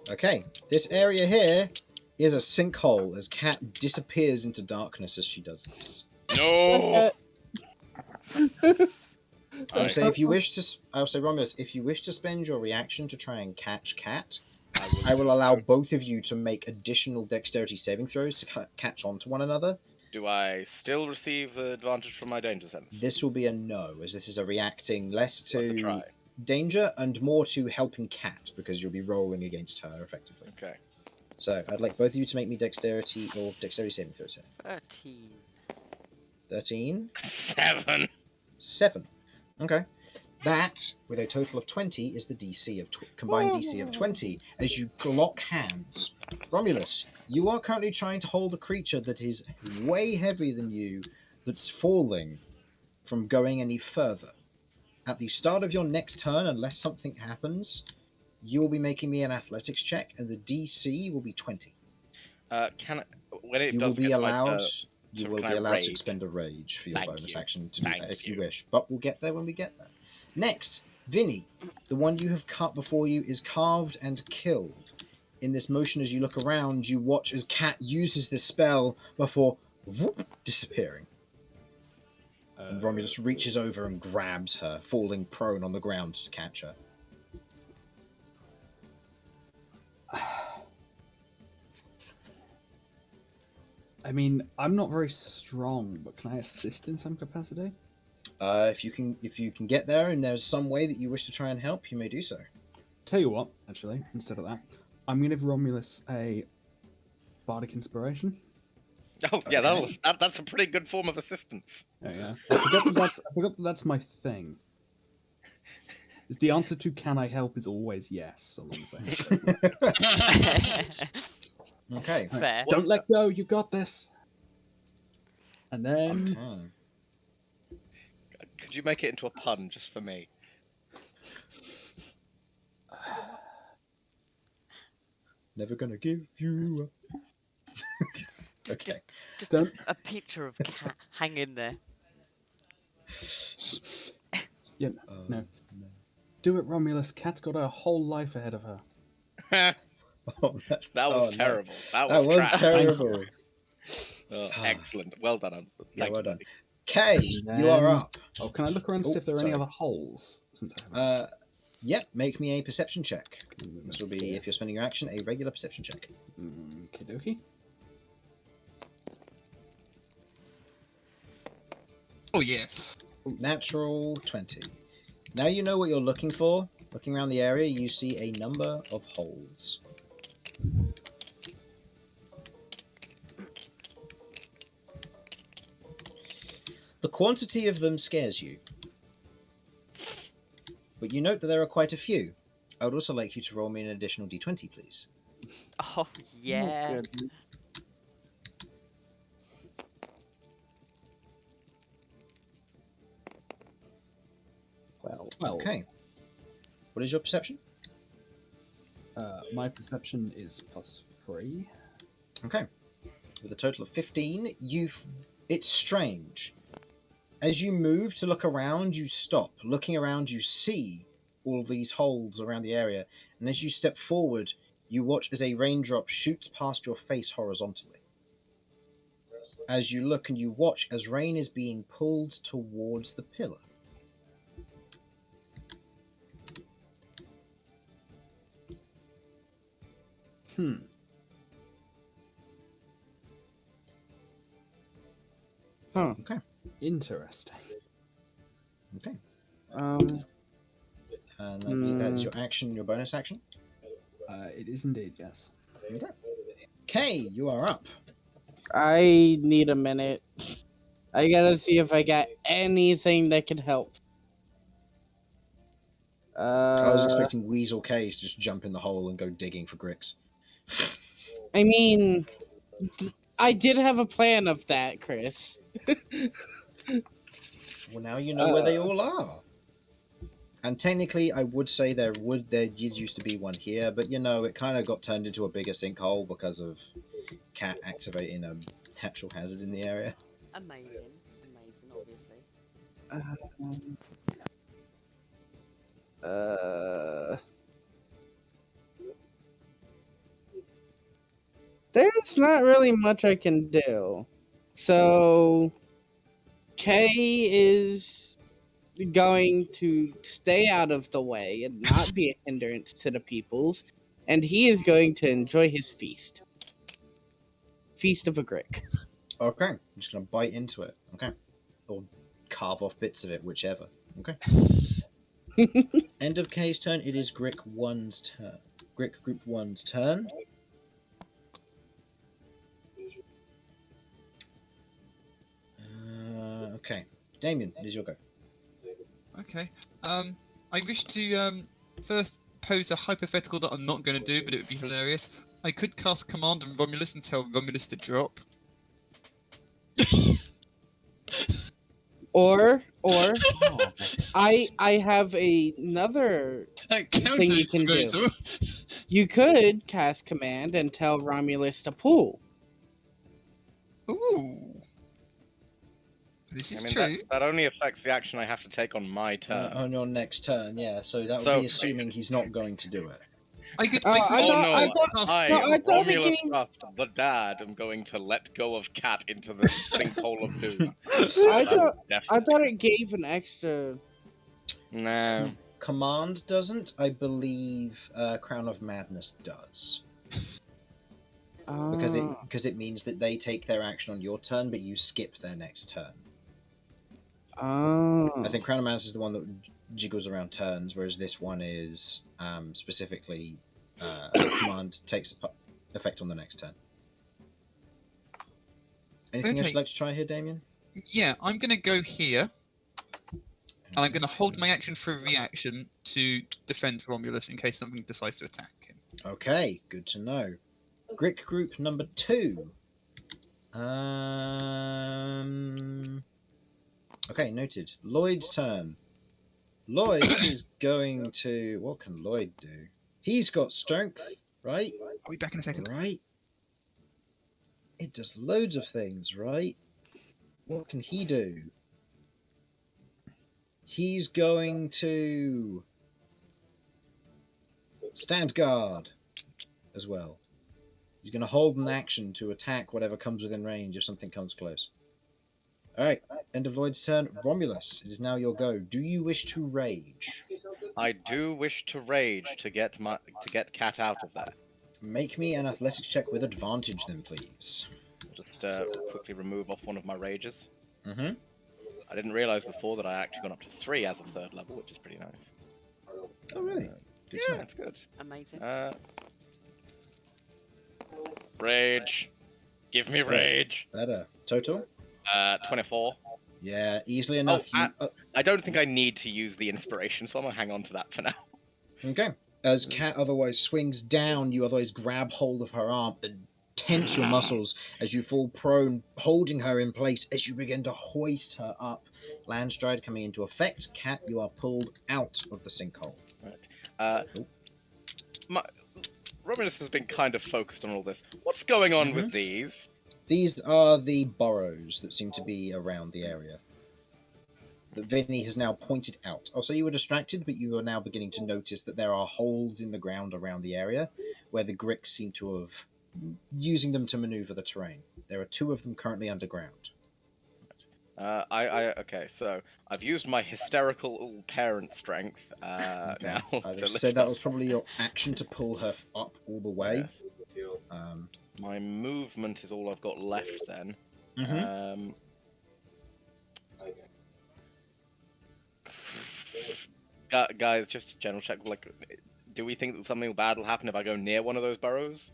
Okay, this area here is a sinkhole as Cat disappears into darkness as she does this. No. I'll say if you wish to. I'll say Romulus, if you wish to spend your reaction to try and catch Cat, I will allow both of you to make additional dexterity saving throws to catch on to one another. Do I still receive the advantage from my danger sense? This will be a no, as this is a reacting less Worth a to try. danger and more to helping Cat because you'll be rolling against her effectively. Okay. So I'd like both of you to make me dexterity saving throws. 13. 13. 7. 7. Okay. That, with a total of 20, is the DC of combined DC of 20 as you lock hands. Romulus, you are currently trying to hold a creature that is way heavier than you that's falling from going any further. At the start of your next turn, unless something happens, you will be making me an athletics check and the DC will be 20. When it You does will be get to my allowed... turn, You So will can be I allowed to rage? expend a rage for your Thank bonus you. action to do Thank that if you you. wish, but we'll get there when we get there. Next, Vinny, the one you have cut before you is carved and killed. In this motion, as you look around, you watch as Cat uses this spell before whoop, disappearing. And Romulus reaches over and grabs her, falling prone on the ground to catch her. I mean, I'm not very strong, but can I assist in some capacity? If you can get there and there's some way that you wish to try and help, you may do so. Tell you what, actually, instead of that, I'm going to give Romulus a bardic inspiration. Oh yeah, that's a pretty good form of assistance. There you go. I forgot that that's my thing. Is the answer to "Can I help?" is always yes, so long as I Okay. Fair. don't let go. You got this. And then Okay. Could you make it into a pun just for me? Never gonna give you up. Okay. Just Don't- a picture of Cat hanging there. yeah, no. Do it, Romulus. Cat's got her whole life ahead of her. That Oh, was no. terrible. That That was, was trash. terrible. Oh, excellent. Well done. Yeah, Thank well you, done. buddy. Kay, you are up. Oh, can I look around and see Oh, if there are any sorry. other holes? Since I haven't. Yep, make me a perception check. This will be, if you're spending your action, a regular perception check. Okie dokie. Oh yes. Natural 20. Now you know what you're looking for. Looking around the area, you see a number of holes. The quantity of them scares you. But you note that there are quite a few. I would also like you to roll me an additional d20, please. Oh yeah. goodness. Well, Well, okay. What is your perception? My perception is +3. Okay. With a total of 15, it's strange. As you move to look around, you stop. Looking around, you see all these holes around the area, and as you step forward, you watch as a raindrop shoots past your face horizontally. As you look and you watch as rain is being pulled towards the pillar. Huh. Okay. Interesting. Okay. Um. And that is your action, your bonus action. It is indeed, yes. Okay. Kay, you are up. I need a minute. I gotta see if I got anything that could help. I was expecting Weasel K to just jump in the hole and go digging for Grix. I mean, I did have a plan of that, Chris. Well, now you know where they all are. And technically, I would say there used to be one here, but it kind of got turned into a bigger sinkhole because of Cat activating a natural hazard in the area. Amazing, obviously. There's not really much I can do. So, Kay is going to stay out of the way and not be a hindrance to the peoples, and he is going to enjoy his feast. Feast of a Grick. Okay, I'm just going to bite into it. Okay. Or carve off bits of it, whichever. Okay. End of Kay's turn. It is Grick 1's turn. Grick Group 1's turn. Okay. Damien, it is your go. Okay. I wish to first pose a hypothetical that I'm not going to do, but it would be hilarious. I could cast Command on Romulus and tell Romulus to drop. Or I have another thing you can do. You could cast command and tell Romulus to pull. Ooh. This is I mean, true. that only affects the action I have to take on my turn. On your next turn, yeah. So that would So- be assuming he's not going to do it. I could. I thought it gave- Trust, the dad, am going to let go of Cat into the sinkhole of doom. I thought Definitely. it gave an extra. No. Command doesn't. I believe Crown of Madness does. Because it means that they take their action on your turn, but you skip their next turn. I think Crown of Madness is the one that jiggles around turns, whereas this one is specifically command takes effect on the next turn. Anything else Okay. you'd like to try here, Damien? Yeah, I'm going to go here, and I'm going to hold my action for a reaction to defend Romulus in case something decides to attack him. Okay, good to know. Grick Group number 2. Okay, noted. Lloyd's turn. Lloyd is going to... What can Lloyd do? He's got strength, right? I'll be back in a second. Right. It does loads of things, right? What can he do? He's going to... stand guard as well. He's going to hold an action to attack whatever comes within range if something comes close. Alright, end of Lloyd's turn. Romulus, it is now your go. Do you wish to rage? I do wish to rage to get Cat out of there. Make me an athletics check with advantage then, please. Just quickly remove off one of my rages. Mm-hmm. I didn't realize before that I actually gone up to 3 as of 3rd level, which is pretty nice. Oh, really? Good to Yeah, know. that's good. Amazing. Rage. Give me rage. Better. Total? 24. Yeah, easily enough. I don't think I need to use the inspiration, so I'm gonna hang on to that for now. Okay. As Cat otherwise swings down, you otherwise grab hold of her arm and tense your muscles as you fall prone, holding her in place as you begin to hoist her up. Land stride coming into effect. Cat, you are pulled out of the sinkhole. Uh, Oh. Romulus has been kind of focused on all this. What's going on with Mhm. these? These are the burrows that seem to be around the area that Vinny has now pointed out. Also, you were distracted, but you are now beginning to notice that there are holes in the ground around the area where the Gricks seem to have using them to maneuver the terrain. There are 2 of them currently underground. Okay, so I've used my hysterical parent strength Okay. now. I'd to have lift said that up. was probably your action to pull her up all the way. Yes. My movement is all I've got left then. Mhm. Guys, just a general check. Like, do we think that something bad will happen if I go near one of those burrows?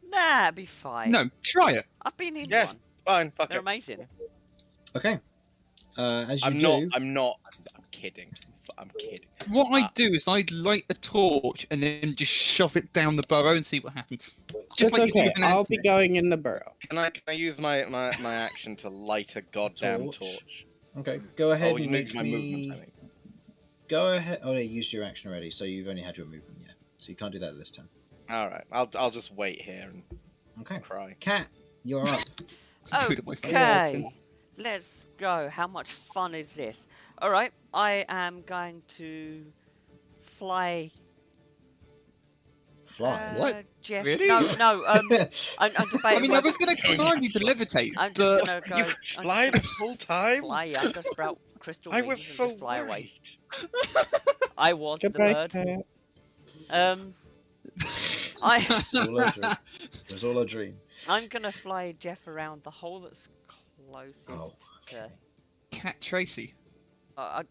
Nah, it'd be fine. No, try it. I've been in Yes, one. fine. Fuck They're it. amazing. Okay. As you I'm do, not. I'm kidding. I'm kidding. What I do is I light a torch and then just shove it down the burrow and see what happens. Just That's like you do okay. with an I'll be ant nest. going in the burrow. Can I use my action to light a goddamn Torch. torch? okay, go ahead Oh, you and need make my movement. I me. mean. Go ahead. Oh, yeah, you used your action already, so you've only had your movement yet, so you can't do that this time. All right, I'll just wait here and Okay. cry. Cat, you're up. Do it at my face. Okay, let's go. How much fun is this? All right, I am going to fly. Fly. What? Jeff? Really? No. I'm debating. I mean, I whether- was going to command you to levitate, I'm just but gonna go. You I'm fly just this whole time? Fly under sprout crystal I wings was and so just fly away. worried. I was the Goodbye, bird. Cat. I It was all a dream. It was all a dream. I'm gonna fly Jeff around the hole that's closest Oh, to. Cat Tracy. How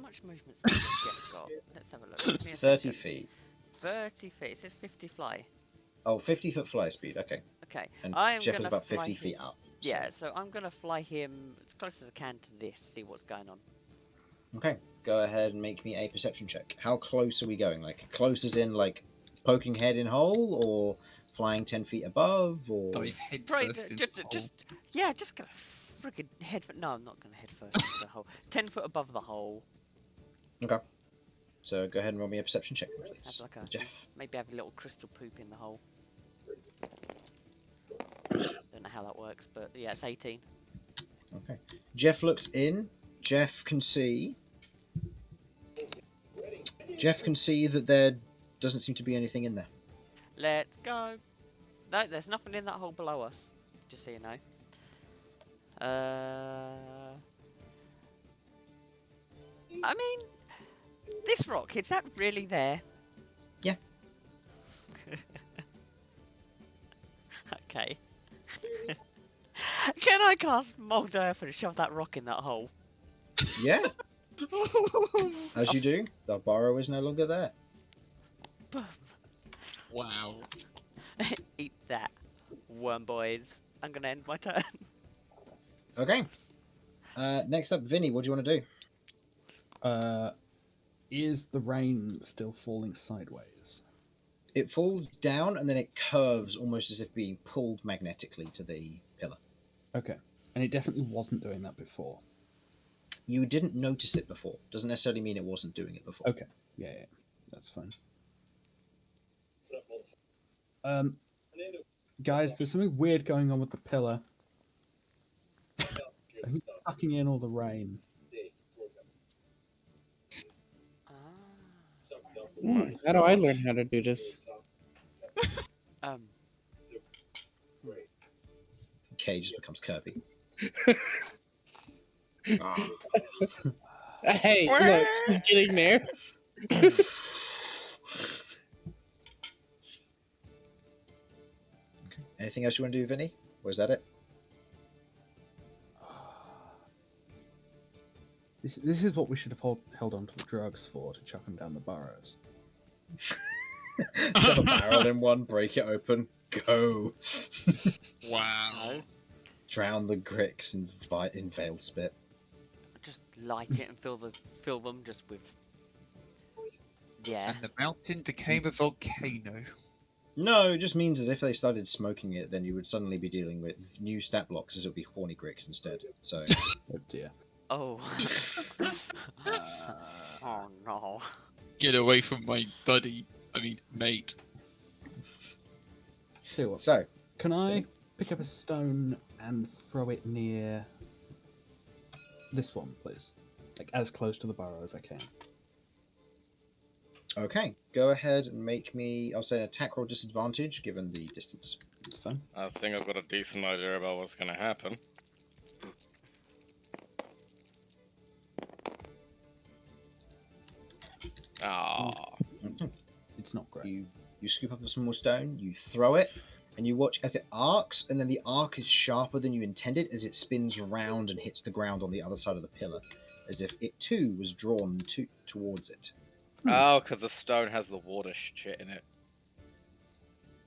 much movement has Jeff got? Let's have a look. Give me a 30 second. feet. 30 feet. It says 50 fly. Oh, 50-foot fly speed. Okay. Okay. And I am Jeff is gonna about fly 50 him- feet up. so- Yeah, so I'm gonna fly him as close as I can to this. See what's going on. Okay. Go ahead and make me a perception check. How close are we going? Like, close as in, like, poking head in hole, or flying 10 feet above, or... Dive head Right, first into just the hole. just gonna friggin' head. No, I'm not gonna head first into the hole. 10 foot above the hole. Okay. So go ahead and roll me a perception check, Have please. like a Jeff. maybe have a little crystal poop in the hole. Don't know how that works, but yeah, it's 18. Okay. Jeff looks in. Jeff can see. Jeff can see that there doesn't seem to be anything in there. Let's go. No, there's nothing in that hole below us. Just so you know. I mean, this rock, is that really there? Yeah. Okay. Can I cast Mold Earth and shove that rock in that hole? Yeah. As you do, the burrow is no longer there. Wow. Eat that, worm boys. I'm gonna end my turn. Okay. Next up, Vinny, what do you want to do? Is the rain still falling sideways? It falls down and then it curves almost as if being pulled magnetically to the pillar. Okay. And it definitely wasn't doing that before. You didn't notice it before. Doesn't necessarily mean it wasn't doing it before. Okay. Yeah, that's fine. Guys, there's something weird going on with the pillar. It's sucking in all the rain. How do I learn how to do this? K just becomes curvy. Ah. Hey, look, he's getting there. Anything else you want to do, Vinny? Or is that it? This is what we should have held on to the drugs for, to chuck them down the burrows. Shove a barrel in one, break it open, go. Wow. Drown the Gricks in veiled spit. Just light it and fill them just with Yeah. and the mountain became a volcano. No, it just means that if they started smoking it, then you would suddenly be dealing with new stat blocks, as it would be horny gricks instead. So, Oh dear. Oh. Oh no. Get away from my buddy. I mean, mate. Tell you what, so can I pick up a stone and throw it near this one, please? Like as close to the burrow as I can. okay, go ahead and make me. I'll say an attack roll disadvantage given the distance. It's fine. I think I've got a decent idea about what's going to happen. Ah, It's not great. You scoop up a small stone, you throw it, and you watch as it arcs, and then the arc is sharper than you intended as it spins round and hits the ground on the other side of the pillar, as if it too was drawn towards it. oh, because the stone has the water shit in it.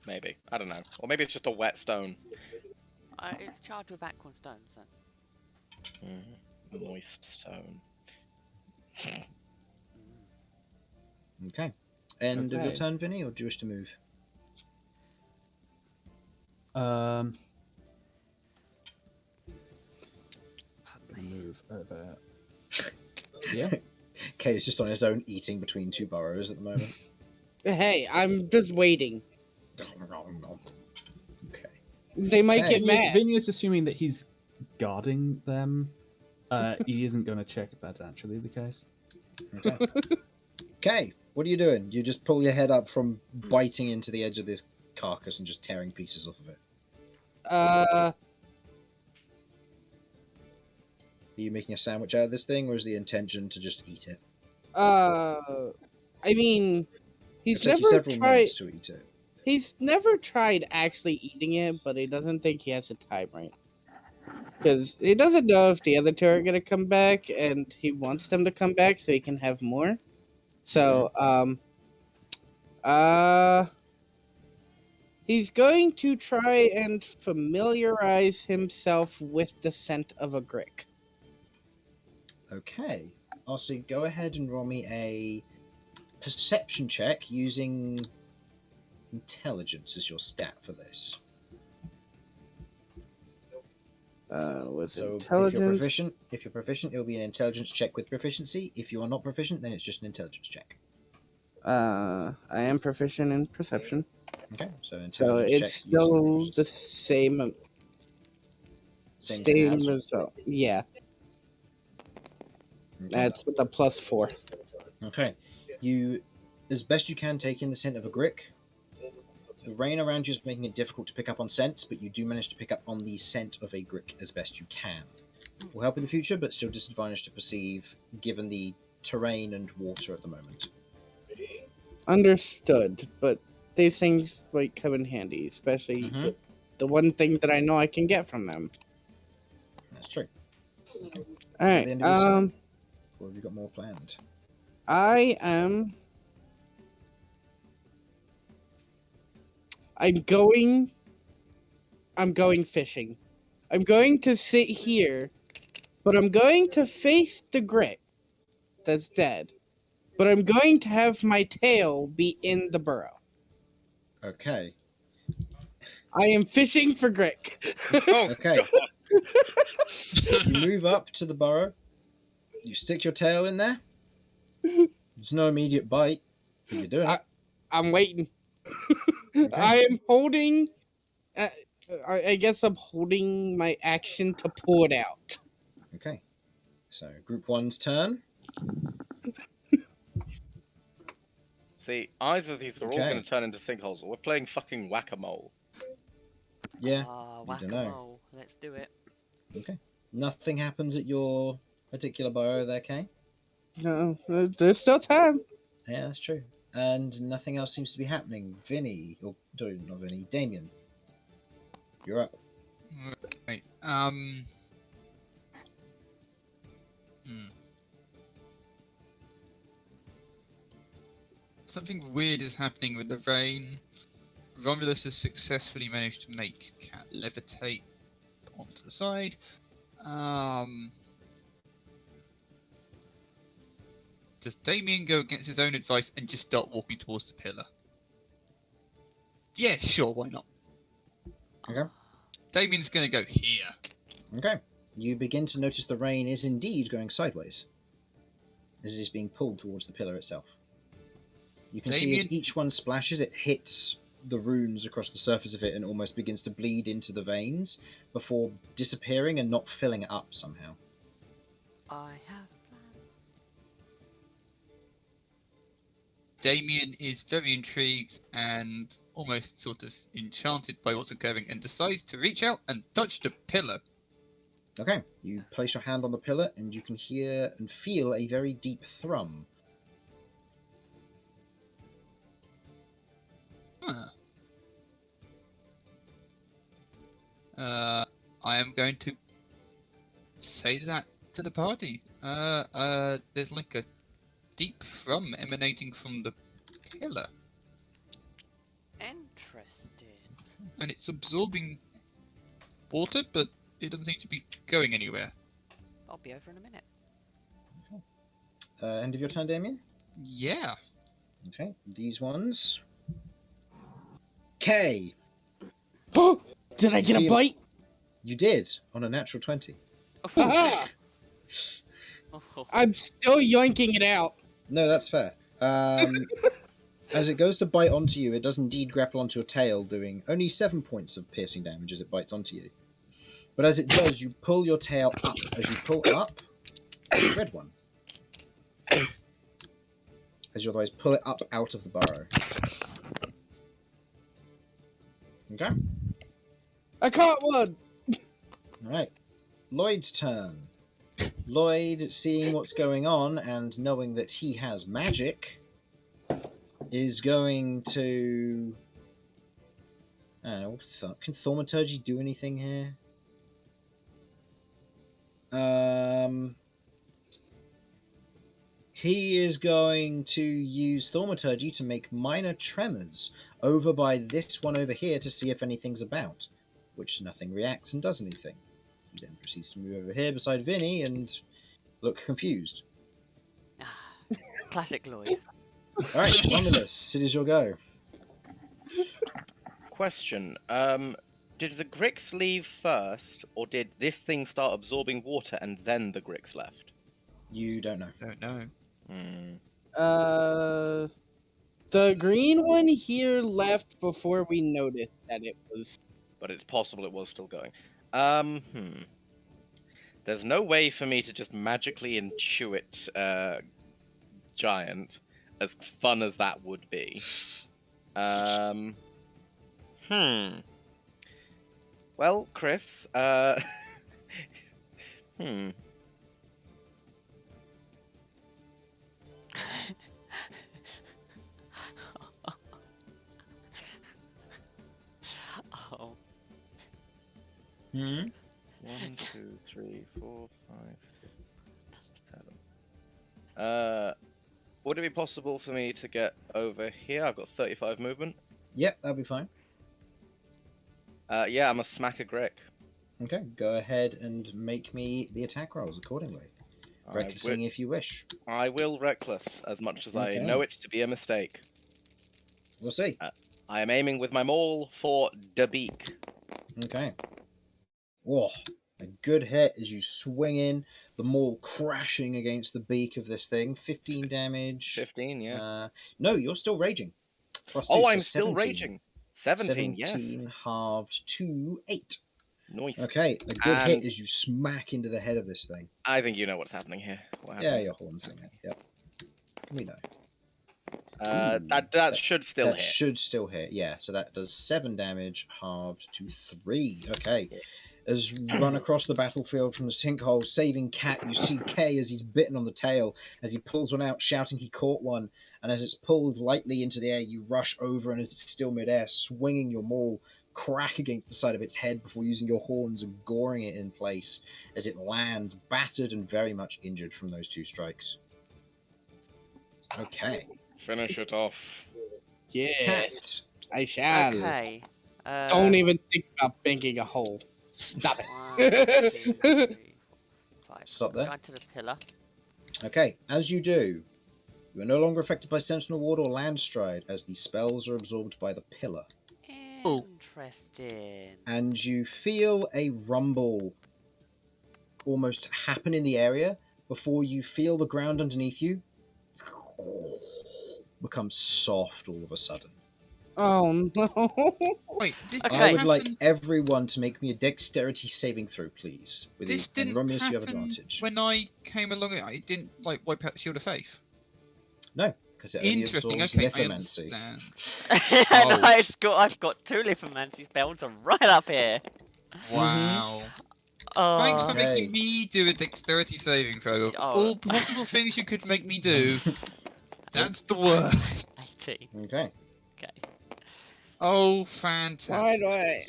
Maybe, I don't know, or maybe it's just a wet stone. It's charged with aqua stone, so. Moist stone. Okay. End of your Okay. turn, Vinny, or do you wish to move? Gonna move over. Yeah. Kay is just on his own eating between two burrows at the moment. Hey, I'm just waiting. Okay. They might Hey. get mad. Vinny is assuming that he's guarding them. He isn't going to check if that's actually the case. Okay. Okay, what are you doing? You just pull your head up from biting into the edge of this carcass and just tearing pieces off of it. Are you making a sandwich out of this thing, or is the intention to just eat it? I mean, he's It'll take you never several tried. minutes to eat it. He's never tried actually eating it, but he doesn't think he has a time right. Because he doesn't know if the other two are gonna come back, and he wants them to come back so he can have more. So, he's going to try and familiarize himself with the scent of a grick. Okay. Also, go ahead and roll me a perception check using intelligence as your stat for this. With So intelligence. if you're proficient, it'll be an intelligence check with proficiency. If you are not proficient, then it's just an intelligence check. I am proficient in perception, Okay, so intelligence so check it's using still proficiency. the same Same same as- result. Yeah, Okay. that's with a +4. Okay. You, as best you can, take in the scent of a grick. The rain around you is making it difficult to pick up on scents, but you do manage to pick up on the scent of a grick as best you can. Will help in the future, but still disadvantaged to perceive given the terrain and water at the moment. Understood, but these things might come in handy, especially Mhm. with the one thing that I know I can get from them. That's true. All At right. the end of your turn, or have you got more planned? I am. I'm going fishing. I'm going to sit here, but I'm going to face the grit that's dead. But I'm going to have my tail be in the burrow. Okay. I am fishing for Grick. Oh, Okay. You move up to the burrow. You stick your tail in there. There's no immediate bite, but you're doing it. I'm waiting. Okay. I am holding. I guess I'm holding my action to pull it out. Okay. So, group one's turn. see, either of these are all Okay. going to turn into sinkholes, or we're playing fucking whack-a-mole. Yeah. Ah, you dunno. whack-a-mole. Let's do it. Okay. Nothing happens at your particular burrow there, Kay? No, there's still time. Yeah, that's true. And nothing else seems to be happening. Vinny, or sorry, not Vinny, Damien. You're up. Right. Something weird is happening with the rain. Romulus has successfully managed to make Cat levitate onto the side. Does Damien go against his own advice and just start walking towards the pillar? Yeah, sure, why not? Okay. Damien's gonna go here. Okay. You begin to notice the rain is indeed going sideways, as it is being pulled towards the pillar itself. You can see Damien- as each one splashes, it hits the runes across the surface of it and almost begins to bleed into the veins before disappearing and not filling it up somehow. I have a plan. Damien is very intrigued and almost sort of enchanted by what's occurring and decides to reach out and touch the pillar. Okay, you place your hand on the pillar and you can hear and feel a very deep thrum. Huh. I am going to say that to the party. There's like a deep thrum emanating from the pillar, Interesting. and it's absorbing water, but it doesn't seem to be going anywhere. I'll be over in a minute. End of your turn, Damien? Yeah. Okay, these ones. K! Did I get a Feel- bite? You did, on a natural 20. Aha! Oh, I'm still yoinking it out. No, that's fair. As it goes to bite onto you, it does indeed grapple onto your tail, doing only 7 points of piercing damage as it bites onto you. But as it does, you pull your tail up. As you pull up, red one. As you otherwise pull it up out of the burrow. Okay. I caught one. Alright. Lloyd's turn. Lloyd, seeing what's going on and knowing that he has magic, is going to... I don't know, can Thaumaturgy do anything here? He is going to use Thaumaturgy to make minor tremors over by this one over here to see if anything's about, which nothing reacts and does anything. He then proceeds to move over here beside Vinny and look confused. classic Lloyd. Alright, Romulus, it is your go. Question. Did the Grix leave first, or did this thing start absorbing water and then the Grix left? You don't know. Don't know. The green one here left before we noticed that it was. But it's possible it was still going. There's no way for me to just magically intuit giant, as fun as that would be. Well, Chris, Oh, Hmm? 1, 2, 3, 4, 5, 6, 7. Would it be possible for me to get over here? I've got 35 movement. Yep, that'll be fine. Yeah, I'm a smack a Grick. Okay, go ahead and make me the attack rolls accordingly. Recklessing if you wish. I will reckless, as much as Okay. I know it to be a mistake. We'll see. I am aiming with my maul for the beak. Okay. Whoa, a good hit as you swing in, the maul crashing against the beak of this thing. 15 damage. 15, yeah. No, you're still raging. +2, Oh, so I'm still 17. raging. 17, yes. 17 halved to 8. Nice. Okay, a good hit And- as you smack into the head of this thing. I think you know what's happening here. What Yeah, happened? your horns in it. Yep. We know. That should still that hit. should still hit, yeah. So that does 7 damage, halved to 3. Okay. As you run across the battlefield from the sinkhole, saving Cat, you see Kay as he's bitten on the tail, as he pulls one out, shouting he caught one. And as it's pulled lightly into the air, you rush over, and as it's still midair, swinging your maul, crack against the side of its head before using your horns and goring it in place as it lands, battered and very much injured from those 2 strikes. Okay. Finish it off. Yes, Cat. I shall. okay. Don't even think about banking a hole. Stop it. 1, 2, 3, 4, 5. Stop there. Go to the pillar. Okay, as you do, You are no longer affected by Sentinel Ward or Land Stride, as the spells are absorbed by the pillar. Oh. Interesting. And you feel a rumble almost happen in the area before you feel the ground underneath you become soft all of a sudden. Oh no. Wait, this Okay. I would like happened- everyone to make me a dexterity saving throw, please. With This the, and didn't Romulus, you have happen advantage. when I came along. It didn't like wipe out the Shield of Faith. No, because it only Interesting. absorbs Okay, I lithomancy. understand. And Oh. I've got 2 lithomancy spells are right up here. Wow. Oh, Thanks for Okay. making me do a dexterity saving throw. Of Oh. all possible things you could make me do, that's the worst. 18. Okay. Okay. Oh, Why fantastic. do I?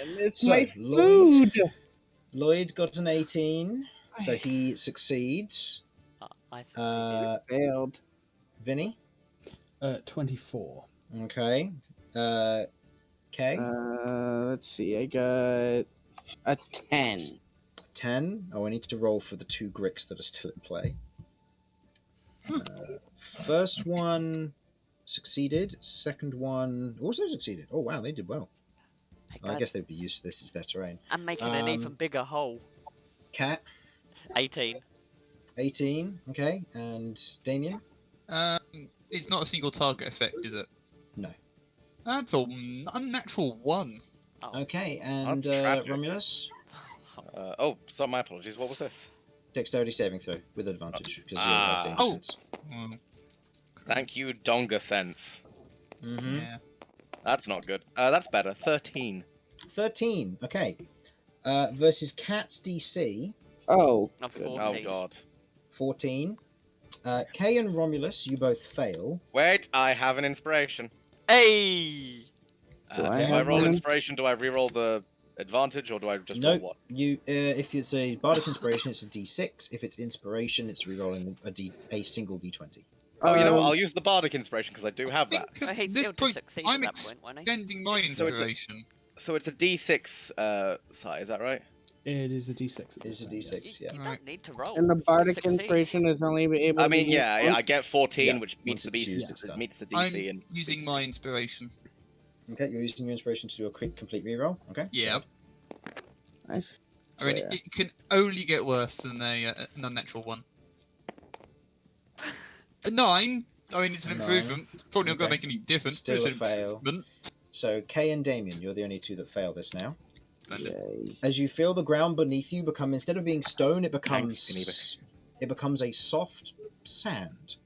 I miss So, my Lloyd. food. Lloyd got an 18, so he succeeds. I succeeded. Failed. Vinny? 24. Okay. Kay? Let's see. I got a 10. 10. Oh, I need to roll for the 2 Gricks that are still in play. First one succeeded. Second one also succeeded. Oh, wow, they did well. Hey, I guys, guess they'd be used to this as their terrain. I'm making an even bigger hole. Cat? 18. 18. Okay. And Damien? It's not a single target effect, is it? No. That's an unnatural 1. Oh. Okay. And That's tragic. Romulus? So my apologies. What was this? Dexterity saving throw with advantage because you Ah. have danger Oh. sense. Well, Thank you, Donga Sense. Mm-hmm. yeah. That's not good. That's better. 13. 13. Okay. Versus Cat's DC, Oh. Not good. 14. Oh god. 14. Kay and Romulus, you both fail. Wait, I have an inspiration. Hey! Do I Do I have roll one? inspiration? Do I re-roll the advantage, or do I just roll Nope. one? You, if it's a bardic inspiration, it's a D6. If it's inspiration, it's rerolling a single D20. Oh, you know what? Um, I'll use the bardic inspiration because I do have that. think Oh, at he this still did point, succeed I'm at that point, wasn't he? extending my So it's a- inspiration. So it's a D6 size, is that right? It is a d6. at It's this a time, D6. yes. You Yeah. don't need to roll. and the You bardic succeed. inspiration is only able I to mean, be yeah, used I get 14, Yeah, which meets once the it's DC. used, it's done. Meets the I'm DC and using my inspiration. Okay, you're using your inspiration to do a quick, complete reroll. Okay. Yeah. once. I mean, Yeah. it can only get worse than an unnatural 1. A 9. I mean, it's an A 9. improvement. It's probably not going Okay. to make any difference. Still but a it's an fail. improvement. So Kay and Damien, you're the only two that fail this now. Splendid. Yay. As you feel the ground beneath you become, instead of being stone, it Thanks, becomes a soft sand,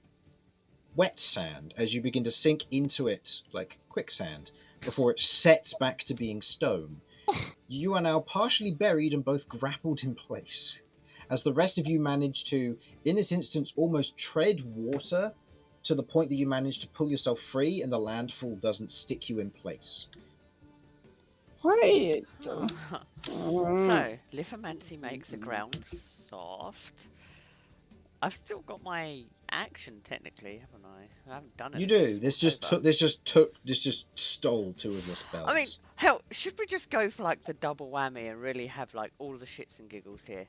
wet sand. As you begin to sink into it like quicksand, before it sets back to being stone. You are now partially buried and both grappled in place, as the rest of you manage to, in this instance, almost tread water to the point that you manage to pull yourself free, and the landfall doesn't stick you in place. Wait. Huh. Mm. So, lithomancy makes the ground soft. I've still got my action technically, haven't I? I haven't done it. You do. This just stole 2 of your spells. I mean, hell, should we just go for like the double whammy and really have like all the shits and giggles here?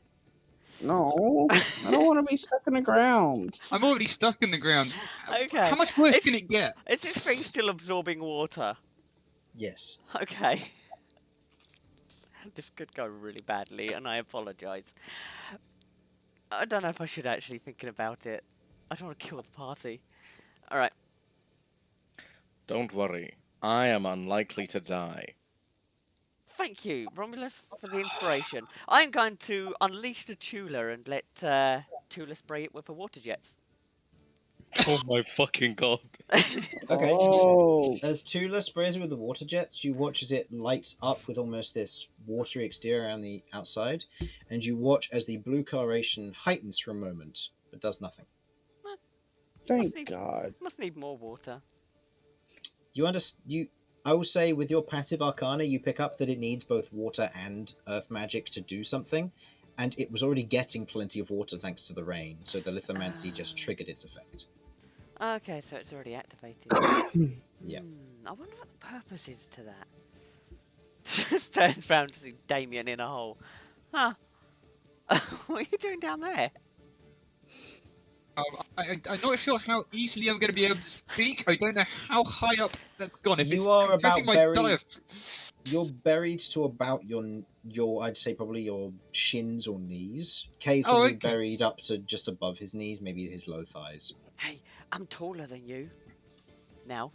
No, I don't want to be stuck in the ground. I'm already stuck in the ground. Okay. How much worse It's- can it get? Is this thing still absorbing water? yes. Okay. This could go really badly, and I apologise. I don't know if I should actually thinking about it. I don't want to kill the party. Alright. don't worry. I am unlikely to die. Thank you, Romulus, for the inspiration. I'm going to unleash the Tula and let Tula spray it with a water jet. Oh my fucking god. Okay. Oh, As Tula sprays it with the water jets, you watch as it lights up with almost this watery exterior on the outside, and you watch as the blue coloration heightens for a moment, but does nothing. thank God. Must need more water. I will say with your passive arcana, you pick up that it needs both water and earth magic to do something, and it was already getting plenty of water thanks to the rain, so the lithomancy just triggered its effect. Okay, so it's already activated. Yeah. I wonder what the purpose is to that. Just turns round to see Damien in a hole. Huh. What are you doing down there? I'm not sure how easily I'm going to be able to speak. I don't know how high up that's gone. If You it's are confusing about my very- diaphragm. You're buried to about your I'd say probably your shins or knees. Kay's probably okay. buried up to just above his knees, maybe his low thighs. Hey, I'm taller than you. Now.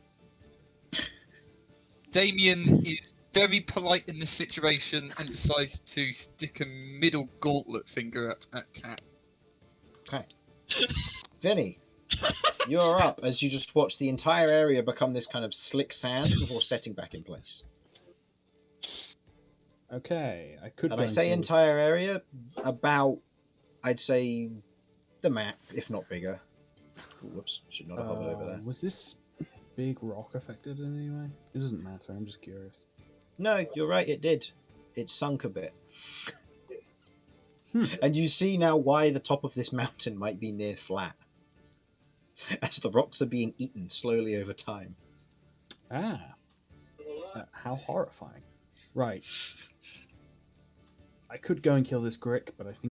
Damien is very polite in this situation and decides to stick a middle gauntlet finger up at Cat. Okay. Vinny, you're up as you just watch the entire area become this kind of slick sand before setting back in place. Okay, I could. And go I say kill- entire area, about, I'd say, the map, if not bigger. Ooh, whoops, should not have hovered over there. Was this big rock affected in any way? It doesn't matter. I'm just curious. No, you're right, it did. It sunk a bit. Hmm. And you see now why the top of this mountain might be near flat. As the rocks are being eaten slowly over time. Ah, how horrifying! Right. I could go and kill this Grick, but I think